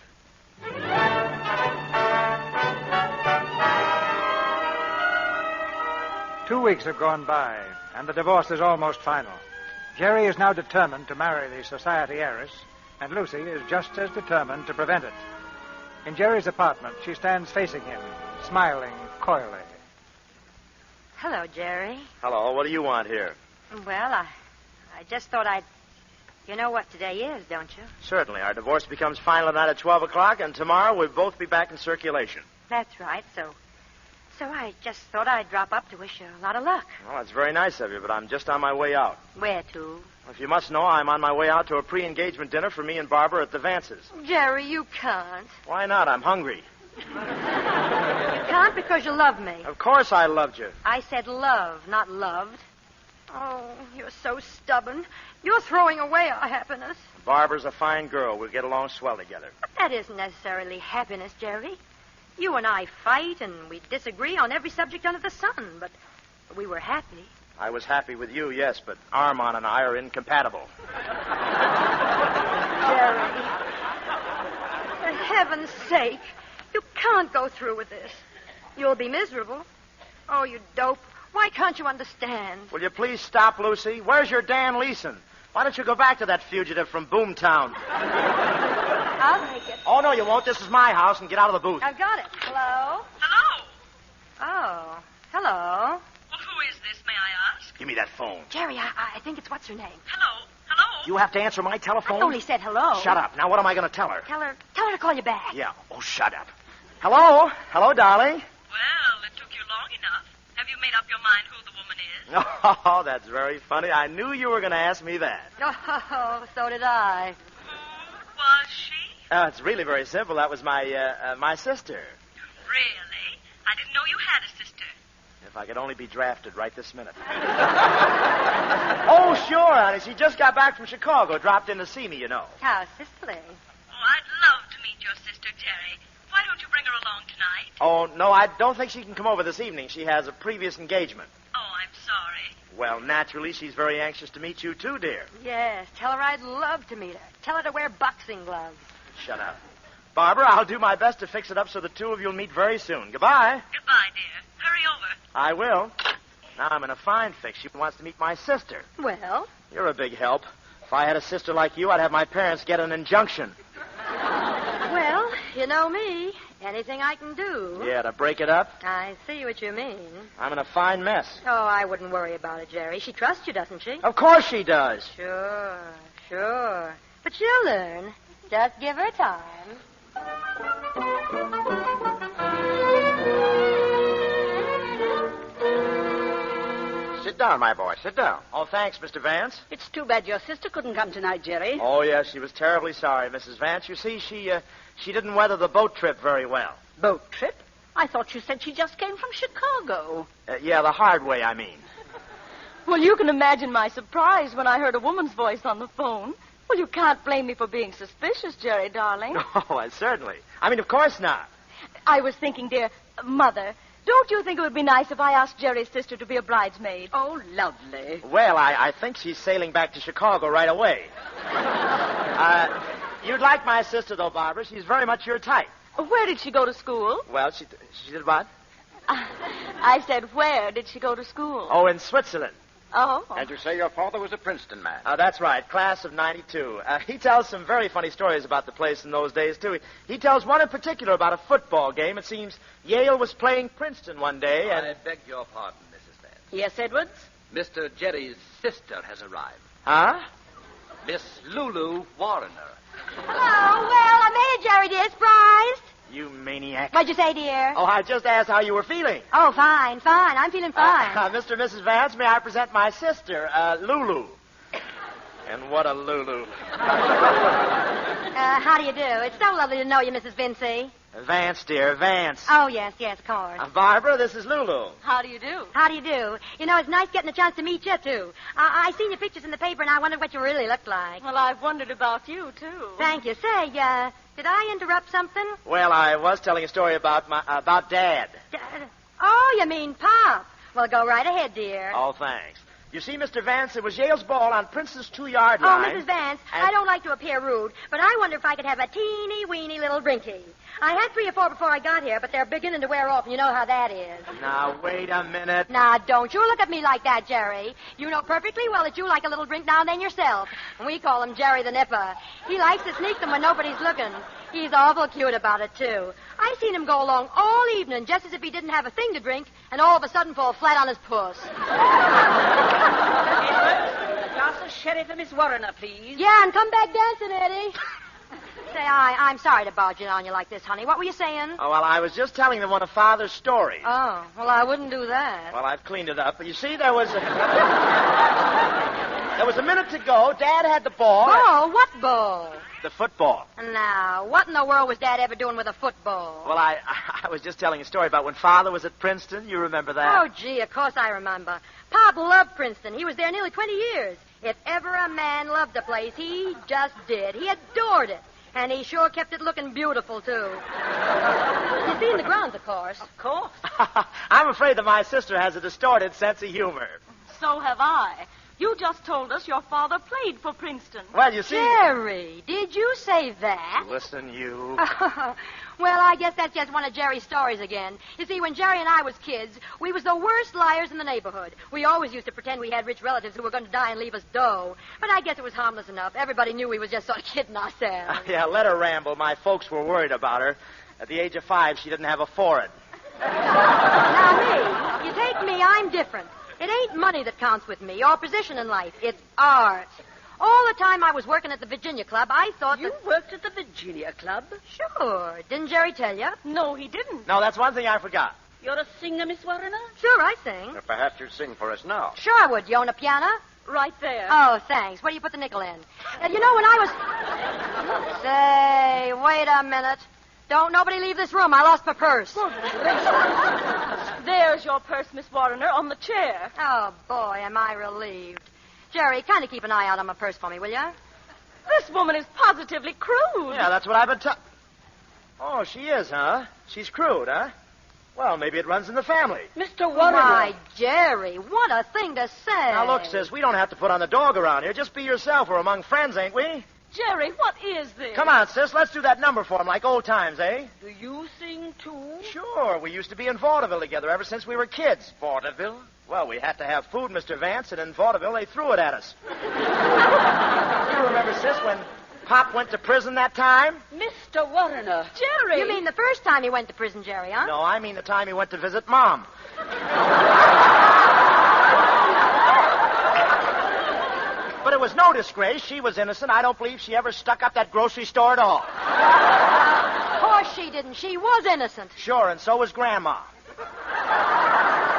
2 weeks have gone by, and the divorce is almost final. Jerry is now determined to marry the society heiress, and Lucy is just as determined to prevent it. In Jerry's apartment, she stands facing him, smiling coyly. Hello, Jerry. Hello, what do you want here? Well, I just thought I'd... You know what today is, don't you? Certainly. Our divorce becomes final tonight at 12 o'clock, and tomorrow we'll both be back in circulation. That's right, so I just thought I'd drop up to wish you a lot of luck. Well, that's very nice of you, but I'm just on my way out. Where to? Well, if you must know, I'm on my way out to a pre-engagement dinner for me and Barbara at the Vances. Jerry, you can't. Why not? I'm hungry. You can't because you love me. Of course I loved you. I said love, not loved. Oh, you're so stubborn. You're throwing away our happiness. Barbara's a fine girl. We'll get along swell together. But that isn't necessarily happiness, Jerry. You and I fight, and we disagree on every subject under the sun, but we were happy. I was happy with you, yes, but Armand and I are incompatible. Jerry, for heaven's sake, you can't go through with this. You'll be miserable. Oh, you dope. Why can't you understand? Will you please stop, Lucy? Where's your Dan Leeson? Why don't you go back to that fugitive from Boomtown? I'll take it. Oh, no, you won't. This is my house, and get out of the booth. I've got it. Hello? Hello? Oh, hello. Well, who is this, may I ask? Give me that phone. Jerry, I think it's what's her name. Hello? Hello? You have to answer my telephone? I only said hello. Shut up. Now, what am I going to tell her? Tell her to call you back. Yeah. Oh, shut up. Hello? Hello, darling. Well, it took you long enough. Have you made up your mind who the woman is? Oh, that's very funny. I knew you were going to ask me that. Oh, so did I. Who was she? It's really very simple. That was my sister. Really? I didn't know you had a sister. If I could only be drafted right this minute. Oh, sure, honey. She just got back from Chicago. Dropped in to see me, you know. How sisterly. Oh, I'd love to meet your sister, Jerry. Why don't don't you bring her along tonight? Oh, no, I don't think she can come over this evening. She has a previous engagement. Oh, I'm sorry. Well, naturally, she's very anxious to meet you, too, dear. Yes, tell her I'd love to meet her. Tell her to wear boxing gloves. Shut up. Barbara, I'll do my best to fix it up so the two of you will meet very soon. Goodbye. Goodbye, dear. Hurry over. I will. Now I'm in a fine fix. She wants to meet my sister. Well? You're a big help. If I had a sister like you, I'd have my parents get an injunction. Well, you know me. Anything I can do. Yeah, to break it up? I see what you mean. I'm in a fine mess. Oh, I wouldn't worry about it, Jerry. She trusts you, doesn't she? Of course she does. Sure. But she'll learn. Just give her time. Sit down, my boy. Sit down. Oh, thanks, Mr. Vance. It's too bad your sister couldn't come tonight, Jerry. Oh, yes, she was terribly sorry, Mrs. Vance. You see, she didn't weather the boat trip very well. Boat trip? I thought you said she just came from Chicago. Yeah, the hard way, I mean. Well, you can imagine my surprise when I heard a woman's voice on the phone. Well, you can't blame me for being suspicious, Jerry, darling. Oh, certainly. I mean, of course not. I was thinking, dear, Mother, don't you think it would be nice if I asked Jerry's sister to be a bridesmaid? Oh, lovely. Well, I think she's sailing back to Chicago right away. You'd like my sister, though, Barbara. She's very much your type. Where did she go to school? Well, she did what? I said, where did she go to school? Oh, in Switzerland. Oh. And you say your father was a Princeton man. That's right, class of 92. He tells some very funny stories about the place in those days, too. He tells one in particular about a football game. It seems Yale was playing Princeton one day, and... I beg your pardon, Mrs. Vance. Yes, Edwards? Mr. Jerry's sister has arrived. Huh? Miss Lulu Warrener. Hello. Well, I made it, Jerry, dear. Surprised. You maniac. What'd you say, dear? Oh, I just asked how you were feeling. Oh, fine. I'm feeling fine. Mr. and Mrs. Vance, may I present my sister, Lulu? And what a Lulu. How do you do? It's so lovely to know you, Mrs. Vincy. Vance, dear, Vance. Oh, yes, of course. Barbara, this is Lulu. How do you do? How do you do? You know, it's nice getting a chance to meet you, too. I seen your pictures in the paper, and I wondered what you really looked like. Well, I've wondered about you, too. Thank you. Say, did I interrupt something? Well, I was telling a story about Dad. Oh, you mean Pop. Well, go right ahead, dear. Oh, thanks. You see, Mr. Vance, it was Yale's ball on Princeton's 2-yard line. Oh, Mrs. Vance, I don't like to appear rude, but I wonder if I could have a teeny-weeny little drinky. I had 3 or 4 before I got here, but they're beginning to wear off, and you know how that is. Now, wait a minute. Now, don't you look at me like that, Jerry. You know perfectly well that you like a little drink now and then yourself. And we call him Jerry the Nipper. He likes to sneak them when nobody's looking. He's awful cute about it, too. I seen him go along all evening just as if he didn't have a thing to drink, and all of a sudden fall flat on his puss. Glass of sherry for Miss Warrener, please. Yeah, and come back dancing, Eddie. Say, I'm sorry to barge in on you like this, honey. What were you saying? Oh, well, I was just telling them one of Father's stories. Oh, well, I wouldn't do that. Well, I've cleaned it up. But you see, there was a minute to go. Dad had the ball. Oh, what ball? The football. Now, what in the world was Dad ever doing with a football? Well, I was just telling a story about when Father was at Princeton. You remember that? Oh, gee, of course I remember. Pop loved Princeton. He was there nearly 20 years. If ever a man loved a place, he just did. He adored it. And he sure kept it looking beautiful, too. You've seen the grounds, of course. Of course. I'm afraid that my sister has a distorted sense of humor. So have I. You just told us your father played for Princeton. Well, you see... Jerry, did you say that? Listen, you... Well, I guess that's just one of Jerry's stories again. You see, when Jerry and I was kids, we was the worst liars in the neighborhood. We always used to pretend we had rich relatives who were going to die and leave us dough. But I guess it was harmless enough. Everybody knew we was just sort of kidding ourselves. Yeah, let her ramble. My folks were worried about her. At the age of 5, she didn't have a forehead. Now, me, you take me, I'm different. It ain't money that counts with me, or position in life. It's art. All the time I was working at the Virginia Club, I thought You worked at the Virginia Club? Sure. Didn't Jerry tell you? No, he didn't. No, that's one thing I forgot. You're a singer, Miss Warrener? Sure, I sing. Perhaps you'd sing for us now. Sure I would. You own a piano? Right there. Oh, thanks. Where do you put the nickel in? You know, when I was... Say, wait a minute. Don't nobody leave this room. I lost my purse. There's your purse, Miss Warrener, on the chair. Oh, boy, am I relieved. Jerry, kind of keep an eye out on my purse for me, will you? This woman is positively crude. Yeah, that's what I've been Oh, she is, huh? She's crude, huh? Well, maybe it runs in the family. Mr. Warner. Why, Jerry, what a thing to say. Now, look, sis, we don't have to put on the dog around here. Just be yourself. We're among friends, ain't we? Jerry, what is this? Come on, sis. Let's do that number for him like old times, eh? Do you sing, too? Sure. We used to be in vaudeville together ever since we were kids. Vaudeville? Well, we had to have food, Mr. Vance, and in vaudeville they threw it at us. You remember, sis, when Pop went to prison that time? Mr. Warner. Jerry! You mean the first time he went to prison, Jerry, huh? No, I mean the time he went to visit Mom. But it was no disgrace. She was innocent. I don't believe she ever stuck up that grocery store at all. Of course she didn't. She was innocent. Sure, and so was Grandma.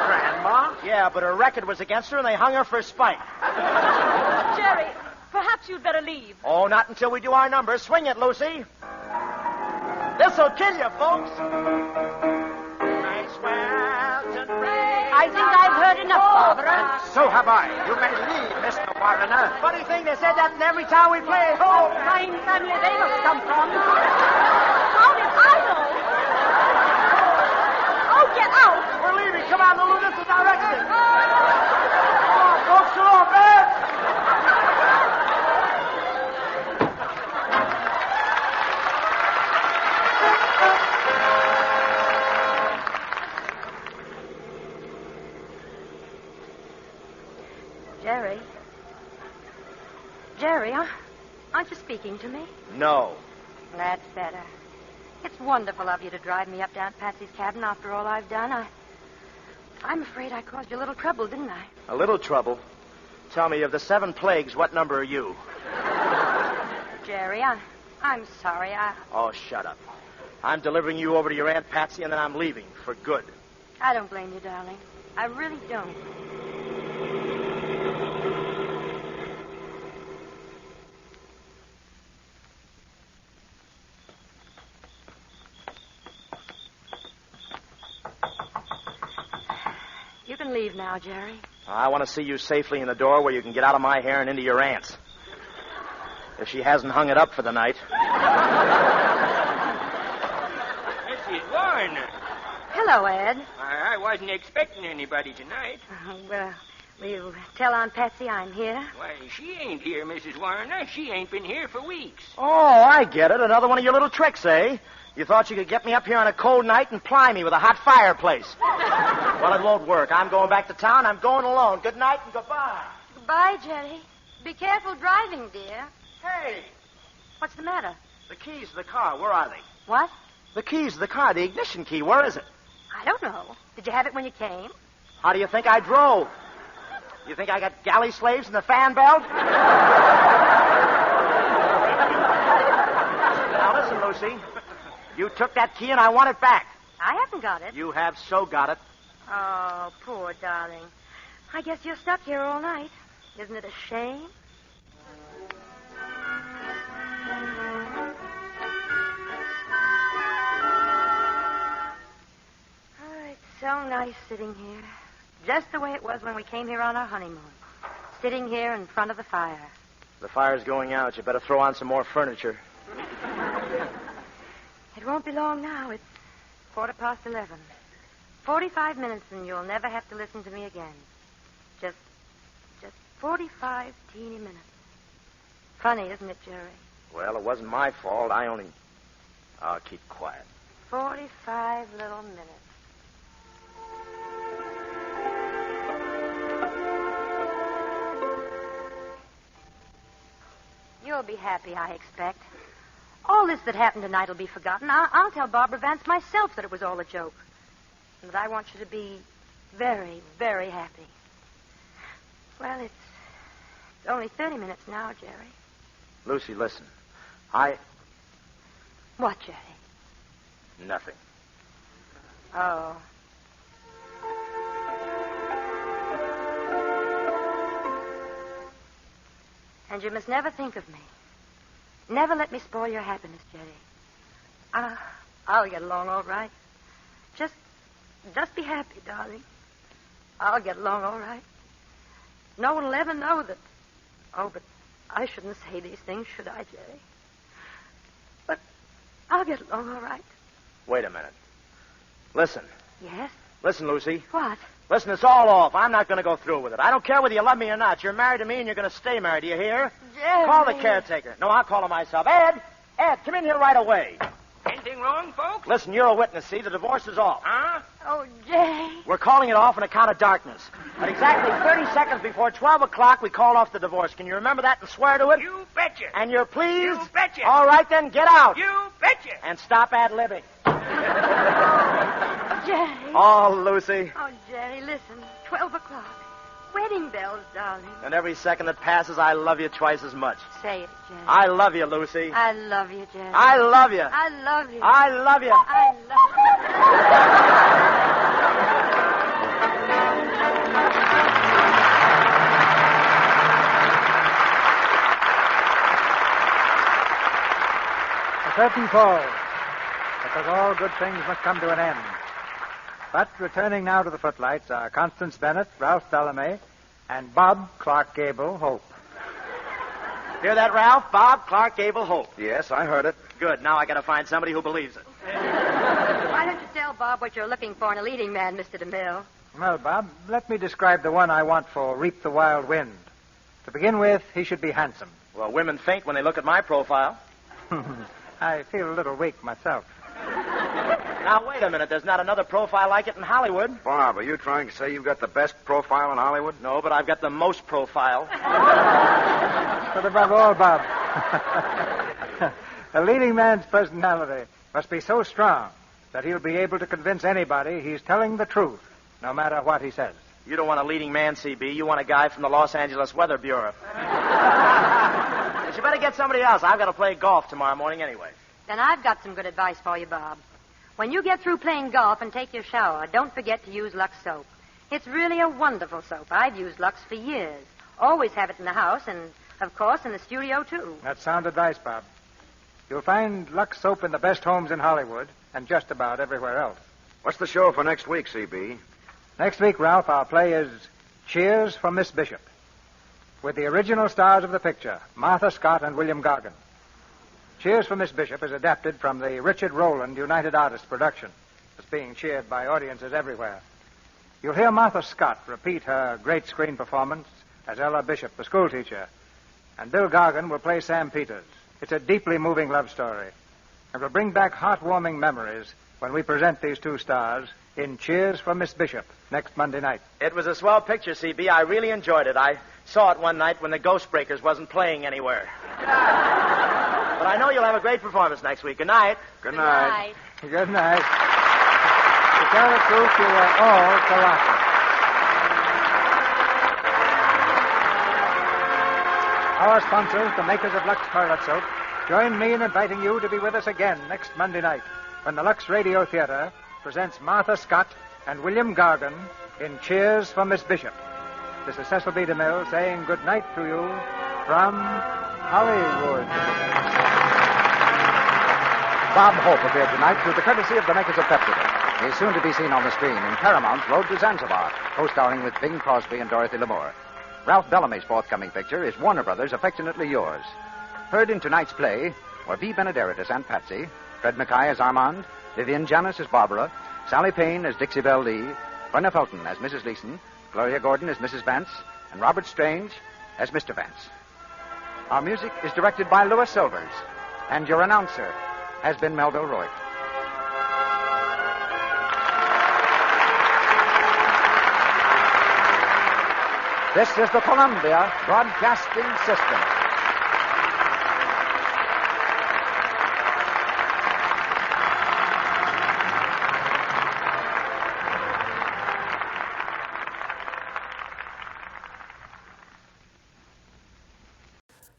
Grandma? Yeah, but her record was against her, and they hung her for spite. Jerry, perhaps you'd better leave. Oh, not until we do our number. Swing it, Lucy. This'll kill you, folks. I think I've heard enough, Barbara. So have I. You may leave, Mr. Warner. Funny thing, they said that in every town we play. Oh, fine family they must come from. How did I know? Oh, get out. We're leaving. Come on, Lulu. This is our exit. Come on, folks. So long, man. Jerry, aren't you speaking to me? No. That's better. It's wonderful of you to drive me up down to Patsy's cabin after all I've done. I'm afraid I caused you a little trouble, didn't I? A little trouble? Tell me, of the 7 plagues, what number are you? Jerry, I'm sorry. Oh, shut up. I'm delivering you over to your Aunt Patsy, and then I'm leaving for good. I don't blame you, darling. I really don't. You can leave now, Jerry. I want to see you safely in the door where you can get out of my hair and into your aunt's. If she hasn't hung it up for the night. Mrs. Warner. Hello, Ed. I wasn't expecting anybody tonight. Well, will you tell Aunt Patsy I'm here? Why, she ain't here, Mrs. Warner. She ain't been here for weeks. Oh, I get it. Another one of your little tricks, eh? You thought you could get me up here on a cold night and ply me with a hot fireplace. Well, it won't work. I'm going back to town. I'm going alone. Good night and goodbye. Goodbye, Jerry. Be careful driving, dear. Hey. What's the matter? The keys to the car, where are they? What? The keys to the car, the ignition key, where is it? I don't know. Did you have it when you came? How do you think I drove? You think I got galley slaves in the fan belt? Now, listen, Lucy. You took that key and I want it back. I haven't got it. You have so got it. Oh, poor darling. I guess you're stuck here all night. Isn't it a shame? Oh, it's so nice sitting here. Just the way it was when we came here on our honeymoon. Sitting here in front of the fire. The fire's going out. You better throw on some more furniture. It won't be long now. It's 11:15. 45 minutes and you'll never have to listen to me again. Just 45 teeny minutes. Funny, isn't it, Jerry? Well, it wasn't my fault. I'll keep quiet. 45 little minutes. You'll be happy, I expect. All this that happened tonight will be forgotten. I'll tell Barbara Vance myself that it was all a joke. But I want you to be very, very happy. Well, it's only 30 minutes now, Jerry. Lucy, listen. What, Jerry? Nothing. Oh. And you must never think of me. Never let me spoil your happiness, Jerry. I'll get along all right. Just be happy, darling. I'll get along all right. No one will ever know that. Oh, but I shouldn't say these things, should I, Jerry? But I'll get along all right. Wait a minute. Listen. Yes? Listen, Lucy. What? Listen, it's all off. I'm not going to go through with it. I don't care whether you love me or not. You're married to me, and you're going to stay married. Do you hear? Jerry. Call the caretaker. No, I'll call him myself. Ed, come in here right away. Anything wrong, folks? Listen, you're a witness, see? The divorce is off. Huh? Oh, Jay. We're calling it off on account of darkness. At exactly 30 seconds before 12 o'clock, we called off the divorce. Can you remember that and swear to it? You betcha. And you're pleased? You betcha. All right, then, get out. You betcha. And stop ad-libbing. Jerry. Oh, Lucy. Oh, Jerry, listen. 12 o'clock. Wedding bells, darling. And every second that passes, I love you twice as much. Say it, Jerry. I love you, Lucy. I love you, Jerry. I love you. I love you. I love you. I The curtain falls, because all good things must come to an end. But returning now to the footlights are Constance Bennett, Ralph Bellamy, and Bob Clark Gable Hope. Hear that, Ralph? Bob Clark Gable Hope. Yes, I heard it. Good. Now I got to find somebody who believes it. Why don't you tell Bob what you're looking for in a leading man, Mr. DeMille? Well, Bob, let me describe the one I want for Reap the Wild Wind. To begin with, he should be handsome. Well, women faint when they look at my profile. I feel a little weak myself. Now, wait a minute. There's not another profile like it in Hollywood. Bob, are you trying to say you've got the best profile in Hollywood? No, but I've got the most profile. But above all, Bob, a leading man's personality must be so strong that he'll be able to convince anybody he's telling the truth, no matter what he says. You don't want a leading man, CB. You want a guy from the Los Angeles Weather Bureau. But you better get somebody else. I've got to play golf tomorrow morning anyway. Then I've got some good advice for you, Bob. When you get through playing golf and take your shower, don't forget to use Lux soap. It's really a wonderful soap. I've used Lux for years. Always have it in the house and, of course, in the studio, too. That's sound advice, Bob. You'll find Lux soap in the best homes in Hollywood and just about everywhere else. What's the show for next week, CB? Next week, Ralph, our play is Cheers for Miss Bishop, with the original stars of the picture, Martha Scott and William Gargan. Cheers for Miss Bishop is adapted from the Richard Rowland United Artists production. It's being cheered by audiences everywhere. You'll hear Martha Scott repeat her great screen performance as Ella Bishop, the schoolteacher, and Bill Gargan will play Sam Peters. It's a deeply moving love story, and will bring back heartwarming memories when we present these two stars in Cheers for Miss Bishop next Monday night. It was a swell picture, CB. I really enjoyed it. I saw it one night when the Ghost Breakers wasn't playing anywhere. But I know you'll have a great performance next week. Good night. Good night. Good night. To tell the truth, you were all colossal. Our sponsors, the makers of Lux Toilet Soap, join me in inviting you to be with us again next Monday night when the Lux Radio Theater presents Martha Scott and William Gargan in Cheers for Miss Bishop. This is Cecil B. DeMille saying good night to you from Hollywood. Bob Hope appeared tonight through the courtesy of the makers of Pepsi. He's soon to be seen on the screen in Paramount's Road to Zanzibar, co-starring with Bing Crosby and Dorothy Lamour. Ralph Bellamy's forthcoming picture is Warner Brothers' Affectionately Yours. Heard in tonight's play were V. Benederet as Aunt Patsy, Fred Mackay as Armand, Vivian Janis as Barbara, Sally Payne as Dixie Belle Lee, Brenna Felton as Mrs. Leeson, Gloria Gordon as Mrs. Vance, and Robert Strange as Mr. Vance. Our music is directed by Louis Silvers, and your announcer has been Melville Roy. This is the Columbia Broadcasting System.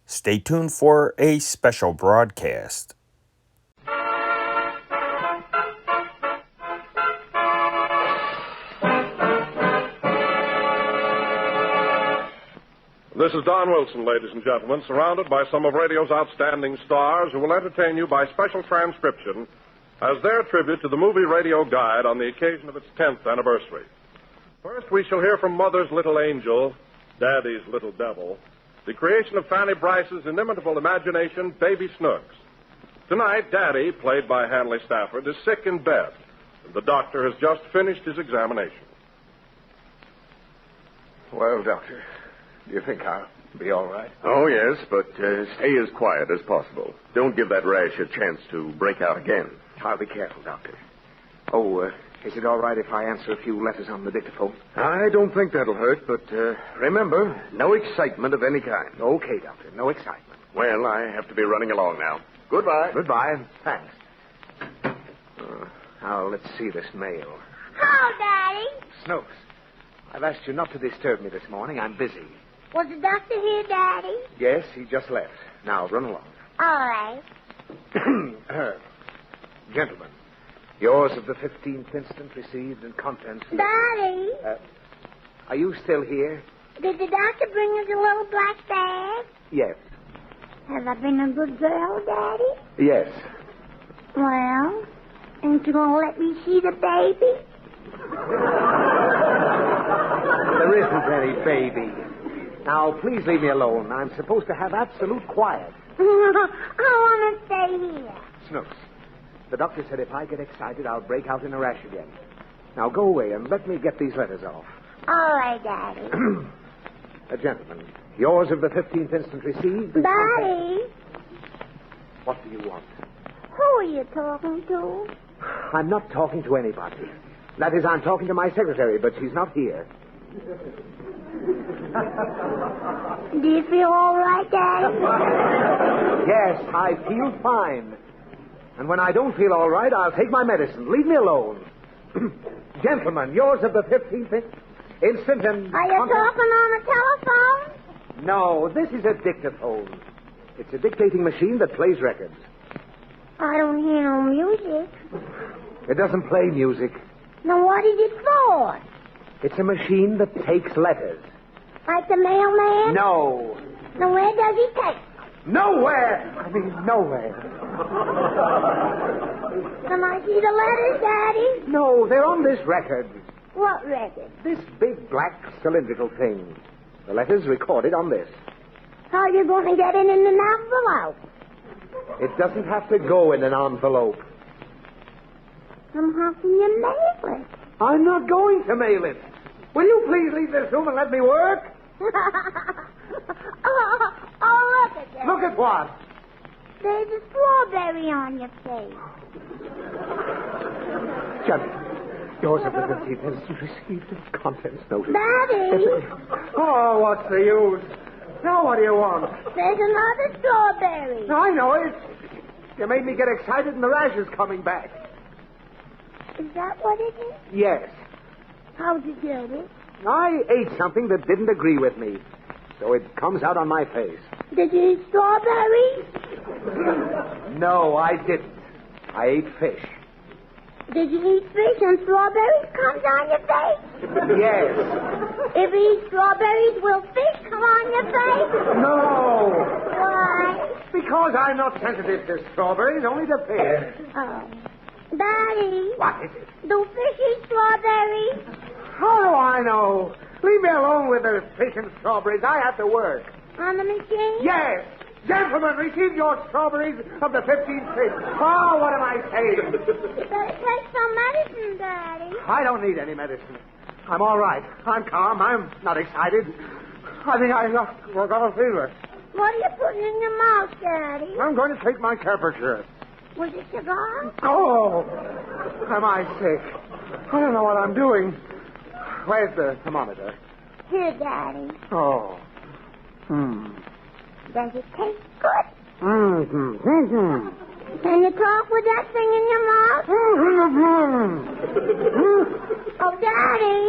Stay tuned for a special broadcast. This is Don Wilson, ladies and gentlemen, surrounded by some of radio's outstanding stars who will entertain you by special transcription as their tribute to the Movie Radio Guide on the occasion of its 10th anniversary. First, we shall hear from Mother's Little Angel, Daddy's Little Devil, the creation of Fanny Bryce's inimitable imagination, Baby Snooks. Tonight, Daddy, played by Hanley Stafford, is sick in bed. And the doctor has just finished his examination. Well, Doctor, do you think I'll be all right? Oh, yes, but stay as quiet as possible. Don't give that rash a chance to break out again. I'll be careful, Doctor. Oh, is it all right if I answer a few letters on the dictaphone? I don't think that'll hurt, but remember, no excitement of any kind. Okay, Doctor, no excitement. Well, I have to be running along now. Goodbye. Goodbye, and thanks. Now, let's see this mail. Hello, Daddy. Snooks, I've asked you not to disturb me this morning. I'm busy. Was the doctor here, Daddy? Yes, he just left. Now, run along. All right. Gentlemen, yours of the 15th instant received and contents... Daddy? Are you still here? Did the doctor bring us a little black bag? Yes. Have I been a good girl, Daddy? Yes. Well, ain't you going to let me see the baby? There isn't any baby. Now, please leave me alone. I'm supposed to have absolute quiet. I want to stay here. Snooks, the doctor said if I get excited, I'll break out in a rash again. Now, go away and let me get these letters off. All right, Daddy. Gentlemen, yours of the 15th instant received... Daddy? What do you want? Who are you talking to? I'm not talking to anybody. That is, I'm talking to my secretary, but she's not here. Do you feel all right, Daddy? Yes, I feel fine. And when I don't feel all right, I'll take my medicine. Leave me alone. Gentlemen, yours of the 15th instant and... Are you talking on the telephone? No, this is a dictaphone. It's a dictating machine that plays records. I don't hear no music. It doesn't play music. Then what is it for? It's a machine that takes letters. Like the mailman? No. Then where does he take? Nowhere! I mean, nowhere. Can I see the letters, Daddy? No, they're on this record. What record? This big black cylindrical thing. The letters recorded on this. How are you going to get it in an envelope? It doesn't have to go in an envelope. Then how can you mail it? I'm not going to mail it. Will you please leave this room and let me work? Oh, look at that. Look at what? There's a strawberry on your face. Johnny, yours of the 15th instant received the contents notice. Daddy! Oh, what's the use? Now what do you want? There's another strawberry. I know it. You made me get excited and the rash is coming back. Is that what it is? Yes. How'd you get it? I ate something that didn't agree with me, so it comes out on my face. Did you eat strawberries? No, I didn't. I ate fish. Did you eat fish and strawberries come down your face? Yes. If you eat strawberries, will fish come on your face? No. Why? Because I'm not sensitive to strawberries, only to fish. Oh. Daddy. What is it? Do fish eat strawberries? How do I know? Leave me alone with the fish and strawberries. I have to work. On the machine? Yes. Gentlemen, receive your strawberries of the 15th fish. Oh, what am I saying? You better take some medicine, Daddy. I don't need any medicine. I'm all right. I'm calm. I'm not excited. I think I got a fever. What are you putting in your mouth, Daddy? I'm going to take my temperature. Was it cigar? Oh, am I sick? I don't know what I'm doing. Where's the thermometer? Here, Daddy. Oh. Does it taste good? Mm-hmm. Can you talk with that thing in your mouth? Oh, Daddy.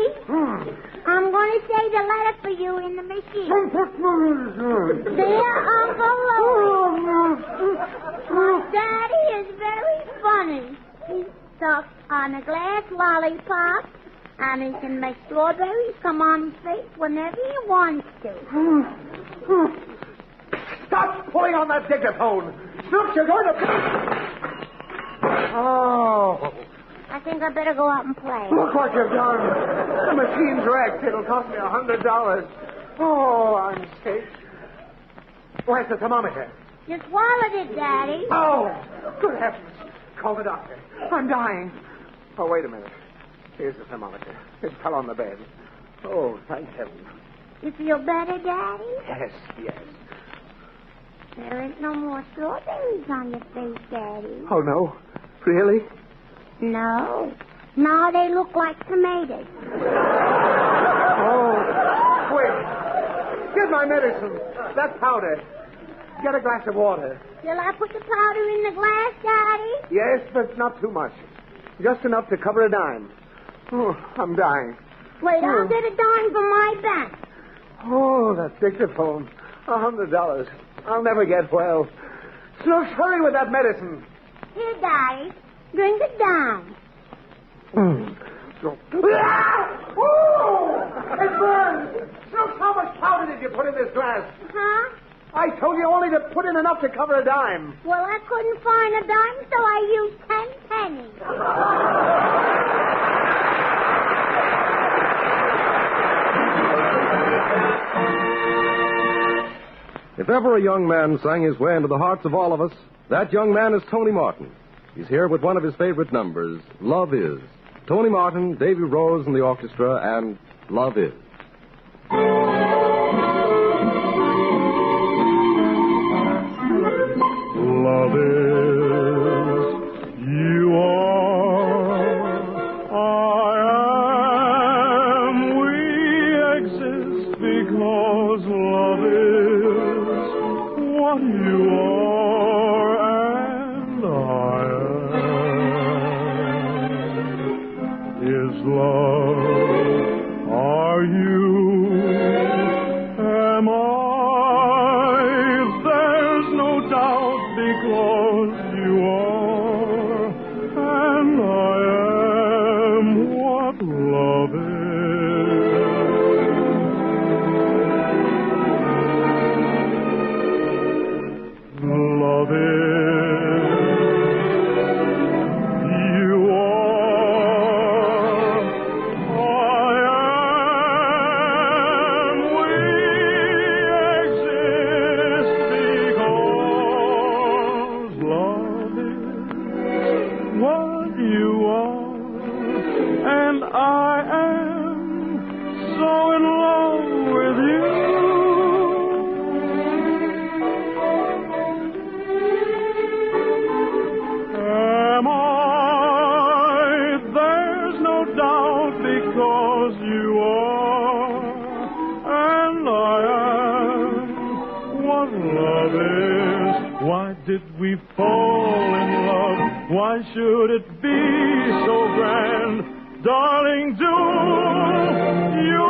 I'm going to say the letter for you in the machine. Dear Uncle Louie. My Daddy is very funny. He's stuck on a glass lollipop, and he can make strawberries come on his face whenever he wants to. Stop pulling on that dictaphone. Snooks, you're going to... Oh. I think I better go out and play. Look what you've done. The machine's wrecked. It'll cost me $100. Oh, I'm sick. Where's the thermometer? You swallowed it, Daddy. Oh, good heavens. Call the doctor. I'm dying. Oh, wait a minute. Here's the thermometer. It fell on the bed. Oh, thank heaven. You feel better, Daddy? Yes, yes. There ain't no more strawberries on your face, Daddy. Oh, no? Really? No. Now they look like tomatoes. Oh, quick. Get my medicine. That powder. Get a glass of water. Shall I put the powder in the glass, Daddy? Yes, but not too much. Just enough to cover a dime. Oh, I'm dying. Wait, I'll get a dime from my bank. Oh, that dictaphone. $100. I'll never get well. Snooks, hurry with that medicine. Here, Daddy. Drink it down. Oh! It burns! Snooks, how much powder did you put in this glass? Huh? I told you only to put in enough to cover a dime. Well, I couldn't find a dime, so I used 10 pennies. If ever a young man sang his way into the hearts of all of us, that young man is Tony Martin. He's here with one of his favorite numbers, Love Is. Tony Martin, Davy Rose and the orchestra, and Love Is. Love is, you are, I am, we exist because love is what you are and I am. Is love, are you, am I? There's no doubt because you are and I am what love is. Love is, you are, I am, we exist because love is what you are and I am so in love with you. Am I? There's no doubt because you are and I am what love is. Why did we fall in love? Why should it be so grand? Darling, do you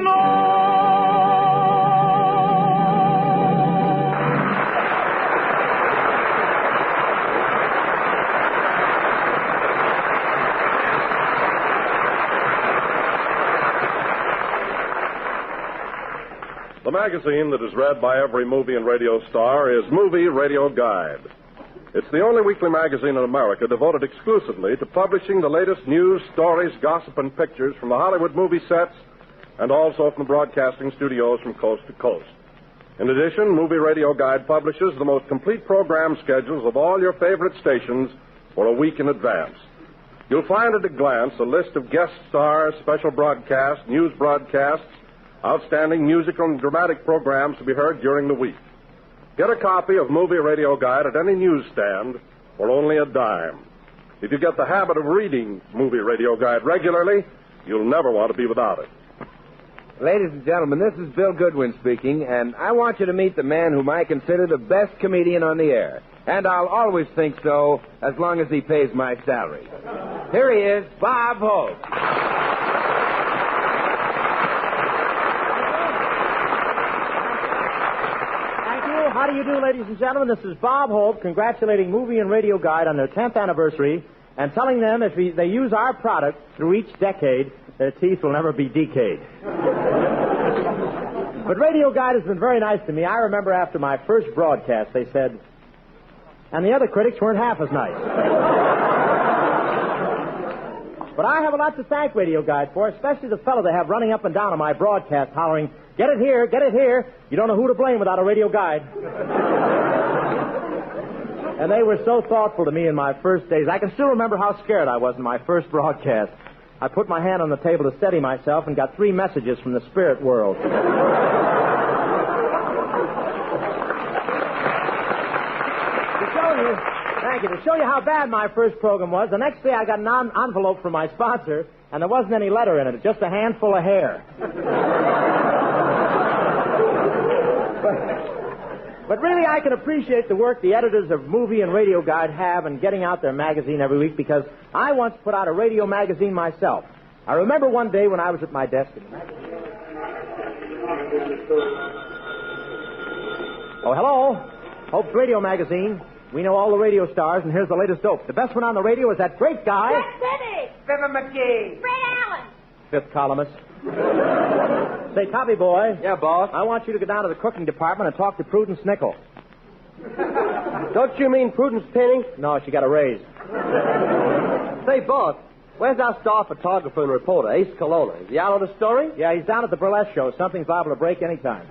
know? The magazine that is read by every movie and radio star is Movie Radio Guide. It's the only weekly magazine in America devoted exclusively to publishing the latest news, stories, gossip, and pictures from the Hollywood movie sets and also from the broadcasting studios from coast to coast. In addition, Movie Radio Guide publishes the most complete program schedules of all your favorite stations for a week in advance. You'll find at a glance a list of guest stars, special broadcasts, news broadcasts, outstanding musical and dramatic programs to be heard during the week. Get a copy of Movie Radio Guide at any newsstand for only a dime. If you get the habit of reading Movie Radio Guide regularly, you'll never want to be without it. Ladies and gentlemen, this is Bill Goodwin speaking, and I want you to meet the man whom I consider the best comedian on the air. And I'll always think so as long as he pays my salary. Here he is, Bob Hope. How do you do, ladies and gentlemen? This is Bob Hope congratulating Movie and Radio Guide on their 10th anniversary and telling them if they use our product through each decade, their teeth will never be decayed. But Radio Guide has been very nice to me. I remember after my first broadcast, they said, and the other critics weren't half as nice. But I have a lot to thank Radio Guide for, especially the fellow they have running up and down on my broadcast hollering, "Get it here, get it here." You don't know who to blame without a Radio Guide. And they were so thoughtful to me in my first days. I can still remember how scared I was in my first broadcast. I put my hand on the table to steady myself and got 3 messages from the spirit world. To show you how bad my first program was, the next day I got an envelope from my sponsor, and there wasn't any letter in it, just a handful of hair. But really, I can appreciate the work the editors of Movie and Radio Guide have in getting out their magazine every week, because I once put out a radio magazine myself. I remember one day when I was at my desk. Oh, hello. Hope's Radio Magazine. We know all the radio stars, and here's the latest dope. The best one on the radio is that great guy... Jack Bennett! Fibber McGee! Fred Allen! 5th columnist. Say, Copy Boy. Yeah, boss? I want you to go down to the cooking department and talk to Prudence Nickel. Don't you mean Prudence Penny? No, she got a raise. Say, boss, where's our star photographer and reporter, Ace Colonna? Is he out on the story? Yeah, he's down at the burlesque show. Something's liable to break any time.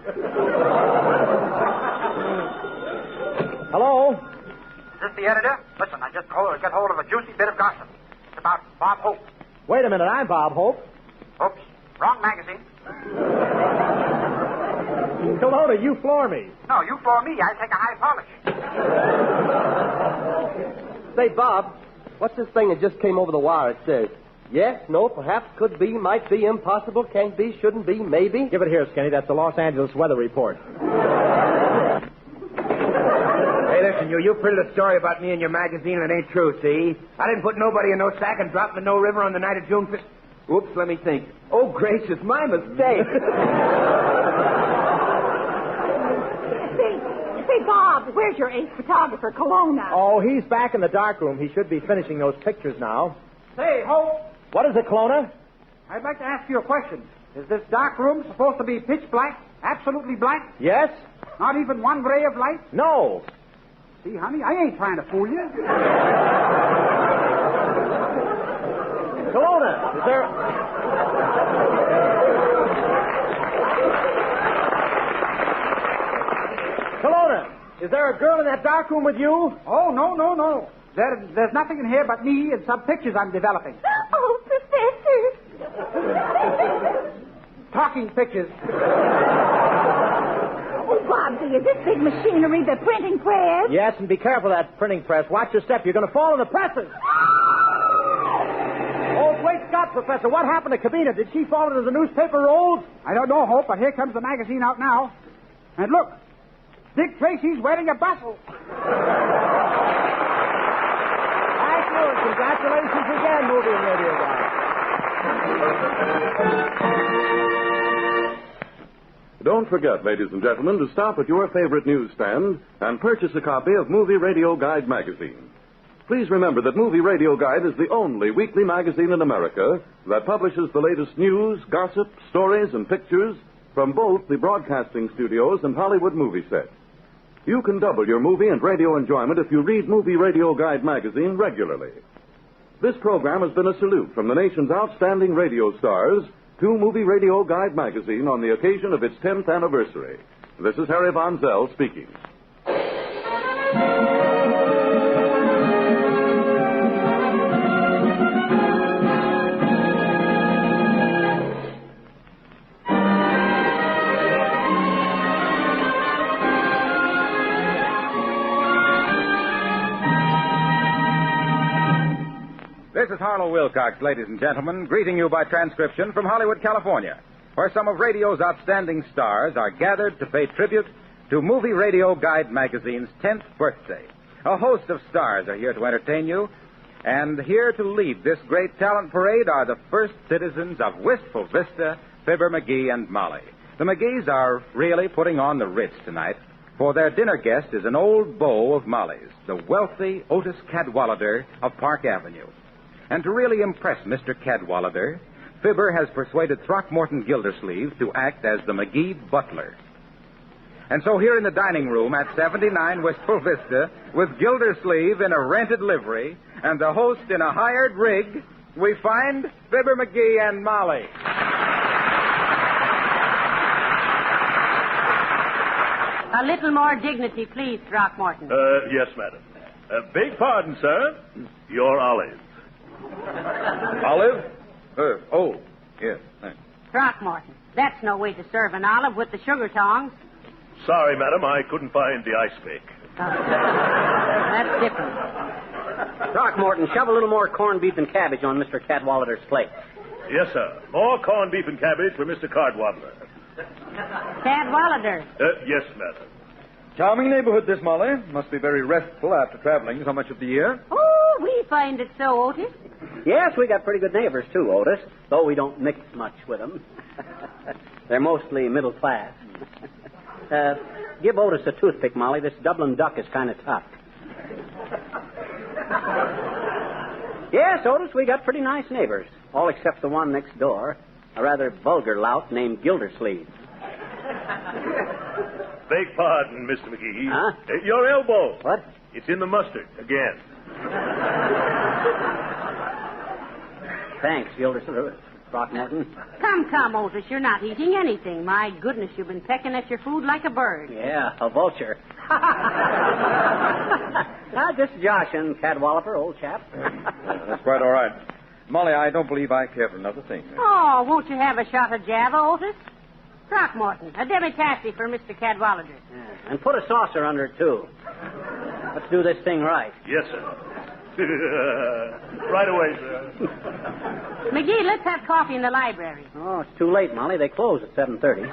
Hello? Is this the editor? Listen, I just got hold of a juicy bit of gossip. It's about Bob Hope. Wait a minute, I'm Bob Hope. Oops, wrong magazine. Colonna, you floor me. No, you floor me. I take a high polish. Say, Bob, what's this thing that just came over the wire? It says, yes, no, perhaps, could be, might be, impossible, can't be, shouldn't be, maybe. Give it here, Skinny. That's the Los Angeles weather report. Hey, listen, you printed a story about me in your magazine and it ain't true, see? I didn't put nobody in no sack and drop them in no river on the night of June 5th. Oops, let me think. Oh, gracious, my mistake. Say, Bob, where's your ace photographer, Colonna? Oh, he's back in the darkroom. He should be finishing those pictures now. Say, Hope. What is it, Colonna? I'd like to ask you a question. Is this dark room supposed to be pitch black? Absolutely black? Yes? Not even one ray of light? No. See, honey, I ain't trying to fool you. Colonna, is there... Colonna, is there a girl in that dark room with you? Oh, no. There's nothing in here but me and some pictures I'm developing. Oh, Professor. Talking pictures. Oh, Bob, dear, this big machinery, the printing press. Yes, and be careful of that printing press. Watch your step. You're going to fall in the presses. Oh, great Scott, Professor. What happened to Cabina? Did she fall into the newspaper rolls? I don't know, Hope, but here comes the magazine out now. And look, Dick Tracy's wearing a bustle. Thank you, and congratulations again, Movie and Radio Guide. Don't forget, ladies and gentlemen, to stop at your favorite newsstand and purchase a copy of Movie Radio Guide magazine. Please remember that Movie Radio Guide is the only weekly magazine in America that publishes the latest news, gossip, stories, and pictures from both the broadcasting studios and Hollywood movie sets. You can double your movie and radio enjoyment if you read Movie Radio Guide magazine regularly. This program has been a salute from the nation's outstanding radio stars to Movie Radio Guide magazine on the occasion of its 10th anniversary. This is Harry Von Zell speaking. This is Harlow Wilcox, ladies and gentlemen, greeting you by transcription from Hollywood, California, where some of radio's outstanding stars are gathered to pay tribute to Movie Radio Guide magazine's 10th birthday. A host of stars are here to entertain you, and here to lead this great talent parade are the first citizens of Wistful Vista, Fibber McGee, and Molly. The McGees are really putting on the Ritz tonight, for their dinner guest is an old beau of Molly's, the wealthy Otis Cadwallader of Park Avenue. And to really impress Mr. Cadwallader, Fibber has persuaded Throckmorton Gildersleeve to act as the McGee butler. And so here in the dining room at 79 Wistful Vista, with Gildersleeve in a rented livery and the host in a hired rig, we find Fibber McGee and Molly. A little more dignity, please, Throckmorton. Yes, madam. Beg pardon, sir. Your Olive. Olive? Yes, thanks. Throckmorton, that's no way to serve an olive with the sugar tongs. Sorry, madam, I couldn't find the ice pick. That's different. Throckmorton, shove a little more corned beef and cabbage on Mr. Cadwallader's plate. Yes, sir. More corned beef and cabbage for Mr. Cardwaddler. Cadwallader. Yes, madam. Charming neighborhood, this, Molly. Must be very restful after traveling so much of the year. Oh, we find it so, Otis. Yes, we got pretty good neighbors, too, Otis, though we don't mix much with them. They're mostly middle class. Give Otis a toothpick, Molly. This Dublin duck is kind of tough. Yes, Otis, we got pretty nice neighbors, all except the one next door, a rather vulgar lout named Gildersleeve. Beg pardon, Mr. McGee. Huh? Your elbow. What? It's in the mustard again. Thanks, Gildersleeve. Throckmorton. Come, Otis. You're not eating anything. My goodness, you've been pecking at your food like a bird. Yeah, a vulture. Just joshing, Cadwallader, old chap. That's quite all right. Molly, I don't believe I care for another thing. Oh, won't you have a shot of Java, Otis? Throckmorton, a demi-tassy for Mr. Cadwallader. Yeah. And put a saucer under it, too. Let's do this thing right. Yes, sir. Right away, sir. McGee, let's have coffee in the library. Oh, it's too late, Molly. They close at 7:30.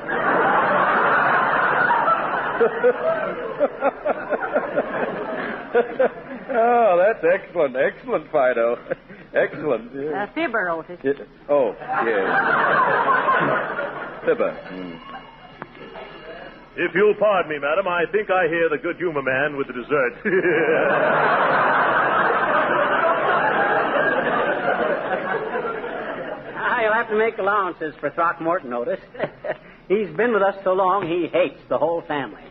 Oh, that's excellent. Excellent, Fido. Excellent. Yeah. Fibber, Otis. Yeah. Oh, yes. Fibber. If you'll pardon me, madam, I think I hear the good humor man with the dessert. You'll have to make allowances for Throckmorton, Otis. He's been with us so long, he hates the whole family.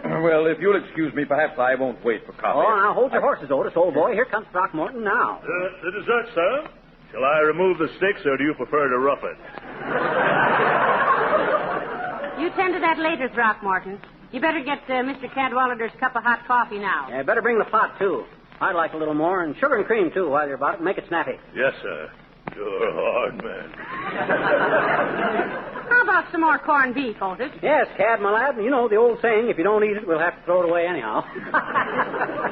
Well, if you'll excuse me, perhaps I won't wait for coffee. Oh, now hold your horses, Otis, old boy. Here comes Throckmorton now. The dessert, sir. Shall I remove the sticks, or do you prefer to rough it? You tend to that later, Throckmorton. You better get Mr. Cadwallader's cup of hot coffee now. Yeah, better bring the pot, too. I'd like a little more, and sugar and cream, too, while you're about it. Make it snappy. Yes, sir. You're a hard man. How about some more corned beef, Otis? Yes, Cad, my lad. You know the old saying, if you don't eat it, we'll have to throw it away anyhow.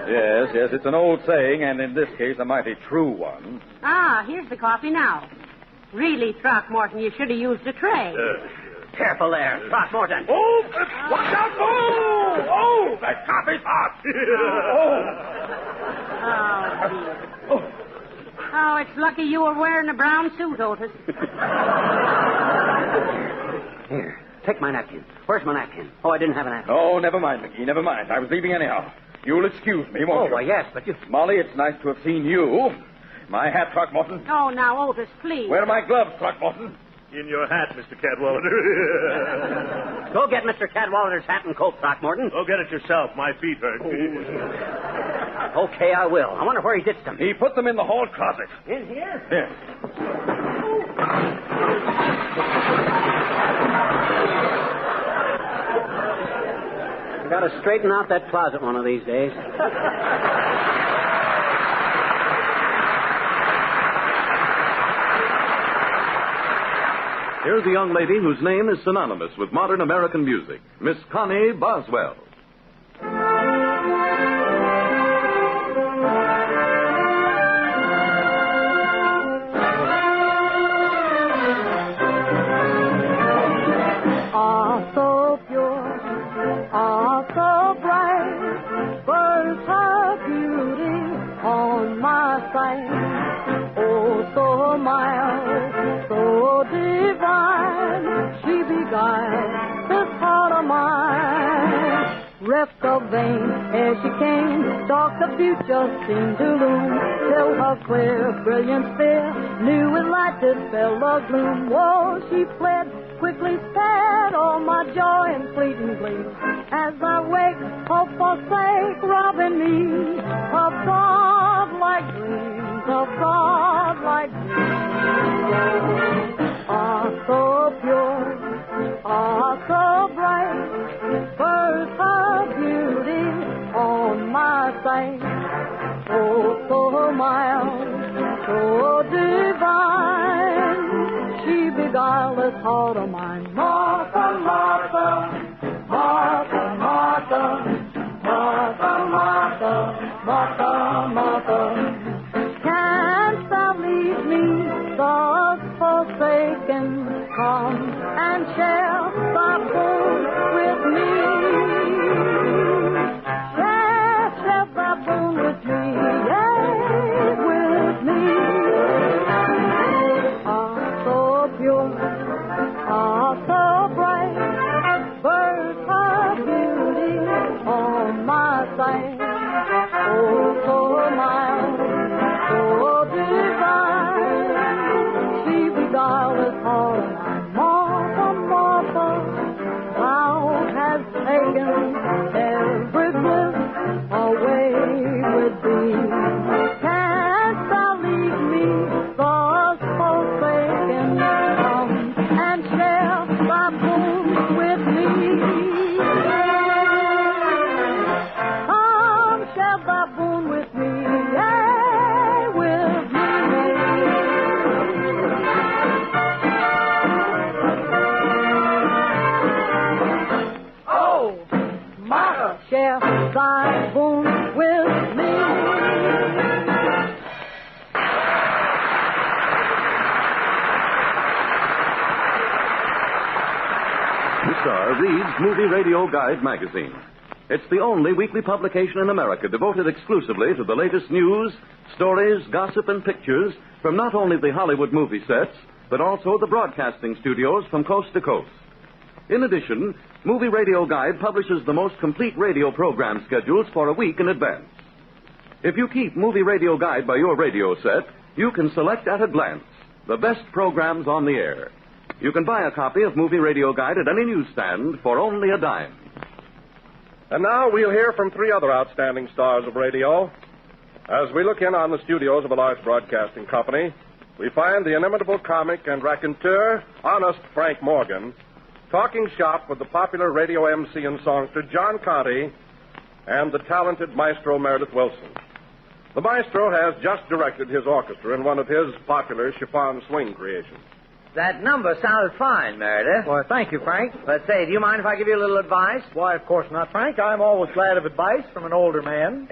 Yes, it's an old saying, and in this case, a mighty true one. Ah, here's the coffee now. Really, Throckmorton, you should have used a tray. Careful there, Throckmorton. Oh, watch out! Oh, that coffee's hot. Oh, dear. Oh, it's lucky you were wearing a brown suit, Otis. Here, take my napkin. Where's my napkin? Oh, I didn't have a napkin. Oh, never mind, McGee, never mind. I was leaving anyhow. You'll excuse me, won't you? Oh, why, yes, but you... Molly, it's nice to have seen you. My hat, Throckmorton. Oh, now, Otis, please. Where are my gloves, Throckmorton? In your hat, Mr. Cadwallader. Go get Mr. Cadwallader's hat and coat, Throckmorton. Go get it yourself. My feet hurt. Okay, I will. I wonder where he ditched them. He put them in the hall closet. In here? Yes. I got to straighten out that closet one of these days. Here's a young lady whose name is synonymous with modern American music, Miss Connie Boswell. Ah, so pure, ah, so bright, burns her beauty on my sight. Oh, so mild, so divine, she beguiled this heart of mine. Reft of vain as she came, dark the future seemed to loom, till her clear, brilliant stare knew with light dispel the gloom. Whoa, she fled, quickly sped all my joy and fleeting glee. As I wake, hope forsake, robbing me of God-like dreams, of God share thy boon with me. The Star reads Movie Radio Guide magazine. It's the only weekly publication in America devoted exclusively to the latest news, stories, gossip, and pictures from not only the Hollywood movie sets, but also the broadcasting studios from coast to coast. In addition, Movie Radio Guide publishes the most complete radio program schedules for a week in advance. If you keep Movie Radio Guide by your radio set, you can select at a glance the best programs on the air. You can buy a copy of Movie Radio Guide at any newsstand for only a dime. And now we'll hear from three other outstanding stars of radio. As we look in on the studios of a large broadcasting company, we find the inimitable comic and raconteur, honest Frank Morgan, talking shop with the popular radio MC and songster John Conte and the talented maestro Meredith Wilson. The maestro has just directed his orchestra in one of his popular chiffon swing creations. That number sounded fine, Meredith. Well, thank you, Frank. But say, do you mind if I give you a little advice? Why, of course not, Frank. I'm always glad of advice from an older man.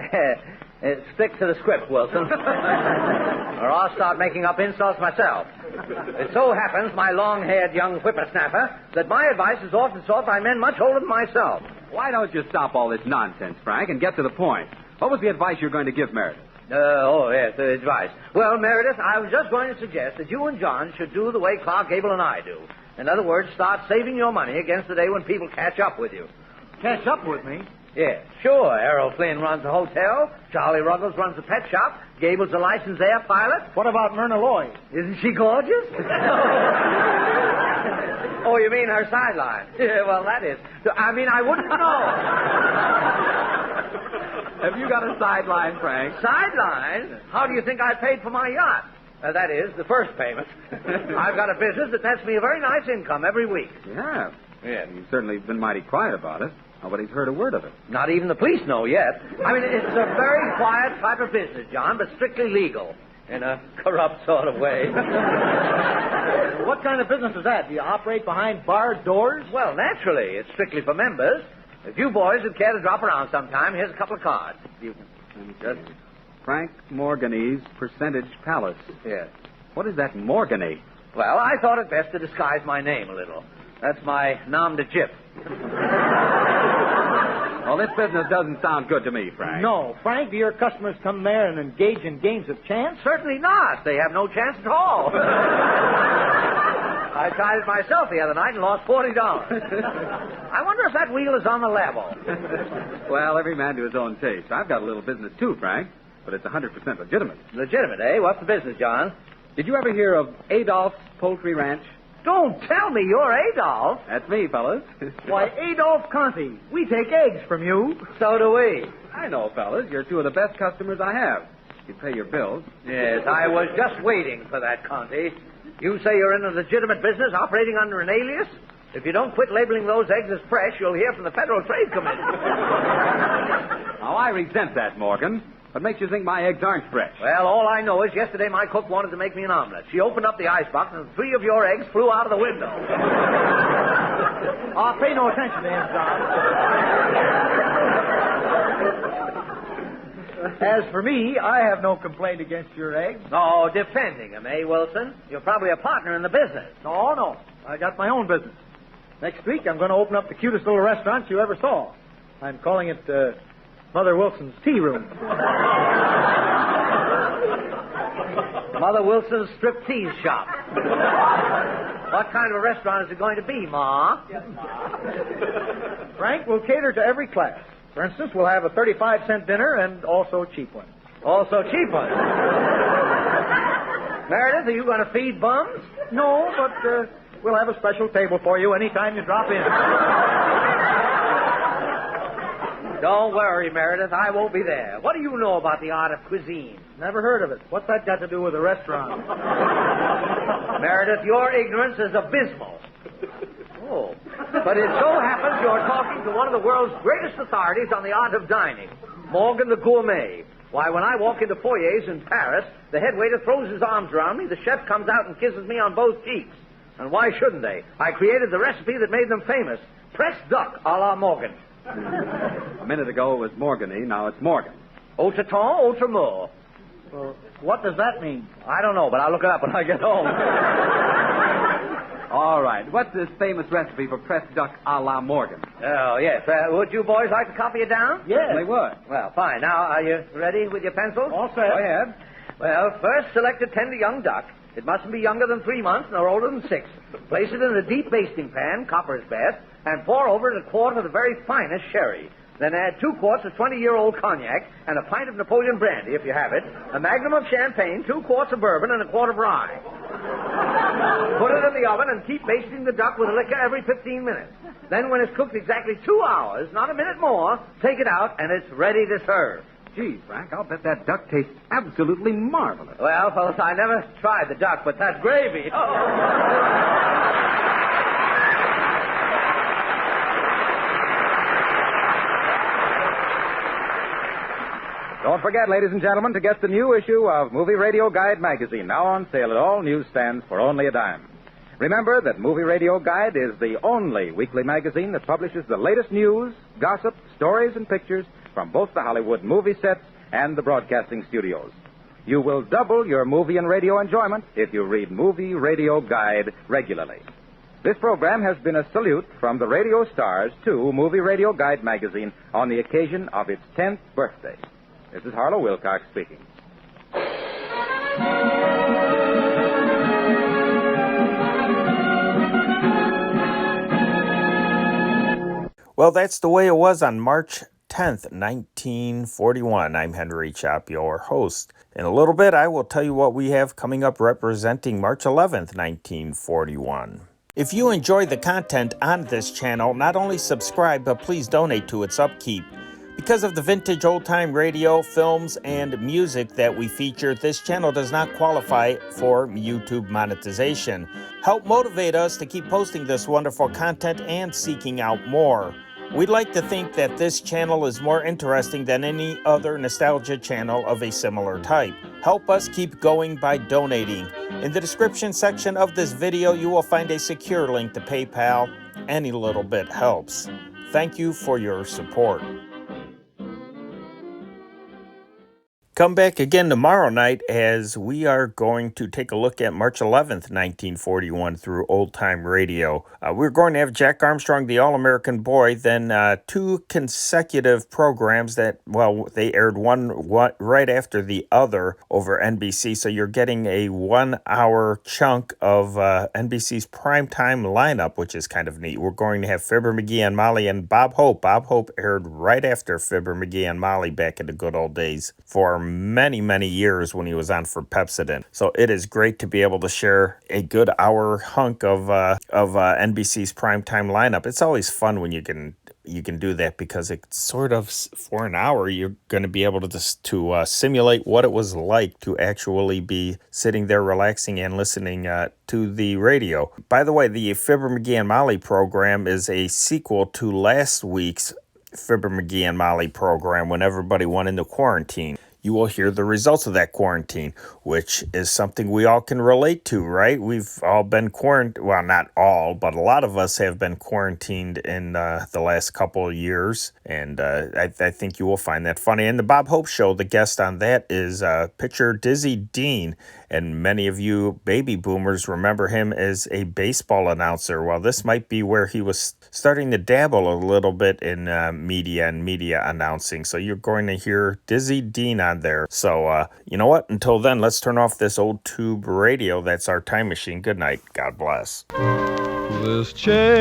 Stick to the script, Wilson. Or I'll start making up insults myself. It so happens, my long-haired young whippersnapper, that my advice is often sought by men much older than myself. Why don't you stop all this nonsense, Frank, and get to the point? What was the advice you're going to give Meredith? Yes, the advice. Well, Meredith, I was just going to suggest that you and John should do the way Clark Gable and I do. In other words, start saving your money against the day when people catch up with you. Catch up with me? Yes, sure. Errol Flynn runs a hotel. Charlie Ruggles runs a pet shop. Gable's a licensed air pilot. What about Myrna Lloyd? Isn't she gorgeous? Oh, you mean her sideline? Yeah, well, that is. I wouldn't know. Have you got a sideline, Frank? Sideline? How do you think I paid for my yacht? That is, the first payment. I've got a business that nets me a very nice income every week. You have? Yes. You've certainly been mighty quiet about it. Nobody's heard a word of it. Not even the police know yet. It's a very quiet type of business, John, but strictly legal. In a corrupt sort of way. What kind of business is that? Do you operate behind barred doors? Well, naturally. It's strictly for members. If you boys would care to drop around sometime, here's a couple of cards. Frank Morganey's Percentage Palace. Yes. What is that Morganey? Well, I thought it best to disguise my name a little. That's my nom de jip. Well, this business doesn't sound good to me, Frank. No. Frank, do your customers come there and engage in games of chance? Certainly not. They have no chance at all. I tried it myself the other night and lost $40. I wonder if that wheel is on the level. Well, every man to his own taste. I've got a little business, too, Frank, but it's 100% legitimate. Legitimate, eh? What's the business, John? Did you ever hear of Adolph's Poultry Ranch? Don't tell me you're Adolph. That's me, fellas. Why, Adolph Conte, we take eggs from you. So do we. I know, fellas. You're two of the best customers I have. You pay your bills. Yes, I was just waiting for that, Conte. You say you're in a legitimate business operating under an alias? If you don't quit labeling those eggs as fresh, you'll hear from the Federal Trade Commission. Now, I resent that, Morgan. What makes you think my eggs aren't fresh? Well, all I know is yesterday my cook wanted to make me an omelet. She opened up the icebox and 3 of your eggs flew out of the window. I'll pay no attention to him, John. As for me, I have no complaint against your eggs. Oh, defending him, eh, Wilson? You're probably a partner in the business. No. I got my own business. Next week, I'm going to open up the cutest little restaurant you ever saw. I'm calling it Mother Wilson's Tea Room. Mother Wilson's Striptease Shop. What kind of a restaurant is it going to be, Ma? Frank will cater to every class. For instance, we'll have a 35-cent dinner and also cheap ones. Also cheap ones? Meredith, are you going to feed bums? No, but we'll have a special table for you anytime you drop in. Don't worry, Meredith. I won't be there. What do you know about the art of cuisine? Never heard of it. What's that got to do with a restaurant? Meredith, your ignorance is abysmal. Oh. But it so happens you're talking to one of the world's greatest authorities on the art of dining, Morgan the Gourmet. Why, when I walk into foyers in Paris, the head waiter throws his arms around me, the chef comes out and kisses me on both cheeks. And why shouldn't they? I created the recipe that made them famous. Pressed duck a la Morgan. A minute ago it was Morgany, now it's Morgan. Autant, autrement. Well, what does that mean? I don't know, but I'll look it up when I get home. All right. What's this famous recipe for pressed duck a la Morgan? Oh, yes. Would you boys like to copy it down? Yes. They would. Well, fine. Now, are you ready with your pencils? All set. Go ahead. Well, first select a tender young duck. It mustn't be younger than 3 months nor older than 6. Place it in a deep basting pan, copper is best, and pour over it a quart of the very finest sherry. Then add 2 quarts of 20-year-old cognac and a pint of Napoleon brandy, if you have it, a magnum of champagne, 2 quarts of bourbon, and a quart of rye. Put it in the oven and keep basting the duck with liquor every 15 minutes. Then when it's cooked exactly 2 hours, not a minute more, take it out and it's ready to serve. Gee, Frank, I'll bet that duck tastes absolutely marvelous. Well, fellas, I never tried the duck, but that gravy. Don't forget, ladies and gentlemen, to get the new issue of Movie Radio Guide magazine, now on sale at all newsstands for only a dime. Remember that Movie Radio Guide is the only weekly magazine that publishes the latest news, gossip, stories, and pictures from both the Hollywood movie sets and the broadcasting studios. You will double your movie and radio enjoyment if you read Movie Radio Guide regularly. This program has been a salute from the radio stars to Movie Radio Guide magazine on the occasion of its 10th birthday. This is Harlow Wilcox speaking. Well, that's the way it was on March 10th, 1941. I'm Henry Chopp, your host. In a little bit, I will tell you what we have coming up representing March 11th, 1941. If you enjoy the content on this channel, not only subscribe, but please donate to its upkeep. Because of the vintage old-time radio, films, and music that we feature, this channel does not qualify for YouTube monetization. Help motivate us to keep posting this wonderful content and seeking out more. We'd like to think that this channel is more interesting than any other nostalgia channel of a similar type. Help us keep going by donating. In the description section of this video, you will find a secure link to PayPal. Any little bit helps. Thank you for your support. Come back again tomorrow night as we are going to take a look at March 11th, 1941 through Old Time Radio. We're going to have Jack Armstrong, the All-American Boy, then 2 consecutive programs that, well, they aired one right after the other over NBC, so you're getting a 1-hour chunk of NBC's primetime lineup, which is kind of neat. We're going to have Fibber McGee and Molly and Bob Hope. Bob Hope aired right after Fibber McGee and Molly back in the good old days for many years when he was on for Pepsodent. So it is great to be able to share a good hour hunk of NBC's primetime lineup. It's always fun when you can do that because it's sort of, for an hour, you're going to be able to simulate what it was like to actually be sitting there relaxing and listening to the radio. By the way, the Fibber McGee and Molly program is a sequel to last week's Fibber McGee and Molly program when everybody went into quarantine. You will hear the results of that quarantine, which is something we all can relate to, right? We've all been quarantined. Well, not all, but a lot of us have been quarantined in the last couple of years, and I think you will find that funny. And the Bob Hope Show, the guest on that is pitcher Dizzy Dean, and many of you baby boomers remember him as a baseball announcer. Well, this might be where he was starting to dabble a little bit in media and media announcing, so you're going to hear Dizzy Dean on there. So, you know what? Until then, let's turn off this old tube radio. That's our time machine. Good night. God bless. This changing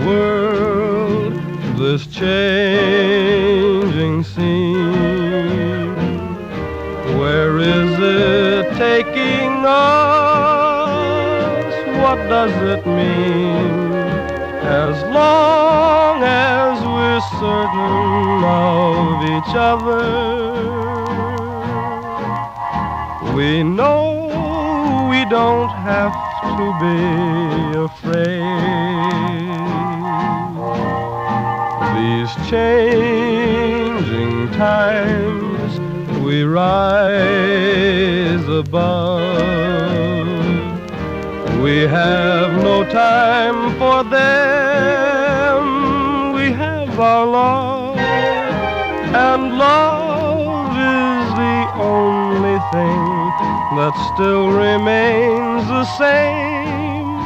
world, this changing scene, where is it taking us? What does it mean? As long as we're certain of each other, we know we don't have to be afraid. These changing times we rise above. We have no time for them. of our love, and love is the only thing that still remains the same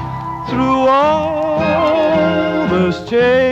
through all this change.